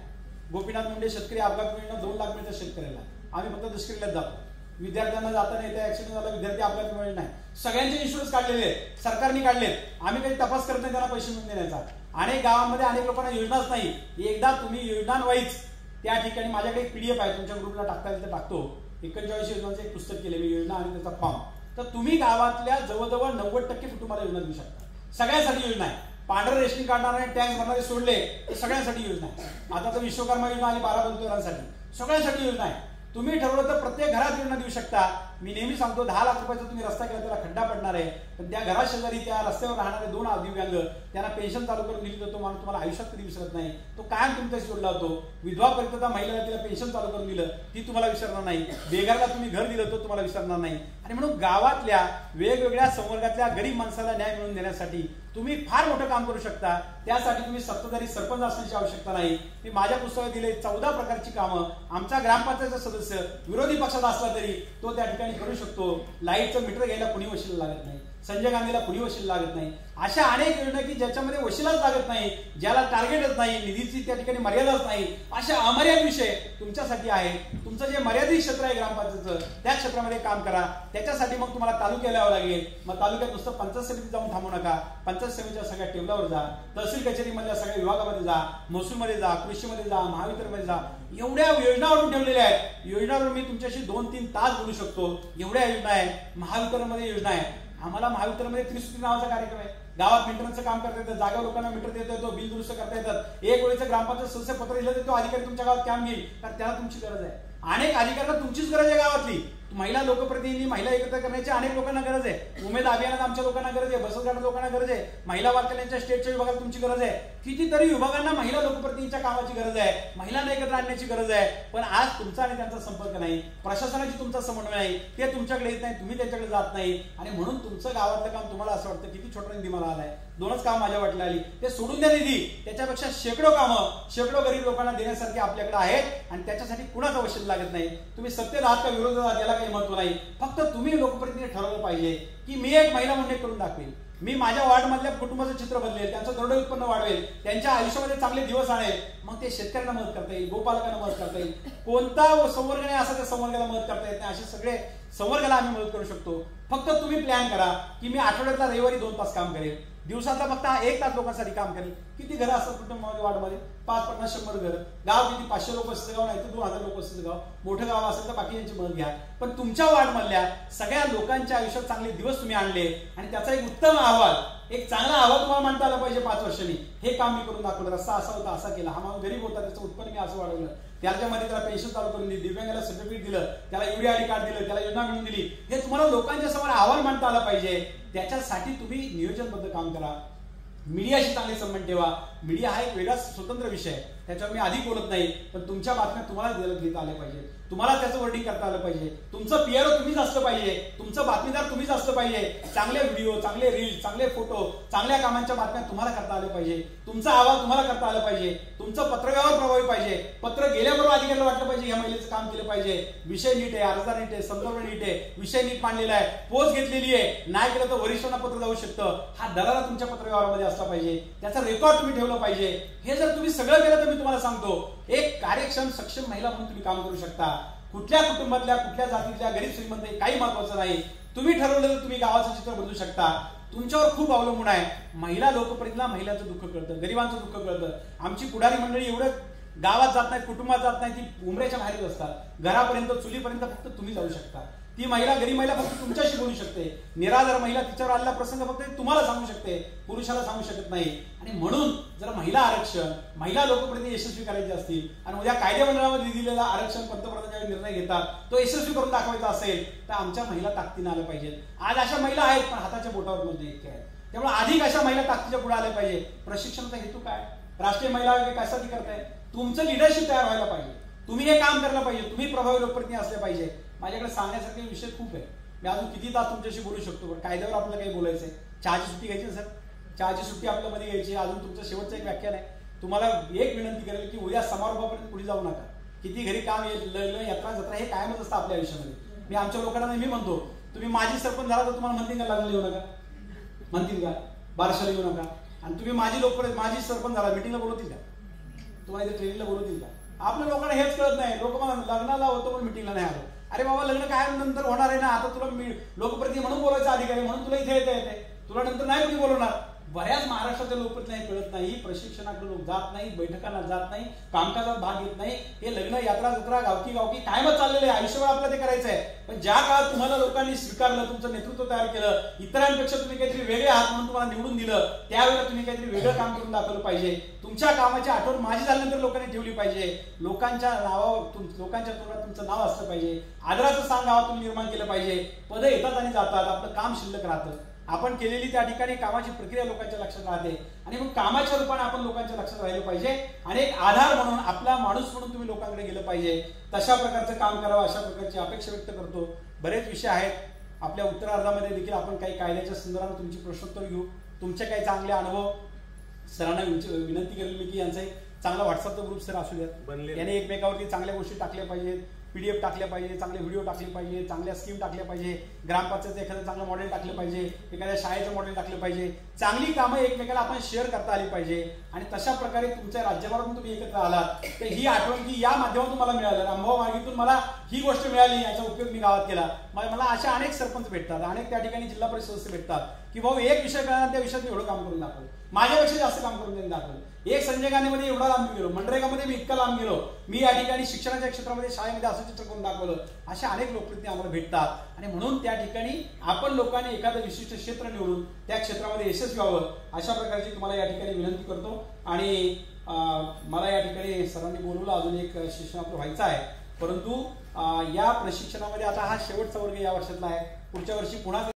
गोपीनाथ मुंडे शेतकरी अपघात योजना 2 लाख मिळतात शेतकऱ्याला. आम्ही फक्त दुष्काळात जातो. विद्यार्थ्यांना जाताना येत्या ऍक्सिडेंट झाला, विद्यार्थी अपघात मिळत नाही. सगळ्यांचे इन्शुरन्स काढलेले आहेत, सरकारने काढलेत. आम्ही काही तपास करत नाही त्यांना पैसे मिळून देण्याचा. अनेक गावांमध्ये अनेक लोकांना योजनाच नाही. एकदा तुम्ही योजनांवाईज त्या ठिकाणी माझ्याकडे एक PDF आहे, तुमच्या ग्रुपला टाकता येईल तर टाकतो. 41 योजनांचं एक पुस्तक केले मी, योजना आणि त्याचा फॉर्म. तर तुम्ही गावातल्या जवळजवळ 90% कुटुंबाला योजना देऊ शकता. सगळ्यांसाठी योजना आहे. पांढरं रेशनिंग काढणारे, टॅक्स भरणारे सोडले तर सगळ्यांसाठी योजना आहे. आता तर विश्वकर्मा योजना आली 12 बंधुरांसाठी, सगळ्यांसाठी योजना आहे. तुम्ही ठरवलं तर प्रत्येक घरात योजना देऊ शकता. मी नेहमी सांगतो 10 लाख रुपयाचा तुम्ही रस्ता केला त्याला खड्डा पडणार आहे, पण त्या घराशेजारी त्या रस्त्यावर राहणारे 2 दिव्यांग त्यांना पेन्शन चालू करून दिली तर तो माणूस तुम्हाला आयुष्यात कधी विसरत नाही. तो कायम तुमच्याशी जोडला होतो. विधवा परित्यक्ता महिलेला तिला पेन्शन चालू करून दिलं, ती तुम्हाला विसरणार नाही. बेघरला तुम्ही घर दिलं तो तुम्हाला विसरणार नाही. आणि म्हणून गावातल्या वेगवेगळ्या संवर्गातल्या गरीब माणसाला न्याय मिळवून देण्यासाठी तुम्ही फार मोठं काम करू शकता. त्यासाठी तुम्ही सत्ताधारी सरपंच असण्याची आवश्यकता नाही. मी माझ्या पुस्तकात दिले 14 प्रकारची कामं आमचा ग्रामपंचायतचा सदस्य विरोधी पक्षात असला तरी तो त्या ठिकाणी करू शकतो. लाईटचं मीटर घ्यायला कुणी वशिला लागत नाही, संजय गांधीला कुणी वशिला लागत नाही. अशा अनेक योजना की ज्याच्यामध्ये वशिलाच लागत नाही, ज्याला टार्गेटच नाही, निधीची त्या ठिकाणी मर्यादाच नाही, अशा अमर्याद विषय तुमच्यासाठी आहे. तुमचं जे मर्यादित क्षेत्र आहे ग्रामपंचायतचं त्या क्षेत्रामध्ये काम करा. त्याच्यासाठी मग तुम्हाला तालुक्याला यावं लागेल. मग तालुक्यात नुसतं पंचायत समितीत जाऊन थांबू नका. पंचायत समितीच्या सगळ्या टेबलावर जा, तहसील कचेरीमधल्या सगळ्या विभागामध्ये जा, महसूलमध्ये जा, कृषीमध्ये जा, महावितरणमध्ये जा. एवढ्या योजनावरून ठेवलेल्या आहेत. योजनावर मी तुमच्याशी 2-3 तास बोलू शकतो. एवढ्या योजना आहे. महावितरणमध्ये योजना आहे. आम्हाला महावितरणमध्ये त्रिसूत्री नावाचा कार्यक्रम आहे. गावात मेंटेनन्सचं काम करता येतं, जागा लोकांना मीटर देता येतो, बिल दुरुस्त करता येतात. एक वेळेचं ग्रामपंचायत सदस्य पत्र दिलं तर तो अधिकारी तुमच्या गावात काम घेईल, कारण त्याला तुमची गरज आहे. अनेक अधिकाऱ्यांना तुमचीच गरज आहे. गावातली महिला लोकप्रतिनिधी, महिला एकत्र करण्याची अनेक लोकांना गरज आहे. उमेद अभियानात आमच्या लोकांना गरज आहे, बचत गटात लोकांना गरज आहे, महिला वार्ताल्यांच्या स्टेटच्या विभागात तुमची गरज आहे. कितीतरी विभागांना महिला लोकप्रतिनिधीच्या कामाची गरज आहे, महिलांना एकत्र आणण्याची गरज आहे. पण आज तुमचा आणि त्यांचा संपर्क नाही, प्रशासनाची तुमचा समन्वय नाही, ते तुमच्याकडे येत नाही, तुम्ही त्यांच्याकडे जात नाही. आणि म्हणून तुमचं गावातलं काम तुम्हाला असं वाटतं किती छोटा निधी मला आलाय, 2च काम माझ्या वाटलं आली, ते सोडून द्या निधी. त्याच्यापेक्षा शेकडो कामं, शेकडो गरीब लोकांना देण्यासारखी आपल्याकडे आहेत आणि त्याच्यासाठी कुणाचा वशील लागत नाही. तुम्ही सत्तेत आहात का विरोधात आहात याला काही महत्व नाही. फक्त तुम्ही लोकप्रतिनिधी ठरवलं पाहिजे की मी एक महिला म्हणून एक करून दाखवेल, मी माझ्या वार्डमधल्या कुटुंबाचं चित्र बदलेल, त्यांचं दरडोई उत्पन्न वाढवेल, त्यांच्या आयुष्यामध्ये चांगले दिवस आणेल. मग ते शेतकऱ्यांना मदत करता येईल, गोपालकांना मदत करता येईल. कोणता संवर्ग नाही असा त्या संवर्गाला मदत करता येत नाही. असे सगळे संवर्गाला आम्ही मदत करू शकतो. फक्त तुम्ही प्लॅन करा की मी आठवड्यातला रविवारी 2 तास काम करेल, दिवसातला फक्त 1 तास लोकांसाठी काम करेल. किती घरं असतात कुटुंबामध्ये, वार्डमध्ये 5, 50, 100 घर. गाव किती 500 लोक असतं गाव, नाही तर 2000 लोक असतं गाव. मोठं गाव असेल तर बाकीच्यांची मदत घ्या. पण तुमच्या वार्डमधल्या सगळ्या लोकांच्या आयुष्यात चांगले दिवस तुम्ही आणले आणि त्याचा एक उत्तम अहवाल, एक चांगला अहवाल तुम्हाला मांडता आला पाहिजे 5 वर्षांनी. हे काम मी करून दाखवलं, रस्ता असा होता, असा केला, हा माणूस गरीब होता, त्याचं उत्पन्न मी असं वाढवलं, त्याच्यामध्ये त्याला पेन्शन चालू करून दिली, दिव्यांगाला सर्टिफिकेट दिलं, त्याला UD ID कार्ड दिलं, त्याला योजना मिळून दिली. हे तुम्हाला लोकांच्या समोर अहवाल मांडता आला पाहिजे. त्याच्यासाठी तुम्ही नियोजनबद्ध काम करा. मीडियाशी चांगले संबंध ठेवा. मीडिया हा एक वेगळा स्वतंत्र विषय आहे, त्याच्यावर मी आधी बोलत नाही. पण तुमच्या बातम्या तुम्हाला घेता आल्या पाहिजे, तुम्हाला त्याचं वर्डिंग करता आलं पाहिजे. तुमचं PRO तुम्हीच असलं पाहिजे, तुमचं बातमीदार तुम्हीच असलं पाहिजे. चांगले व्हिडिओ, चांगले रील, चांगले फोटो, चांगल्या कामांच्या बातम्या तुम्हाला करता आल्या पाहिजे. तुमचा आवाज तुम्हाला करता आला पाहिजे. तुमचं पत्रव्यवहार प्रभावी पाहिजे. पत्र गेल्याबरोबर अधिकाऱ्याला वाटलं पाहिजे या महिलेचं काम केलं पाहिजे, विषय नीट आहे, अर्जदार नीट आहे, संदर्भ नीट आहे, विषय नीट मांडलेला आहे, पोच घेतलेली आहे, नाही केलं तर वरिष्ठांना पत्र जाऊ शकतं. हा दरारा तुमच्या पत्रव्यवहारामध्ये असला पाहिजे, त्याचा रेकॉर्ड तुम्ही ठेवलं पाहिजे. हे जर तुम्ही सगळं केलं तर मी तुम्हाला सांगतो एक कार्यक्षम सक्षम महिला म्हणून तुम्ही काम करू शकता. कुठल्या कुटुंबातल्या, कुठल्या जातीतल्या, गरीब श्रीमंत काही महत्वाचं नाही. तुम्ही ठरवलं तर तुम्ही गावाचं चित्र बदलू शकता. तुमच्यावर खूप अवलंबून आहे. महिला लोकप्रतिनिधीला महिलांचं दुःख कळतं, गरिबांचं दुःख कळतं. आमची पुढारी मंडळी एवढं गावात जात नाहीत, कुटुंबात जात नाही, ती उमऱ्याच्या बाहेरच असतात. घरापर्यंत चुलीपर्यंत फक्त तुम्ही जाऊ शकता. ती महिला, गरीब महिला फक्त तुमच्याशी बोलू शकते. निराधार महिला, तिच्यावर आलेला प्रसंग फक्त तुम्हाला सांगू शकते, पुरुषाला सांगू शकत नाही. आणि म्हणून जर महिला आरक्षण, महिला लोकप्रतिनिधी यशस्वी करायचे असतील आणि उद्या कायदेमंडळामध्ये दिलेला आरक्षण पंतप्रधान ज्यावेळी निर्णय घेतात तो यशस्वी करून दाखवायचा असेल तर आमच्या महिला ताकदीने आल्या पाहिजेत. आज अशा महिला आहेत पण हाताच्या बोटावर मध्ये इतके आहेत. त्यामुळे अधिक अशा महिला ताकदीच्या पुढे आल्या पाहिजे. प्रशिक्षणाचा हेतू काय? राष्ट्रीय महिला आयोग कशासाठी करताय? तुमचं लिडरशिप तयार व्हायला पाहिजे. तुम्ही हे काम करायला पाहिजे. तुम्ही प्रभावी लोकप्रतिनिधी असले पाहिजे. माझ्याकडे सांगण्यासारखे विषय खूप आहे. मी अजून किती तास तुमच्याशी बोलू शकतो, पण कायद्यावर आपल्याला काही बोलायचंय. चहाची सुट्टी घ्यायची सर, चहाची सुट्टी आपल्यामध्ये घ्यायची. अजून तुमचं शेवटचं एक व्याख्यान आहे. तुम्हाला एक विनंती करेल की उद्या समारोपापर्यंत पुढे जाऊ नका. किती घरी काम येईल, लग्न, यात्रा, जत्रा हे कायमच असतं आपल्या आयुष्यामध्ये. मी आमच्या लोकांना नेहमी म्हणतो, तुम्ही माझी सरपंच झाला तर तुम्हाला म्हणतील का लग्न येऊ नका, म्हणतील का बारशाला येऊ नका? आणि तुम्ही माझी सरपंच झाला मिटिंगला बोलवतील का? तुम्हाला इथे ट्रेनिंगला बोलवतील का? आपल्या लोकांना हेच कळत नाही. लोक मला लग्नाला होतो पण मिटिंगला नाही आलो. अरे बाबा, लग्न काय नंतर होणार आहे ना. आता तुला लोकप्रतिनिधी म्हणून बोलायचा अधिकारी म्हणून तुला इथे येते, तुला नंतर नाही कोणी बोलवणार. बऱ्याच महाराष्ट्राच्या लोकप्रतिनिधी कळत नाही, प्रशिक्षणाकडे लोक जात नाही, बैठकांना जात नाही, कामकाजात भाग घेत नाही. हे लग्न, यात्रा, जत्रा, गावकी कायमच चाललेलं आहे. आयुष्यभर आपल्याला ते करायचं आहे. पण ज्या काळात तुम्हाला लोकांनी स्वीकारलं, तुमचं नेतृत्व तयार केलं, इतरांपेक्षा तुम्ही काहीतरी वेगळे आहात म्हणून तुम्हाला निवडून दिलं, त्यावेळेला तुम्ही काहीतरी वेगळं काम करून दाखवलं पाहिजे. तुमच्या कामाची आठवण माझी झाल्यानंतर लोकांनी ठेवली पाहिजे. लोकांच्या तोंडात तुमचं नाव असलं पाहिजे. आदराचं स्थान गावातून निर्माण केलं पाहिजे. पदं येतात आणि जातात, आपलं काम शिल्लक राहतं. आपण केलेली त्या ठिकाणी कामाची प्रक्रिया लोकांच्या लक्षात राहते आणि मग कामाच्या रूपाने आपण लोकांच्या लक्षात राहिलं पाहिजे आणि एक आधार म्हणून, आपला माणूस म्हणून तुम्ही लोकांकडे गेलं पाहिजे. तशा प्रकारचं काम करावं, अशा प्रकारची अपेक्षा व्यक्त करतो. बरेच विषय आहेत. आपल्या उत्तरार्धामध्ये देखील आपण काही कायद्याच्या संदर्भात तुमची प्रश्नोत्तर घेऊ. तुमचे काही चांगले अनुभव सरांना विनंती करेल मी की यांचा एक चांगला व्हॉट्सअपचा ग्रुप सर असू द्या. याने एकमेकावरती चांगल्या गोष्टी टाकल्या पाहिजेत, PDF टाकले पाहिजे, चांगले व्हिडिओ टाकले पाहिजे, चांगल्या स्कीम टाकल्या पाहिजे, ग्रामपंचायतचं एखादं चांगलं मॉडेल टाकलं पाहिजे, एखाद्या शाळेचं मॉडेल टाकलं पाहिजे. चांगली कामं एकमेकाला आपण शेअर करता आली पाहिजे. आणि तशा प्रकारे तुमच्या राज्यभरातून तुम्ही एकत्र आलात तर ही आठवण की या माध्यमातून मला मिळालं, अनुभव मार्गीतून मला ही गोष्ट मिळाली, याचा उपयोग मी गावात केला. मला अशा अनेक सरपंच भेटतात, अनेक त्या ठिकाणी जिल्हा परिषद सदस्य भेटतात की भाऊ एक विषय कळणार, त्या विषयात मी एवढं काम करून दाखवलं, माझ्यापेक्षा जास्त काम करून त्यांनी दाखवलं. एक संजय गांधीमध्ये एवढा लांब गेलो, मनरेगामध्ये मी इतका लांब गेलो, मी या ठिकाणी शिक्षणाच्या क्षेत्रामध्ये शाळेमध्ये असं चित्र करून दाखवलं. अशा अनेक लोकप्रतिनिधी आम्हाला भेटतात आणि म्हणून त्या ठिकाणी आपण लोकांनी एखादं विशिष्ट क्षेत्र निवडून त्या क्षेत्रामध्ये यशस्वी व्हावं, अशा प्रकारची तुम्हाला या ठिकाणी विनंती करतो. आणि मला या ठिकाणी सरांनी बोलवलं, अजून एक शिक्षण आपलं व्हायचं आहे, परंतु या प्रशिक्षणामध्ये आता हा शेवटचा वर्ग या वर्षातला आहे. पुढच्या वर्षी पुन्हा